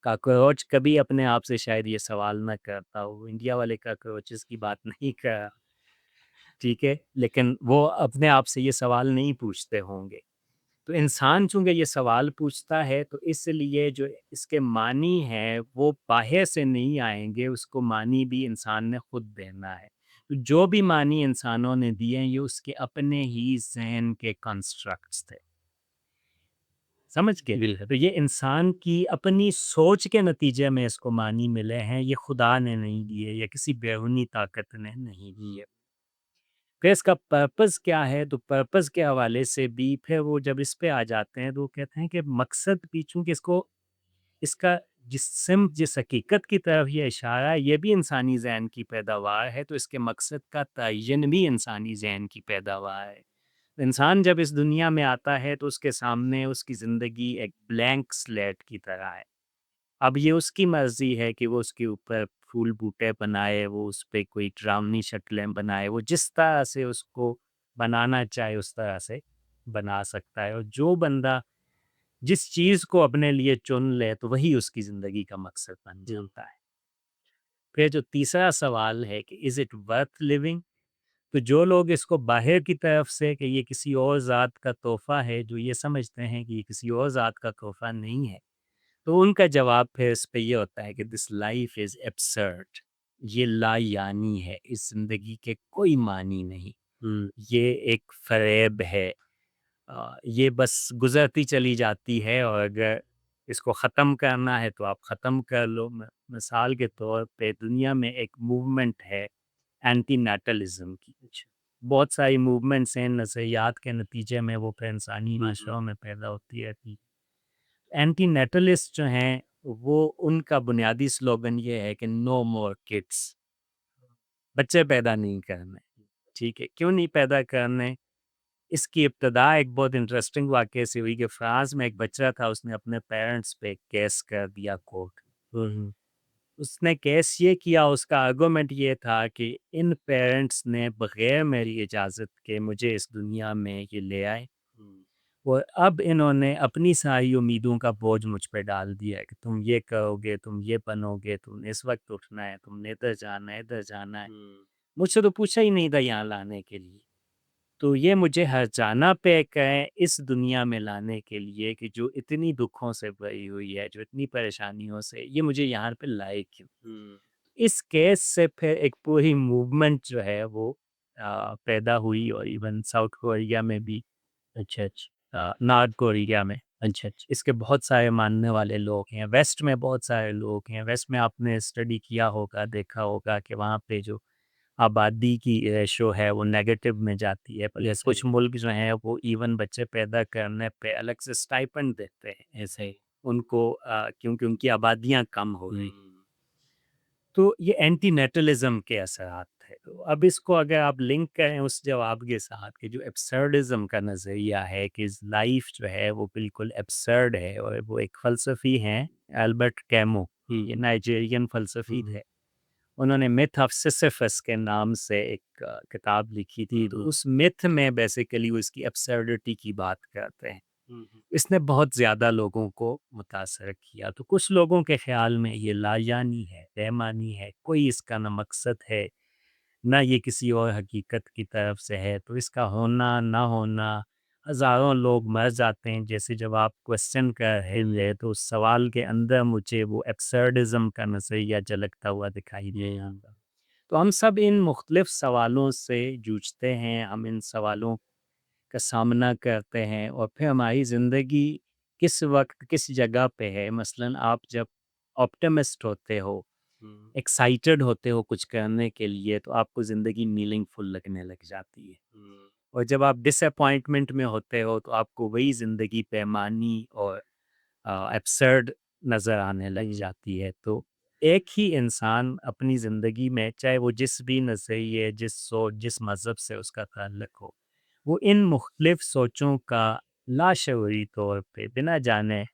कॉकरोच कभी अपने आप से शायद ये सवाल ना करता हो। इंडिया वाले कॉकरोचेस की बात नहीं कर रहा, ठीक है? लेकिन वो अपने आप से ये सवाल नहीं पूछते होंगे। तो इंसान चूँकि ये सवाल पूछता है तो इसलिए जो इसके मानी हैं वो बाहर से नहीं आएँगे, उसको मानी भी इंसान ने खुद देना है। तो जो भी मानी इंसानों ने दिए हैं ये उसके अपने ही ज़हन के कंस्ट्रक्ट्स थे। समझ गए? बिल्कुल। तो ये इंसान की अपनी सोच के नतीजे में इसको मानी मिले हैं, ये खुदा ने नहीं दिए या किसी बैरूनी ताकत ने नहीं दिए। फिर इसका पर्पस क्या है? तो पर्पस के हवाले से भी फिर वो जब इस पे आ जाते हैं तो वो कहते हैं कि मकसद भी चूँकि इसको इसका जिस हकीकत की तरफ ये इशारा है, ये भी इंसानी ज़हन की पैदावार है, तो इसके मकसद का तयन भी इंसानी ज़हन की पैदावार है। इंसान जब इस दुनिया में आता है तो उसके सामने उसकी ज़िंदगी एक ब्लैंक स्लेट की तरह है। अब ये उसकी मर्ज़ी है कि वो उसके ऊपर फूल-बूटे बनाए, वो उस पे कोई डरावनी शक्लें बनाए, वो जिस तरह से उसको बनाना चाहे उस तरह से बना सकता है और जो बंदा जिस चीज़ को अपने लिए चुन ले तो वही उसकी ज़िंदगी का मकसद बन जाता है। फिर जो तीसरा सवाल है कि इज़ इट वर्थ लिविंग? तो जो लोग इसको बाहर की तरफ से कि ये किसी और ज़ात का तोहफ़ा है, जो ये समझते हैं कि ये किसी और ज़ात का तोहफ़ा नहीं है, तो उनका जवाब फिर इस पे ये होता है कि दिस लाइफ इज़ एब्सर्ड, ये लायानी है, इस ज़िंदगी के कोई मानी नहीं। हुँ, ये एक फ़रेब है, ये बस गुज़रती चली जाती है और अगर इसको ख़त्म करना है तो आप ख़त्म कर लो। मिसाल के तौर पे दुनिया में एक मूवमेंट है एंटी नेटलिज़्म की। अच्छा। बहुत सारी मूवमेंट्स हैं, नज़रियात के नतीजे में वो फिर इंसानी हुँ, हुँ। माशरों में पैदा होती रहती। एंटी नेटलिस्ट जो हैं, वो उनका बुनियादी स्लोगन ये है कि नो मोर किड्स, बच्चे पैदा नहीं करने, ठीक है? क्यों नहीं पैदा करने? इसकी इब्तिदा एक बहुत इंटरेस्टिंग वाक़ये से हुई कि फ्रांस में एक बच्चा था, उसने अपने पेरेंट्स पे केस कर दिया कोर्ट। हुँ, हुँ। उसने केस ये किया, उसका आर्गुमेंट ये था कि इन पेरेंट्स ने बग़ैर मेरी इजाज़त के मुझे इस दुनिया में ये ले आए हुँ, और अब इन्होंने अपनी सारी उम्मीदों का बोझ मुझ पे डाल दिया है कि तुम ये करोगे, तुम ये बनोगे, तुमने इस वक़्त उठना है, तुमने इधर जाना है, इधर जाना है। हुँ, मुझसे तो पूछा ही नहीं था यहाँ लाने के लिए। तो ये मुझे हर्जाना पे कहें इस दुनिया में लाने के लिए कि जो इतनी दुखों से भरी हुई है, जो इतनी परेशानियों से, ये मुझे यहाँ पे लाए क्यों? हुँ। इस केस से फिर एक पूरी मूवमेंट जो है वो पैदा हुई और इवन साउथ कोरिया में भी, अच्छा, अच्छा। नॉर्थ कोरिया में अच्छा, अच्छा। इसके बहुत सारे मानने वाले लोग हैं, वेस्ट में बहुत सारे लोग हैं। वेस्ट में आपने स्टडी किया होगा, देखा होगा कि वहाँ पे जो आबादी की रेशो है वो नेगेटिव में जाती है। पर ऐसा ही, कुछ मुल्क जो हैं वो इवन बच्चे पैदा करने पे अलग से स्टाइपेंड देते हैं ऐसा ही। उनको, क्योंकि उनकी आबादियाँ कम हो हुँ, रही। तो ये एंटीनेटलिज्म के असरात थे। तो अब इसको अगर आप लिंक करें उस जवाब के साथ कि जो एब्सर्डिज़्म का नज़रिया है कि लाइफ जो है वो बिल्कुल एब्सर्ड है, और वो एक फ़लसफ़ी हैं अल्बर्ट कैमू, हुँ, ये हुँ, नाइजीरियन हुँ, फ़लसफ़ी हुँ, थे। उन्होंने मिथ ऑफ सिसिफस के नाम से एक किताब लिखी थी। हुँ, तो हुँ, उस मिथ में बेसिकली वो इसकी एब्सर्डिटी की बात करते हैं। हुँ, हुँ, इसने बहुत ज़्यादा लोगों को मुतासर किया। तो कुछ लोगों के ख़्याल में ये लाजानी है, बेईमानी है, कोई इसका ना मकसद है, ना ये किसी और हकीकत की तरफ से है। तो इसका होना, ना होना, हज़ारों लोग मर जाते हैं। जैसे जब आप क्वेश्चन कर रहे थे तो उस सवाल के अंदर मुझे वो एब्सर्डिज़्म का नज़रिया झलकता हुआ दिखाई दे रहा था। तो हम सब इन मुख्तलिफ़ सवालों से जूझते हैं, हम इन सवालों का सामना करते हैं, और फिर हमारी ज़िंदगी किस वक़्त, किस जगह पे है। मसलन आप जब ऑप्टिमिस्ट होते हो, हुँ, एक्साइटेड होते हो कुछ करने के लिए, तो आपको ज़िंदगी मीनिंगफुल लगने लग जाती है। हुँ, और जब आप डिसअपॉइंटमेंट में होते हो, तो आपको वही ज़िंदगी बेमानी और एब्सर्ड नज़र आने लग हुँ, जाती है। तो एक ही इंसान अपनी ज़िंदगी में, चाहे वो जिस भी नज़रिए, जिस सोच, जिस मज़हब से उसका ताल्लुक हो, वो इन मुख्तलिफ़ सोचों का लाशऊरी तौर पे बिना जाने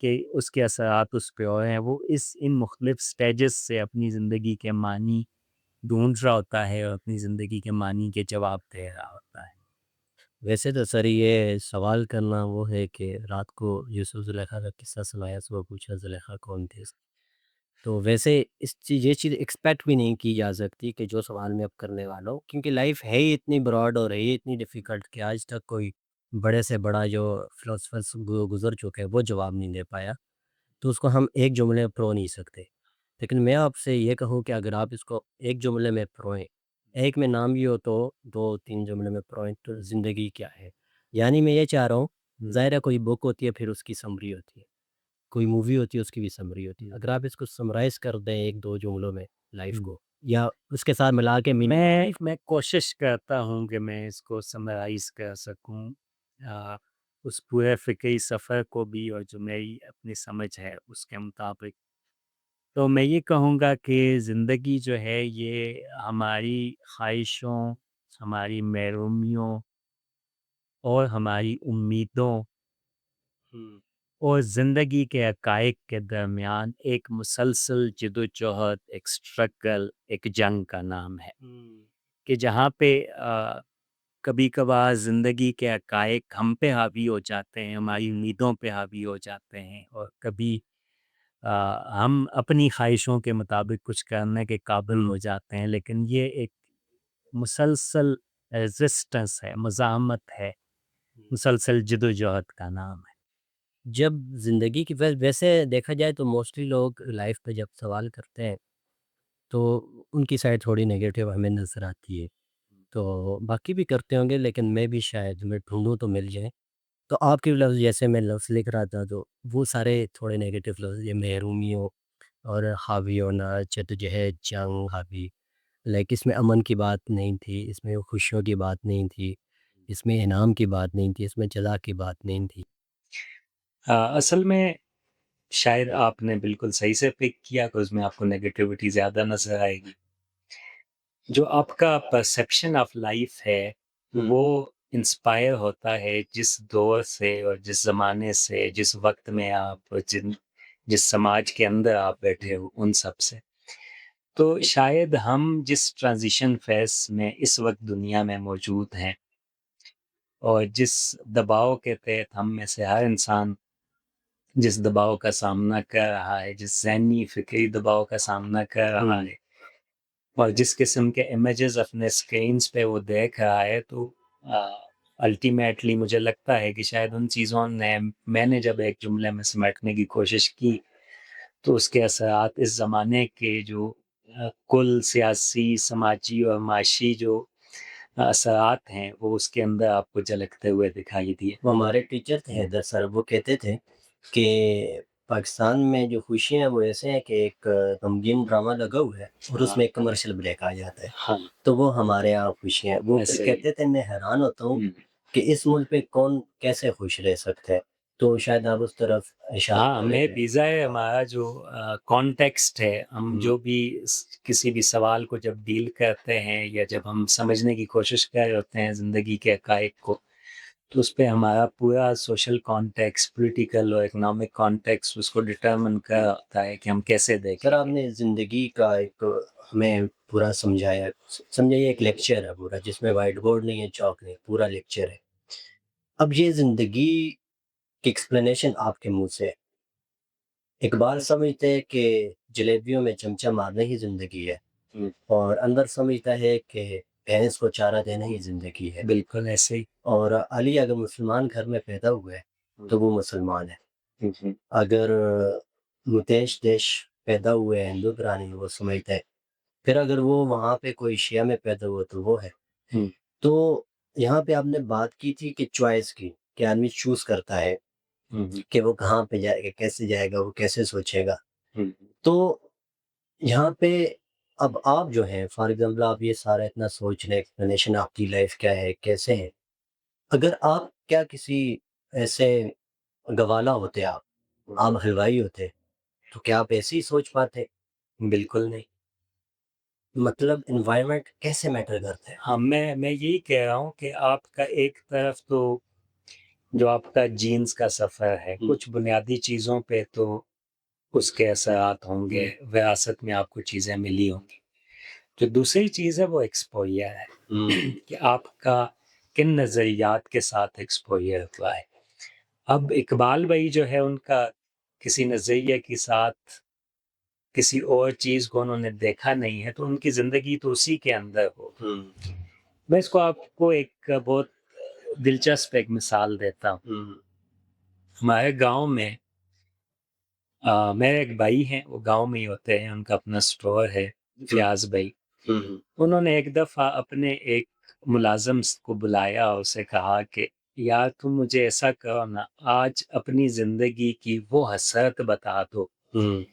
कि उसके असरात उस पे और हैं, वो इस इन मुख्तलिफ़ स्टेजेस से अपनी ज़िंदगी के मानी ढूँढ रहा होता है और अपनी ज़िंदगी के मानी के जवाब दे रहा होता है। वैसे तो सर ये सवाल करना वो है कि रात को यूसुफ ज़ुलेखा का किस्सा सुनाया, सुबह पूछा ज़ुलेखा कौन थी? तो वैसे इस चीज़ ये चीज़ एक्सपेक्ट भी नहीं की जा सकती कि जो सवाल मैं अब करने वाला हूँ, क्योंकि लाइफ है ही इतनी ब्रॉड और है ही इतनी डिफ़िकल्ट कि आज तक कोई बड़े से बड़ा जो फ़िलोसफ़र्स गुज़र चुके हैं वो जवाब नहीं दे पाया। तो उसको हम एक जुमले में परो नहीं सकते। लेकिन मैं आपसे ये कहूँ कि अगर आप इसको एक जुमले में परोएँ, एक में नाम भी हो तो 2-3 जुमले में परोएँ तो ज़िंदगी क्या है? यानी मैं ये चाह रहा हूँ, ज़ाहिर है कोई बुक होती है फिर उसकी समरी होती है। कोई मूवी होती है उसकी भी समरी होती है। अगर आप इसको समराइज़ कर दें 1-2 जुमलों में लाइफ़ हुँ। को या उसके साथ मिला के मैं कोशिश करता हूँ कि मैं इसको समराइज़ कर सकूँ, अ, उस पूरे फ़िक्री सफ़र को भी, और जो मेरी अपनी समझ है उसके मुताबिक। तो मैं ये कहूँगा कि ज़िंदगी जो है ये हमारी ख़्वाहिशों, हमारी महरूमियों और हमारी उम्मीदों हुँ, और ज़िंदगी के हक़ाइक़ के दरमियान एक मुसलसल जद्दोजहद, एक स्ट्रगल, एक जंग का नाम है। हुँ, कि जहाँ पे कभी-कभार ज़िंदगी के हक़ाइक़ हम पे हावी हो जाते हैं, हुँ, हमारी उम्मीदों पे हावी हो जाते हैं, और कभी अ, हम अपनी ख़्वाहिशों के मुताबिक कुछ करने के काबिल हो जाते हैं। लेकिन ये एक मुसलसल रेज़िस्टेंस है, मुज़ाहमत है, हुँ। मुसलसल जद्दोजहद का नाम है। जब ज़िंदगी की वैसे देखा जाए तो मोस्टली लोग लाइफ़ पे जब सवाल करते हैं, तो उनकी साइड थोड़ी नेगेटिव हमें नज़र आती है। तो बाकी भी करते होंगे लेकिन मैं भी शायद मैं ढूँढूँ तो मिल जाए। तो आपके लफ्ज़ जैसे मैं लफ्ज़ लिख रहा था तो वो सारे थोड़े नेगेटिव लफ्ज़ ये महरूमियों और हावी होना, जद्दोजहद, जंग, हावी लाइक इसमें अमन की बात नहीं थी, इसमें खुशियों की बात नहीं थी, इसमें इनाम की बात नहीं थी, इसमें जज़ा की बात नहीं थी। असल में शायद आपने बिल्कुल सही से पिक किया कि उसमें आपको नेगेटिविटी ज़्यादा नज़र आएगी। जो आपका परसेप्शन ऑफ लाइफ है, हुँ, वो इंस्पायर होता है जिस दौर से और जिस ज़माने से, जिस वक़्त में आप जिस समाज के अंदर आप बैठे हो, उन सब से। तो शायद हम जिस ट्रांज़िशन फ़ेज़ में इस वक़्त दुनिया में मौजूद हैं, और जिस दबाव के तहत हम में से हर इंसान जिस दबाव का सामना कर रहा है, जिस ज़हनी फ़िक्री दबाव का सामना कर रहा हुँ, है, और जिस किस्म के इमेजेस अपने स्क्रीन्स पे वो देख रहा है, तो अल्टीमेटली मुझे लगता है कि शायद उन चीज़ों ने, मैंने जब एक जुमले में समेटने की कोशिश की, तो उसके असरात इस ज़माने के जो कुल सियासी, समाजी और माशी जो असरात हैं वो उसके अंदर आपको झलकते हुए दिखाई दिए। वो हमारे टीचर थे हैदर सर, वो कहते थे कि पाकिस्तान में जो खुशियाँ हैं वो ऐसे हैं कि एक गमगीन ड्रामा लगा हुआ है और उसमें एक कमर्शियल ब्रेक आ जाता है। हाँ, तो वो हमारे यहाँ खुशियाँ हैं। वो फिर ऐसे ही। कहते थे, मैं हैरान होता हूँ हुँ। कि इस मुल्क पे कौन कैसे खुश रह सकता है? तो शायद आप उस तरफ इशारा हाँ, कर रहे हमें थे। पिज़्ज़ा है हमारा जो कॉन्टेक्स्ट है, हम हुँ, जो भी किसी भी सवाल को जब डील करते हैं या जब हम समझने की कोशिश कर रहे होते हैं ज़िंदगी के हक़ाइक़ को, तो उसपे हमारा पूरा सोशल कॉन्टेक्स्ट, पॉलिटिकल और इकोनॉमिक कॉन्टेक्स्ट उसको डिटरमाइन कर रहा होता है कि हम कैसे सर देखें। आपने ज़िंदगी का एक हमें पूरा समझाया। समझिए एक लेक्चर है पूरा, जिसमें व्हाइट बोर्ड नहीं है, चॉक नहीं, पूरा लेक्चर है। अब ये ज़िंदगी की एक्सप्लेनेशन आपके मुँह से, इकबाल समझते हैं कि जलेबियों में चमचा मारना ही ज़िंदगी है, हुँ। और अंदर समझता है कि भैंस को चारा देना ही ज़िंदगी है। बिल्कुल ऐसे ही। और अली अगर मुसलमान घर में पैदा हुआ है, हुँ, तो वो मुसलमान है। हुँ, हुँ, अगर मुतेश देश पैदा हुए हैं हिंदू घराने में, वो समझता है। फिर अगर वो वहाँ पे कोई शिया में पैदा हुआ तो वो है। हुँ, तो यहाँ पे आपने बात की थी कि चॉइस की, कि आदमी चूज़ करता है हुँ, हुँ, कि वो कहाँ पे जाएगा, कैसे जाएगा, वो कैसे सोचेगा। हुँ, तो यहाँ पे अब आप जो हैं फॉर एग्ज़ाम्पल, आप ये सारा इतना सोच रहे हैं, एक्सप्लेनेशन आपकी लाइफ़ क्या है, कैसे है। अगर आप क्या किसी ऐसे गवाला होते आप हलवाई होते, तो क्या आप ऐसे ही सोच पाते? बिल्कुल नहीं। मतलब एनवायरनमेंट कैसे मैटर करता है? हाँ, मैं यही कह रहा हूँ कि आपका एक तरफ तो जो आपका जीन्स का सफ़र है, हुँ, कुछ बुनियादी चीज़ों पे तो उसके असरात होंगे, हुँ, विरासत में आपको चीज़ें मिली होंगी। जो दूसरी चीज़ है वो एक्सपोज़र है हुँ, कि आपका किन नज़रियात के साथ एक्सपोज़र हुआ है। अब इकबाल भाई जो है उनका किसी नज़रिए के साथ किसी और चीज़ को उन्होंने देखा नहीं है, तो उनकी ज़िंदगी तो उसी के अंदर होगी। हुँ, मैं इसको आपको एक बहुत दिलचस्प एक मिसाल देता हूँ। हुँ, हमारे गाँव में मेरे एक भाई हैं, वो गाँव में ही होते हैं, उनका अपना स्टोर है, हुँ, फ़ियाज़ भाई। हुँ, उन्होंने एक दफ़ा अपने एक मुलाज़िम को बुलाया और उसे कहा कि यार तुम मुझे ऐसा करो ना, आज अपनी ज़िंदगी की वो हसरत बता दो हुँ,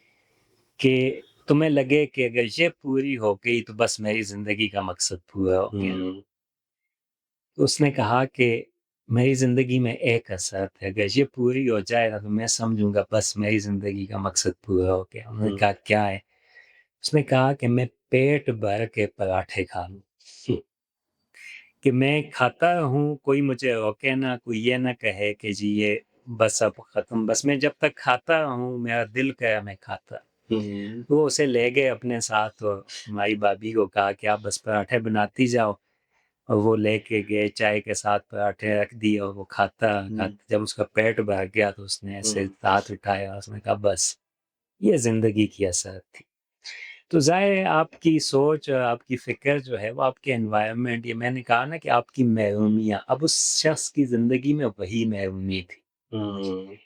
कि तुम्हें लगे कि अगर ये पूरी हो गई तो बस मेरी ज़िंदगी का मकसद पूरा हो गया। हुँ, तो उसने कहा कि मेरी ज़िंदगी में एक हसरत है, अगर ये पूरी हो जाए ना तो मैं समझूँगा बस मेरी ज़िंदगी का मकसद पूरा हो गया। उन्होंने हुँ, कहा क्या है? उसने कहा कि मैं पेट भर के पराठे खा लूँ, कि मैं खाता रहूँ, कोई मुझे रोके ना, कोई ये ना कहे कि जी ये बस अब ख़त्म, बस मैं जब तक खाता रहूँ, मेरा दिल करे मैं खाता। हुँ, वो उसे ले गए अपने साथ और हमारी भाभी को कहा कि आप बस पराठे बनाती जाओ, और वो लेके गए, चाय के साथ पराठे रख दिए और वो खाता-खाता हुँ, जब उसका पेट भर गया तो उसने ऐसे हुँ, हाथ उठाया और उसने कहा बस, ये ज़िंदगी की असरत थी। तो ज़ाहिर है आपकी सोच और आपकी फ़िक्र जो है वो आपके एनवायरनमेंट, ये मैंने कहा ना कि आपकी महरूमियत, अब उस शख़्स की ज़िंदगी में वही महरूमी थी। हुँ,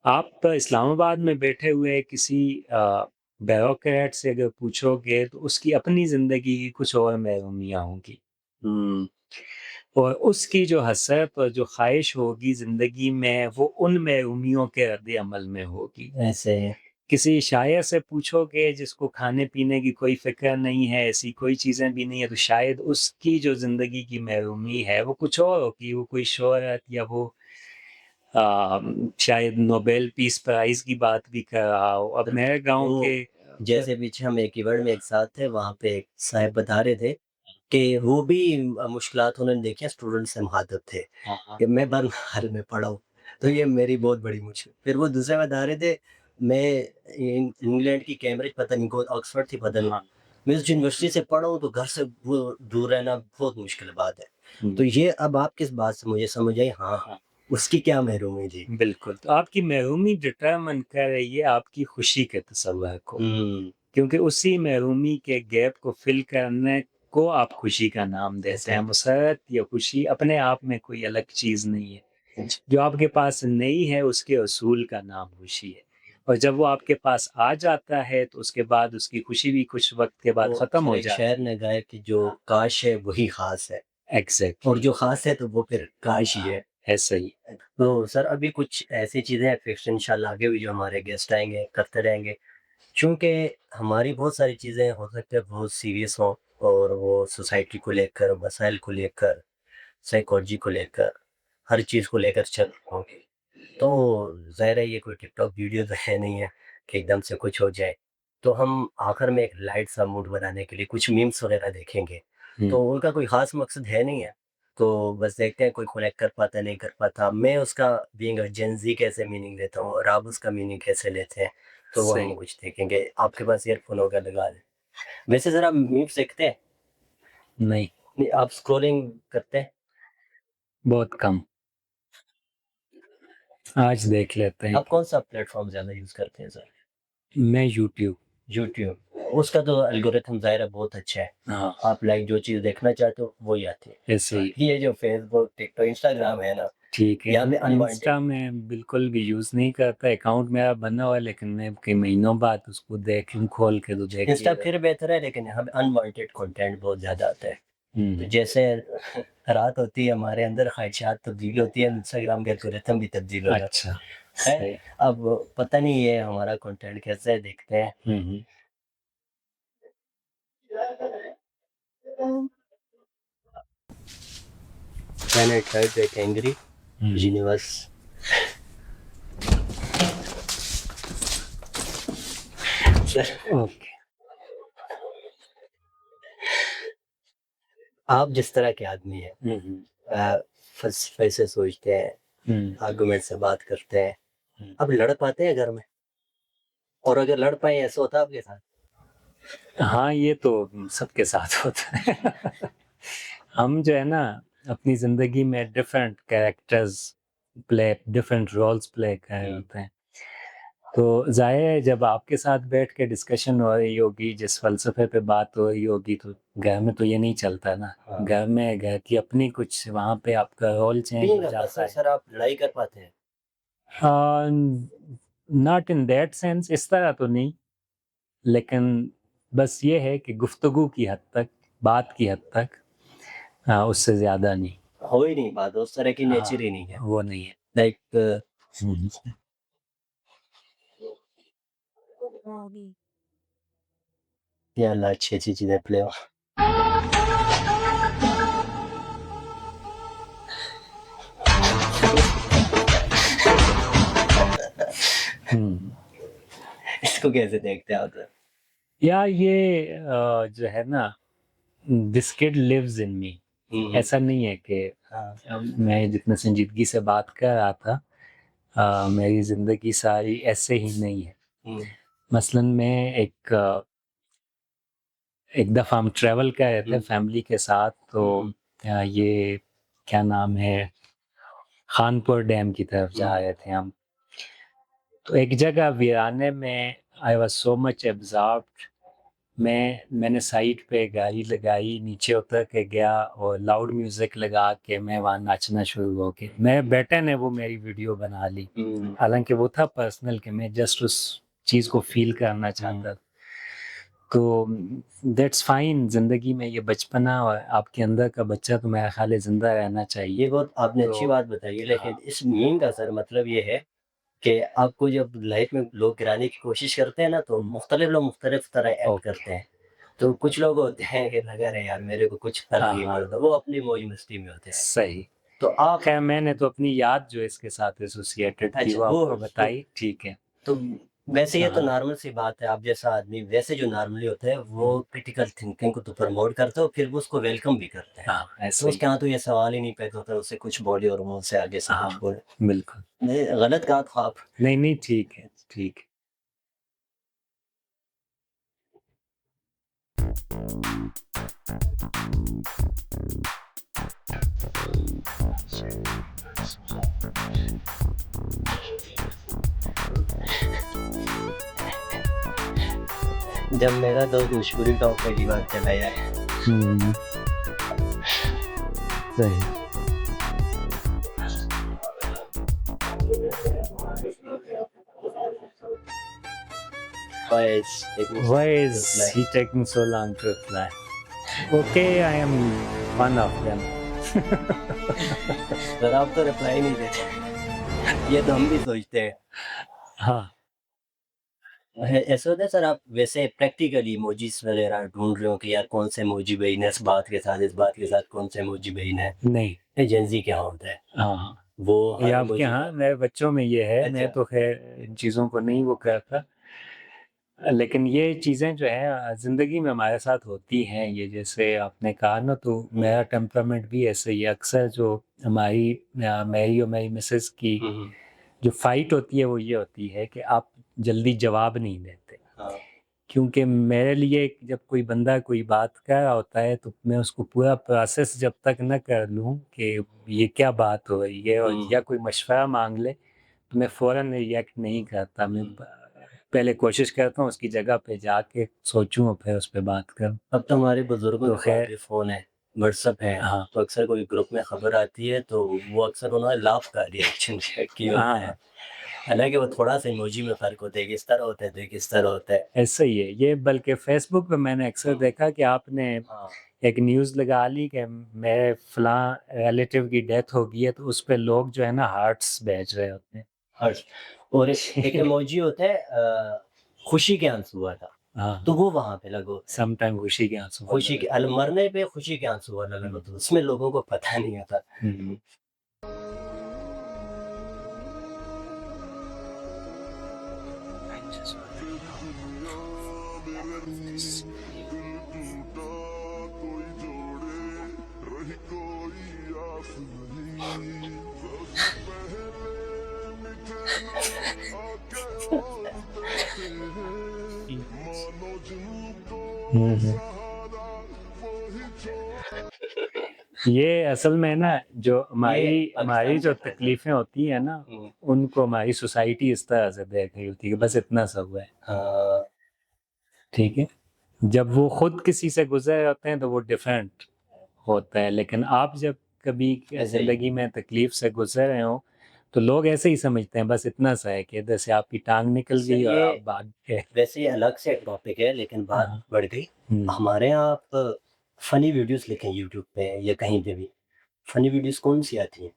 आप इस्लामाबाद में बैठे हुए किसी ब्यूरोक्रेट से अगर पूछोगे तो उसकी अपनी ज़िंदगी की कुछ और महरूमियाँ होंगी। हुँ, और उसकी जो हसरत और जो ख़्वाहिश होगी ज़िंदगी में वो उन महरूमियों के रद्द-ए-अमल में होगी। ऐसे किसी शायर से पूछोगे जिसको खाने-पीने की कोई फ़िक्र नहीं है, ऐसी कोई चीज़ें भी नहीं है, तो शायद उसकी जो ज़िंदगी की महरूमी है वो कुछ और होगी, वो कोई शोहरत या वो शायद नोबेल पीस प्राइज़ की बात भी कर रहा हो। अब सर, मेरे गाँव वो के जैसे पीछे हम एक इवेंट में एक साथ थे, वहाँ पे एक साहब बता रहे थे कि वो भी मुश्किलात उन्होंने देखी हैं, स्टूडेंट से मुख़ातिब थे हाँ, हाँ, कि मैं बंगाल में पढ़ा हूँ, तो ये मेरी बहुत बड़ी मुश्किल। फिर वो दूसरे बता रहे थे, मैं इंग्लैंड की कैम्ब्रिज पता नहीं कौन, ऑक्सफोर्ड थी पता नहीं, हाँ, मैं उस यूनिवर्सिटी से पढ़ा हूँ, तो घर से वो दूर रहना बहुत मुश्किल बात है। हुँ, तो ये अब आप किस बात से मुझे समझ आई, हाँ, हाँ, उसकी क्या महरूमी थी? बिल्कुल। तो आपकी महरूमी डिटरमाइन कर रही है आपकी खुशी के तसव्वुर को, हुँ, क्योंकि उसी महरूमी के गैप को फ़िल करने को आप खुशी का नाम देते हैं। ऐसे मुसर्रत या खुशी अपने आप में कोई अलग चीज़ नहीं है। अच्छा, जो आपके पास नहीं है उसके असूल का नाम खुशी है, और जब वो आपके पास आ जाता है तो उसके बाद उसकी खुशी भी कुछ वक़्त के बाद वो ख़त्म फिर हो एक जाती शायर है। ने गाया कि जो काश है वही ख़ास है। एग्ज़ैक्टली। और जो ख़ास है तो वो फिर काश ही है। ऐसा ही। तो सर अभी कुछ ऐसी चीज़ें हैं फिक्स इंशाल्लाह आगे भी जो हमारे गेस्ट आएँगे करते रहेंगे। चूँकि हमारी बहुत सारी चीज़ें हो सकता है बहुत सीरियस हों और वो सोसाइटी को लेकर, मसाइल को लेकर, साइकोलॉजी को लेकर, हर चीज़ को लेकर चल होंगी। तो ज़ाहिर है ये कोई टिकटॉक वीडियो तो है नहीं है कि एकदम से कुछ हो जाए। तो हम आखिर में एक लाइट सा मूड बनाने के लिए कुछ मीम्स वगैरह देखेंगे। हुँ, तो उनका कोई ख़ास मकसद है नहीं है। तो बस देखते हैं कोई कनेक्ट कर पाता है, नहीं कर पाता। मैं उसका बीइंग अ जेन ज़ी कैसे मीनिंग लेता हूँ और आप उसका मीनिंग कैसे लेते हैं, तो वो हम सही। कुछ देखेंगे। आपके पास ईयरफ़ोन होगा लगा लें। वैसे ज़रा मीम्स देखते हैं? नहीं, नहीं आप स्क्रॉलिंग करते हैं? बहुत कम। आज देख लेते हैं। आप कौन-सा प्लेटफ़ॉर्म ज़्यादा यूज़ करते हैं सर? मैं यूट्यूब। यूट्यूब, उसका तो एल्गोरिथम ज़ाहिर है बहुत अच्छा है। हाँ, आप लाइक जो चीज़ देखना चाहते हो वही आती है। ऐसे ही। ये जो फ़ेसबुक, टिकटॉक, इंस्टाग्राम है ना, ठीक है। यहाँ पे अनवांटेड इंस्टा में बिल्कुल भी यूज़ नहीं करता, अकाउंट मेरा बना हुआ है, लेकिन मैं कई महीनों बाद उसको देखूँ खोल के तो देख इंस्टा लिया करता फिर बेहतर है लेकिन यहाँ पे अनवांटेड कंटेंट बहुत ज़्यादा आता है। हूँ। तो हुँ, जैसे रात होती है हमारे अंदर ख्वाहिशात तब्दील होती है, इंस्टाग्राम का एल्गोरिथम भी तब्दील हो जाता अच्छा, है। सही। अब पता नहीं ये हमारा कंटेंट कैसा है देखते हैं। हुँ, हुँ, Planet Earth get angry, हुँ, universe सर ओके। आप जिस तरह के आदमी हैं हुँ, हुँ, फ़लसफ़े से सोचते हैं, हुँ, आर्गुमेंट से बात करते हैं। हुँ। अब लड़ पाते हैं घर में? और अगर लड़ पाएँ ऐसा होता है आपके साथ? हाँ, ये तो सबके साथ होता है। हम जो है ना, अपनी ज़िंदगी में different characters different roles play कर रहे हुँ। होते हैं। तो ज़ाहिर है जब आपके साथ बैठ के डिस्कशन हो रही होगी, जिस फ़लसफ़े पे बात हो रही होगी, तो घर में तो ये नहीं चलता ना। हाँ। घर में घर की अपनी कुछ वहाँ पे आपका रोल चेंज बीइंग हो अ जाता पर्सन है। सर आप लड़ाई कर पाते हैं? नॉट इन दैट सेंस, इस तरह तो नहीं, लेकिन बस ये है कि गुफ्तगू की हद तक, बात की हद तक, उससे ज़्यादा नहीं। हो ही नहीं बात, उस तरह की हाँ, नेचर ही नहीं है। वो नहीं है। लाइक हुँ, या अल्लाह अच्छी-अच्छी चीज़ें प्ले हो। हुँ। इसको कैसे देखते हैं आप सर? या ये जो है ना, दिस किड लिव्स इन मी। हुँ, हुँ। ऐसा नहीं है कि हाँ। मैं जितने संजीदगी से बात कर रहा था, मेरी ज़िंदगी सारी ऐसे ही नहीं है। हुँ, मसलन मैं एक दफ़ा हम ट्रैवल कर रहे थे हुँ, फैमिली के साथ, तो हुँ, हुँ, ये क्या नाम है, खानपुर डैम की तरफ जा हुँ, रहे थे हम। तो एक जगह वीराने में आई वाज़ सो मच एब्ज़ॉर्ब्ड, मैंने साइड पे गाड़ी लगाई, नीचे उतर के गया और लाउड म्यूज़िक लगा के मैं वहाँ नाचना शुरू हो गया। मेरे बेटे ने वो मेरी वीडियो बना ली। हुँ, हालाँकि वो था पर्सनल कि मैं जस्ट उस चीज़ को फ़ील करना हुँ। चाहता था। तो दैट्स फाइन, ज़िंदगी में ये बचपना और आपके अंदर का बच्चा तो मेरा ख़्याल है ज़िंदा रहना चाहिए। ये बहुत आपने अच्छी तो बात बताई है हाँ, लेकिन इस मीम का सर मतलब ये है कि आपको जब लाइफ़ में लोग गिराने की कोशिश करते हैं ना तो मुख्तलिफ लोग मुख्तलिफ तरह एक्ट ओके। करते हैं। तो कुछ लोग होते हैं कि लगा रहे यार मेरे को कुछ फ़र्क हाँ, नहीं हाँ, पड़ता, वो अपनी मौज-मस्ती में होते हैं। सही। तो आप ख़ैर मैंने तो अपनी याद जो इसके साथ एसोसिएटेड थी अच्छा वो वो आपको बताई, ठीक है। तो वैसे ये तो हाँ, नॉर्मल सी बात है, आप जैसा आदमी वैसे जो नॉर्मली होता है वो हुँ, क्रिटिकल थिंकिंग को तो प्रमोट करता है और फिर वो उसको वेलकम भी करता है। हाँ, तो ऐसे ही। उसके यहाँ तो ये सवाल ही नहीं पैदा होता उससे कुछ बोले और मुँह से आगे से कुछ हाँ, बोले। बिल्कुल। नहीं गलत कहा था आप। नहीं, नहीं, ठीक है, ठीक है। जब मेरा दोस्त मशहूरी टॉप पहली बार चलाया है। हुँ, सही। Why is taking so Why long to is reply? he taking so long to reply? Okay, I am one of them. Sir आप तो रिप्लाई नहीं देते। ये तो हम भी सोचते हैं। हाँ। ऐसा होता है सर आप वैसे प्रैक्टिकली इमोजीज वगैरह ढूँढ रहे हो कि यार कौन से इमोजी बेहतर है इस बात के साथ कौन सा इमोजी बेहतर है? नहीं। ये जेनज़ी के यहाँ होता है। हाँ, हाँ। वो ये हर आपके इमोजी यहाँ का मेरे बच्चों में ये है, मैं अच्छा। तो ख़ैर इन चीज़ों को नहीं वो करता। लेकिन ये चीज़ें जो हैं ज़िंदगी में हमारे साथ होती हैं, ये जैसे आपने कहा ना, तो मेरा टेम्परामेंट भी ऐसे ही है। अक्सर जो हमारी मेरी और मेरी मिसेज़ की हुँ, हुँ। जो फ़ाइट होती है वो ये होती है कि आप जल्दी जवाब नहीं देते। हाँ। क्योंकि मेरे लिए जब कोई बंदा कोई बात कह रहा होता है तो मैं उसको पूरा प्रोसेस जब तक ना कर लूँ कि ये क्या बात हो रही है, और हुँ, या कोई मशवरा माँग ले, तो मैं फ़ौरन रिएक्ट नहीं करता। मैं हुँ। पहले कोशिश करता हूँ उसकी जगह पे जाके सोचूँ और फिर उस पे बात करूँ। अब तो हमारे बुज़ुर्गों तो के पास ख़ैर भी फ़ोन है, व्हाट्सएप है, हाँ, तो अक्सर कोई ग्रुप में खबर आती है तो वो अक्सर उन्होंने लाफ़ का रिएक्शन किया होता हाँ, है। हालाँकि वो थोड़ा-सा इमोजी में फ़र्क होता है कि इस तरह होता है तो एक इस तरह होता है। ऐसा ही है। ये बल्कि फ़ेसबुक पे मैंने अक्सर हुँ। देखा कि आपने हाँ, एक न्यूज़ लगा ली कि मेरे फलाँ रिलेटिव की डेथ हो गई है, तो उस पे लोग जो है ना हार्ट्स भेज रहे होते हैं। हर्ष और एक इमोजी होता है खुशी के आंसू वाला, हाँ, तो वो वहाँ पे लगा होता है। सम टाइम खुशी के आँसू वाला खुशी के रहता है। मरने पे खुशी के आंसू वाला लगा हुँ, होता है, उसमें लोगों को पता नहीं होता। हुँ। हुँ, हुँ। ये असल में ना जो ये हमारी हमारी पाकिस्तान जो का था सर। तकलीफ़ें होती हैं ना, हुँ। उनको हमारी सोसाइटी इस तरह से देख रही होती है कि बस इतना सा हुआ है, हाँ, ठीक है? जब वो खुद किसी से गुज़र रहे होते हैं तो वो डिफरेंट होता है, लेकिन आप जब कभी ऐसे ही। ज़िंदगी में तकलीफ़ से गुज़र रहे हो, तो लोग ऐसे ही समझते हैं बस इतना सा है कि इधर से आपकी टाँग निकल सर गई और ये आप भाग गए। वैसे ये अलग से एक टॉपिक है लेकिन बात हाँ, बढ़ गई। हुँ, हमारे यहाँ आप फ़नी वीडियोज़ लिखें यूट्यूब पे या कहीं पे भी, फ़नी वीडियोज़ कौन-सी आती हैं?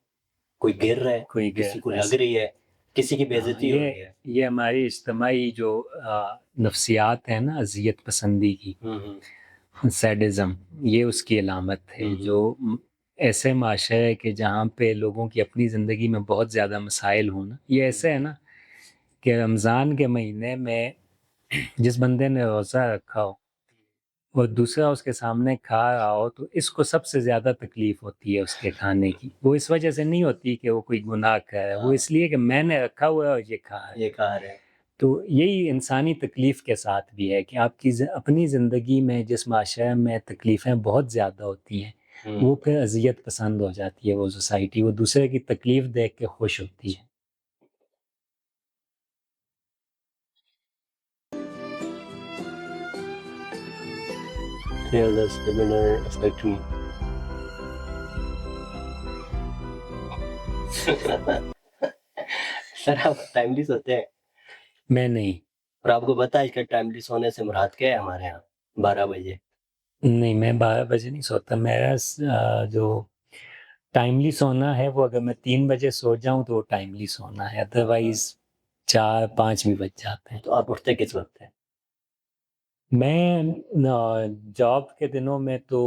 कोई गिर रहा है, कोई ग किसी को लग ऐसे रही है, किसी की हाँ, बेइज़्ज़ती हो रही है। ये हमारी इज्तिमाई जो नफ्सियात है ना, अज़ियत पसंदी की, हुँ, हुँ। सैडिज़्म, ये उसकी अलामत हुँ, है हुँ। जो ऐसे माशरे है कि जहाँ पे लोगों की अपनी ज़िंदगी में बहुत ज़्यादा मसाइल हों ना, ये हुँ। ऐसे है ना कि रमज़ान के महीने में जिस बंदे ने रोज़ा रखा हो और दूसरा उसके सामने खा रहा हो, तो इसको सबसे ज़्यादा तकलीफ़ होती है उसके खाने की। वो इस वजह से नहीं होती कि वो कोई गुनाह कर रहा है, वो हाँ, इसलिए कि मैंने रखा हुआ है और ये खा रहा है। ये कहा रहे हैं। तो यही इंसानी तकलीफ़ के साथ भी है कि आपकी अपनी ज़िंदगी में जिस माशरे में तकलीफ़ें बहुत ज़्यादा होती हैं, हुँ। वो फिर अज़ियत पसंद हो जाती है वो सोसाइटी, वो दूसरे की तकलीफ़ देख के खुश होती है। Fearless the winner expect me। Sir आप टाइमली सोते हैं? मैं नहीं, और आपको पता है इसका टाइमली सोने से मुराद क्या है हमारे यहाँ? 12 बजे। नहीं मैं 12 बजे नहीं सोता। मेरा जो टाइमली सोना है वो अगर मैं 3 बजे सो जाऊँ तो वो टाइमली सोना है, हाँ, अदरवाइज़ 4-5 भी बज जाते हैं। तो आप उठते किस वक़्त हैं? मैं जॉब के दिनों में तो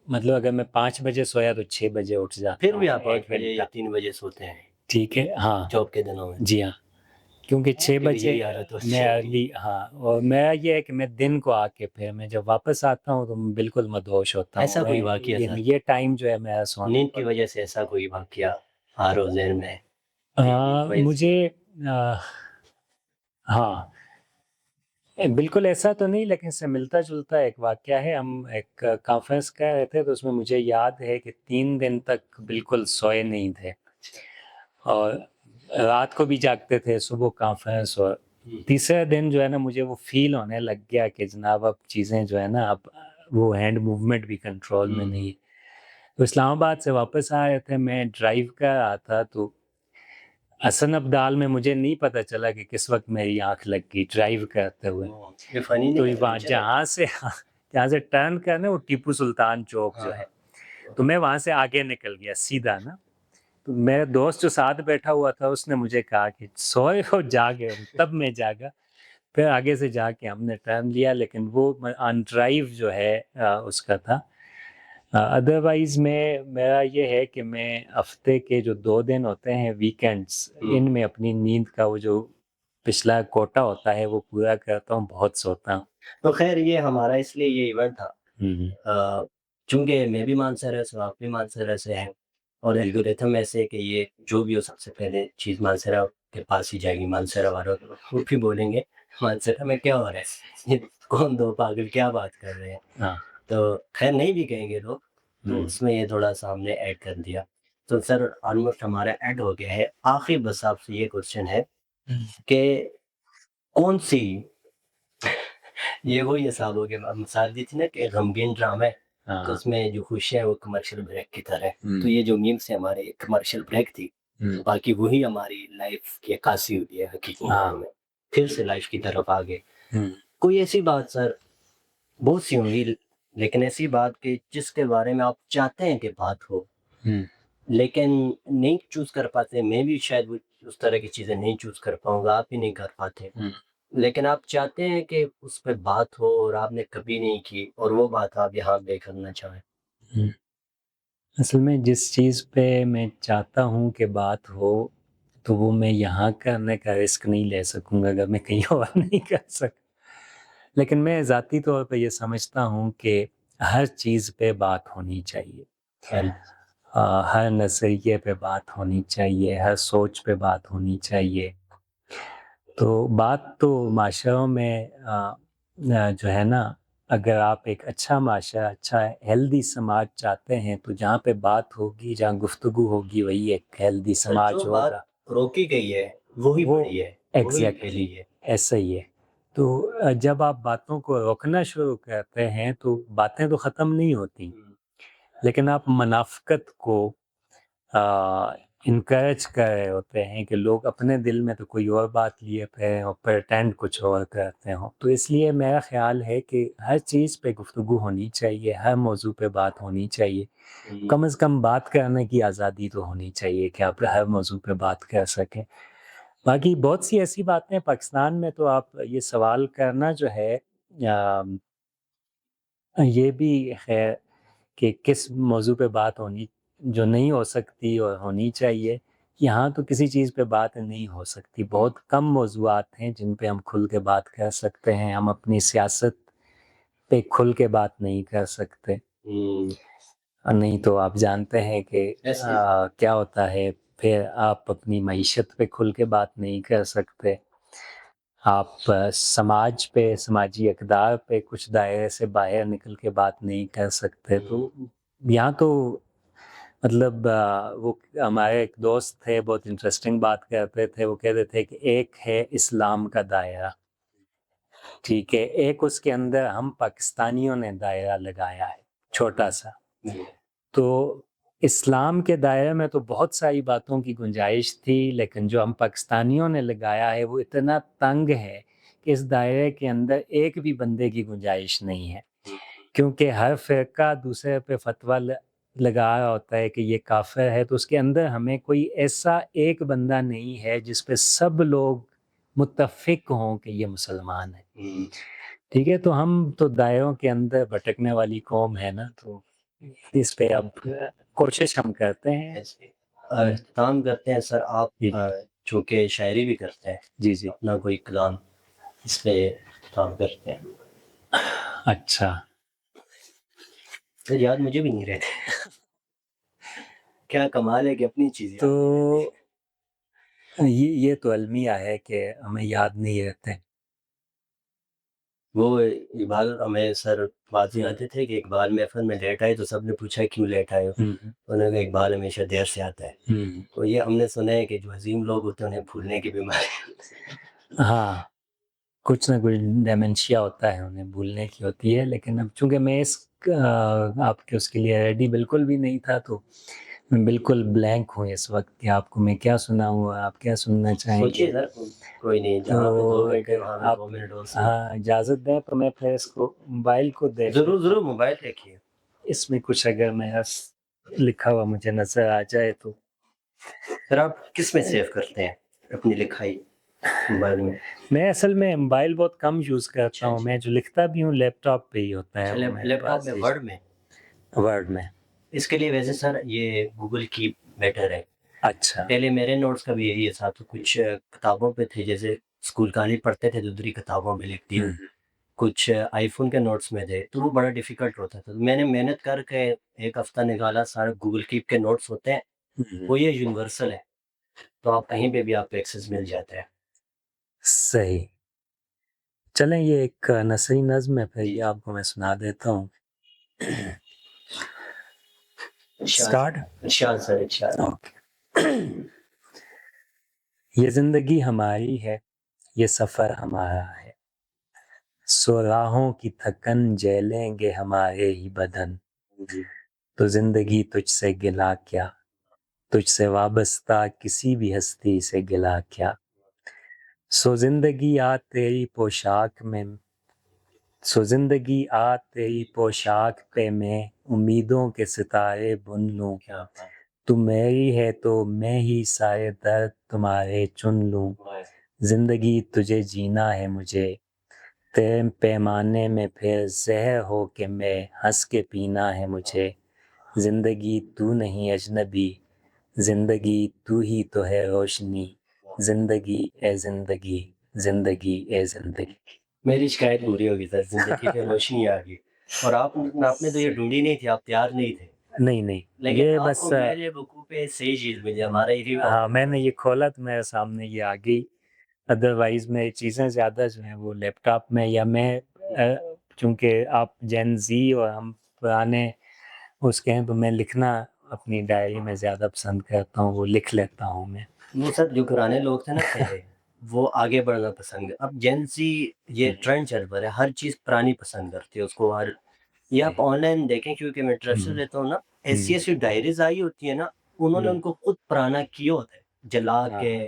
मतलब अगर मैं 5 बजे सोया तो 6 बजे उठ जाता फिर हूँ, भी आप 5 1 बजे या घंटा। 3 बजे सोते हैं, ठीक है, हाँ, जॉब के दिनों में। जी हाँ। क्योंकि 6 मेरी भी बजे यही हालत मैं होती है। अर्ली हाँ, और मेरा ये है कि मैं दिन को आके फिर मैं जब वापस आता हूँ तो मैं बिल्कुल मदहोश होता हूँ। ऐसा मैं कोई वाक़या सर, ये टाइम जो है मेरा सोने नींद का की होता वज़ह से ऐसा कोई वाक़या आ रो ज़हन में है। कि नींद की वज़ह से मुझे हाँ, बिल्कुल ऐसा तो नहीं लेकिन इससे मिलता-जुलता एक वाक़या है। हम एक कॉन्फ्रेंस कर रहे थे तो उसमें मुझे याद है कि 3 दिन तक बिल्कुल सोए नहीं थे अच्छा। और रात को भी जागते थे, सुबह कॉन्फ्रेंस, और हुँ, तीसरे दिन जो है ना मुझे वो फ़ील होने लग गया कि जनाब अब चीज़ें जो है ना अब वो हैंड मूवमेंट भी कंट्रोल में हुँ, नहीं हुँ। है। तो इस्लामाबाद से वापस आ रहे थे, मैं ड्राइव कर रहा था तो हसन अब्दाल में मुझे नहीं पता चला कि किस वक़्त मेरी आँख लग गई ड्राइव करते हुए। ओह! ये फ़नी नहीं तो ये वहाँ एडवेंचर है। जहाँ से जहाँ से टर्न करना है वो टीपू सुल्तान चौक जो हाँ, है, हाँ। तो मैं वहाँ से आगे निकल गया सीधा ना। तो मेरा दोस्त जो साथ बैठा हुआ था उसने मुझे कहा कि सोए हो, जागे हो, तब मैं जागा। फिर आगे से जाके हमने टर्न लिया, लेकिन वो ऑन ड्राइव जो है उसका था। अदरवाइज़ मैं मेरा ये है कि मैं हफ्ते के जो 2 दिन होते हैं वीकेंड्स, इनमें अपनी नींद का वो जो पिछला कोटा होता है वो पूरा करता हूँ, बहुत सोता हूँ। तो ख़ैर ये हमारा इसलिए ये इवेंट था हुँ, चूँकि मैं भी मानसरा से हूँ, आप भी मानसरा से हैं और एल्गोरिथम ऐसे है कि ये जो भी हो सबसे पहले चीज़ मानसरा के पास ही जाएगी, मानसरा वालों को वो भी बोलेंगे मानसरा में क्या हो रहा है? ये कौन 2 पागल क्या बात कर रहे हैं? हाँ। तो ख़ैर नहीं भी कहेंगे लोग, तो हुँ, उसमें ये थोड़ा-सा हमने ऐड कर दिया। तो सर ऑलमोस्ट हमारा ऐड हो गया है। आख़िर बस आपसे ये क्वेश्चन है कि कौन-सी ये वही हिसाब हो गया मिसाल दी थी ना कि गमगीन ड्रामा है, तो हाँ। उसमें जो खुशियाँ है वो कमर्शियल ब्रेक की तरह है। तो हुँ, ये जो मीम्स है हमारे कमर्शियल ब्रेक थी, हुँ, बाकी वही हमारी लाइफ़ की अक्कासी हुई है हकीकी मायने हाँ। में। फिर से लाइफ़ की तरफ आगे। हुँ, कोई ऐसी बात सर बहुत सी होंगी लेकिन ऐसी बात कि जिसके बारे में आप चाहते हैं कि बात हो, हुँ, लेकिन नहीं चूज़ कर पाते। मैं भी शायद वो उस तरह की चीज़ें नहीं चूज़ कर पाऊँगा, आप भी नहीं कर पाते। हुँ, लेकिन आप चाहते हैं कि उस पे बात हो और आपने कभी नहीं की और वो बात आप यहाँ पे करना चाहें। हुँ। असल में जिस चीज़ पे मैं चाहता हूँ कि बात हो, तो वो मैं यहाँ करने का रिस्क नहीं ले सकूँगा अगर मैं कहीं और नहीं कर सका। लेकिन मैं ज़ाती तौर पे ये समझता हूँ कि हर चीज़ पे बात होनी चाहिए। हाँ, हर नज़रिए पे बात होनी चाहिए, हर सोच पे बात होनी चाहिए। तो बात तो माशरों में जो है ना, अगर आप एक अच्छा माशरा, अच्छा हेल्दी समाज चाहते हैं, तो जहाँ पे बात होगी, जहाँ गुफ्तगू होगी, वही एक हेल्दी पर जो समाज बात होगा। रोकी गई है, वो ही वो बड़ी है, वो ही फैली एग्ज़ैक्टली है। ऐसा ही है। तो जब आप बातों को रोकना शुरू करते हैं, तो बातें तो ख़त्म नहीं होती, हुँ, लेकिन आप मुनाफ़िक़त को अ, इनकरेज कर रहे होते हैं कि लोग अपने दिल में तो कोई और बात लिए हैं और प्रिटेंड कुछ और करते हों। तो इसलिए मेरा ख़्याल है कि हर चीज़ पे गुफ्तगू होनी चाहिए, हर मौज़ू पे बात होनी चाहिए। हुँ, कम से कम बात करने की आज़ादी तो होनी चाहिए कि आप हर मौज़ू पे बात कर सकें। बाकी बहुत सी ऐसी बातें हैं, पाकिस्तान में तो आप ये सवाल करना जो है ये भी है कि किस मौज़ू पे बात होनी जो नहीं हो सकती और होनी चाहिए। यहाँ तो किसी चीज़ पे बात नहीं हो सकती। हुँ, बहुत कम मौज़ूआत हैं जिन पे हम खुल के बात कर सकते हैं। हम अपनी सियासत पे खुल के बात नहीं कर सकते। हुँ, नहीं तो आप जानते हैं कि ऐसे क्या होता है, फिर आप अपनी मईशत पे खुल के बात नहीं कर सकते। आप समाज पे, समाजी अक़दार पे कुछ दायरे से बाहर निकल के बात नहीं कर सकते। हुँ, तो यहाँ तो मतलब वो हमारे एक दोस्त थे, बहुत इंटरेस्टिंग बात करते थे। वो कहते थे कि एक है इस्लाम का दायरा, ठीक है? एक उसके अंदर हम पाकिस्तानियों ने दायरा लगाया है, छोटा-सा। हुँ, तो इस्लाम के दायरे में तो बहुत सारी बातों की गुंजाइश थी, लेकिन जो हम पाकिस्तानियों ने लगाया है, वो इतना तंग है कि इस दायरे के अंदर एक भी बंदे की गुंजाइश नहीं है। हुँ, क्योंकि हर फ़िरका दूसरे पे फ़तवा लगा रहा होता है कि ये काफ़िर है, तो उसके अंदर हमें कोई ऐसा एक बंदा नहीं है जिस पे सब लोग मुत्तफ़िक हों कि ये मुसलमान है। हुँ, ठीक है? तो हम तो दायरों के अंदर भटकने वाली कौम है ना, तो इस पे अब कोशिश हम करते हैं। ऐसे काम करते हैं सर आप जी, चूँकि शायरी भी करते हैं, जी, जी। अपना कोई कलाम इस पे काम करते हैं। अच्छा, सर याद मुझे भी नहीं रहते। क्या कमाल है कि अपनी चीज़ तो याद नहीं रहती। ये तो अलमिया है कि हमें याद नहीं रहते। वो इकबाल हमें सर बात हुँ, सिखाते थे कि इकबाल महफ़िल में लेट आए तो सबने पूछा क्यों लेट आए हो? हुँ, हुँ, उन्होंने कहा इकबाल हमेशा देर से आता है। हुँ। तो ये हमने सुना है कि जो अज़ीम लोग होते हैं उन्हें भूलने की बीमारी हाँ, कुछ ना कुछ डिमेंशिया होता है, उन्हें भूलने की होती है, लेकिन अब चूँकि मैं आपके उसके लिए रेडी बिल्कुल भी नहीं था, तो मैं बिल्कुल ब्लैंक हूँ इस वक़्त कि आपको मैं क्या सुनाऊँ और आप क्या सुनना सोचिए चाहेंगे? सर कोई नहीं जहाँ पे तो 2 मिनट है अगर वहाँ पे आप 2 मिनट और सुन हाँ, इजाज़त दें तो मैं फिर इसको मोबाइल को देख ज़रूर, लेता हूँ। ज़रूर मोबाइल देखिए। इसमें कुछ अगर मेरा लिखा हुआ मुझे नज़र आ जाए तो। फिर आप किस में सेव करते हैं अपनी लिखाई मोबाइल में? मैं असल में मोबाइल बहुत कम यूज़ करता अच्छा, हूँ, अच्छा। मैं जो लिखता भी हूँ लैपटॉप पे ही होता है अच्छा, वो मेरे लैपटॉप पास में ही वर्ड में? वर्ड में। इसके लिए वैसे सर ये गूगल कीप बेटर है। अच्छा। पहले मेरे नोट्स का भी यही था, तो कुछ किताबों पे थे, जैसे स्कूल कहानी पढ़ते थे तो दूसरी किताबों में लिख दिया। हुँ, हुँ, कुछ आईफ़ोन के नोट्स में थे, तो वो बड़ा डिफ़िकल्ट होता था। तो मैंने मेहनत करके 1 हफ़्ता निकाला, सारे गूगल कीप के नोट्स होते हैं, हुँ, हुँ। वो ये यूनिवर्सल है, तो आप कहीं पे भी आपको एक्सेस मिल जाता है। सही। चलें ये एक नसरी नज़्म है, फिर जी, ये जी। आपको मैं सुना देता हूँ। इरशाद स्टार्ट? इरशाद सर, इरशाद। ओके। ये ज़िंदगी हमारी है, ये सफ़र हमारा है। सो राहों की थकन झेलेंगे हमारे ही बदन। जी। तो ज़िंदगी तुझसे गिला क्या, तुझसे वाबस्ता किसी भी हस्ती से गिला क्या। सो ज़िंदगी आ तेरी पोशाक में सो ज़िंदगी आ तेरी पोशाक पे मैं उम्मीदों के सितारे बुन लूँ। क्या बात तू मेरी है तो मैं ही सारे दर्द तुम्हारे चुन लूँ। है! ज़िंदगी तुझे जीना है मुझे, तेरे पैमाने में फिर ज़हर हो के मैं हँस के पीना है मुझे। ज़िंदगी तू नहीं अजनबी, ज़िंदगी तू ही तो है रोशनी। ज़िंदगी ए ज़िंदगी, ज़िंदगी ए ज़िंदगी। मेरी शिकायत पूरी होगी सर, ज़िंदगी पे रोशनी आ गई। और आपने तो ये ढूँढी नहीं थी, आप तैयार नहीं थे। नहीं, नहीं, लेकिन ये बस आपको मेरे वकूफ़ पे सही चीज़ मिली, हमारा ही हाँ, मैंने ये खोला तो मेरे सामने ये आ गई। अदरवाइज़ मेरी चीज़ें ज़्यादा जो हैं वो लैपटॉप में या मैं चूँकि आप जेन ज़ी और हम पुराने उसके हैं तो मैं लिखना अपनी डायरी में ज़्यादा पसंद करता हूँ, वो लिख लेता हूँ मैं। वो सर जो पुराने लोग थे ना पहले, वो आगे बढ़ना पसंद अब जेन ज़ी ये ट्रेंड चल पड़ा है, हर चीज़ पुरानी पसंद करती है उसको हर ये आप ऑनलाइन देखें क्योंकि मैं इंटरेस्टेड हुँ, रहता हूँ ना, हुँ, ऐसी-ऐसी डायरीज़ आई होती है ना, उन्होंने हुँ, उनको खुद पुराना किया होता है, जला हाँ, के हाँ।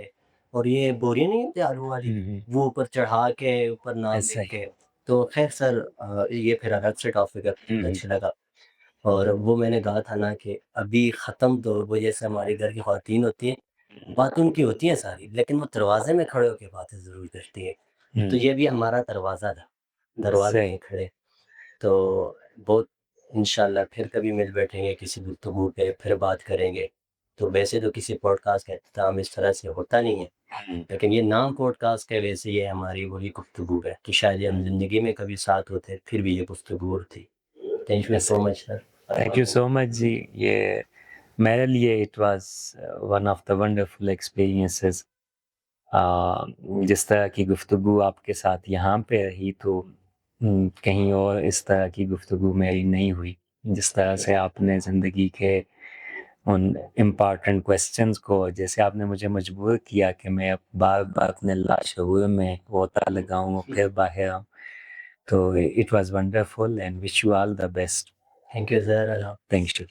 और ये बोरियाँ नहीं होती आलू वाली, हुँ, हुँ, वो ऊपर चढ़ा के, ऊपर नाम ऐसा लिख ही। के। तो ख़ैर सर ये फिर अलग से टॉपिक है, हुँ, हुँ, अच्छा लगा। और वो मैंने कहा था ना कि अभी ख़त्म तो वो जैसे हमारे घर की ख़वातीन होती हैं, बातें उनकी होती हैं सारी, लेकिन वो दरवाज़े में खड़े होके बातें ज़रूर करती हैं। तो हुँ, ये भी हमारा दरवाज़ा था, दरवाज़े सही। पे खड़े। तो बहुत इंशाल्लाह फिर कभी मिल बैठेंगे किसी गुफ्तगू पे, फिर बात करेंगे। तो वैसे तो किसी पॉडकास्ट का इख्तिताम इस तरह से होता नहीं है, हुँ, लेकिन ये नाम पॉडकास्ट का है, वैसे ये हमारी वही गुफ्तगू है कि शायद ये हम ज़िंदगी में कभी साथ होते, फिर भी ये गुफ्तगू होती। थैंक यू ऐसा सो ही। Much sir. Thank you so much जी। ये मेरे लिए it was one of the wonderful experiences. जिस तरह की गुफ्तगू आपके साथ यहाँ पे रही तो कहीं और इस तरह की गुफ्तगू मेरी नहीं हुई। जिस तरह से आपने ज़िंदगी के उन इम्पोर्टेंट क्वेश्चंस को जैसे आपने मुझे मजबूर किया कि मैं अब बार-बार अपने लाशऊर में गोता लगाऊँ और फिर बाहर आऊँ। तो it was wonderful and wish you all the best. Thank you sir. Thanks to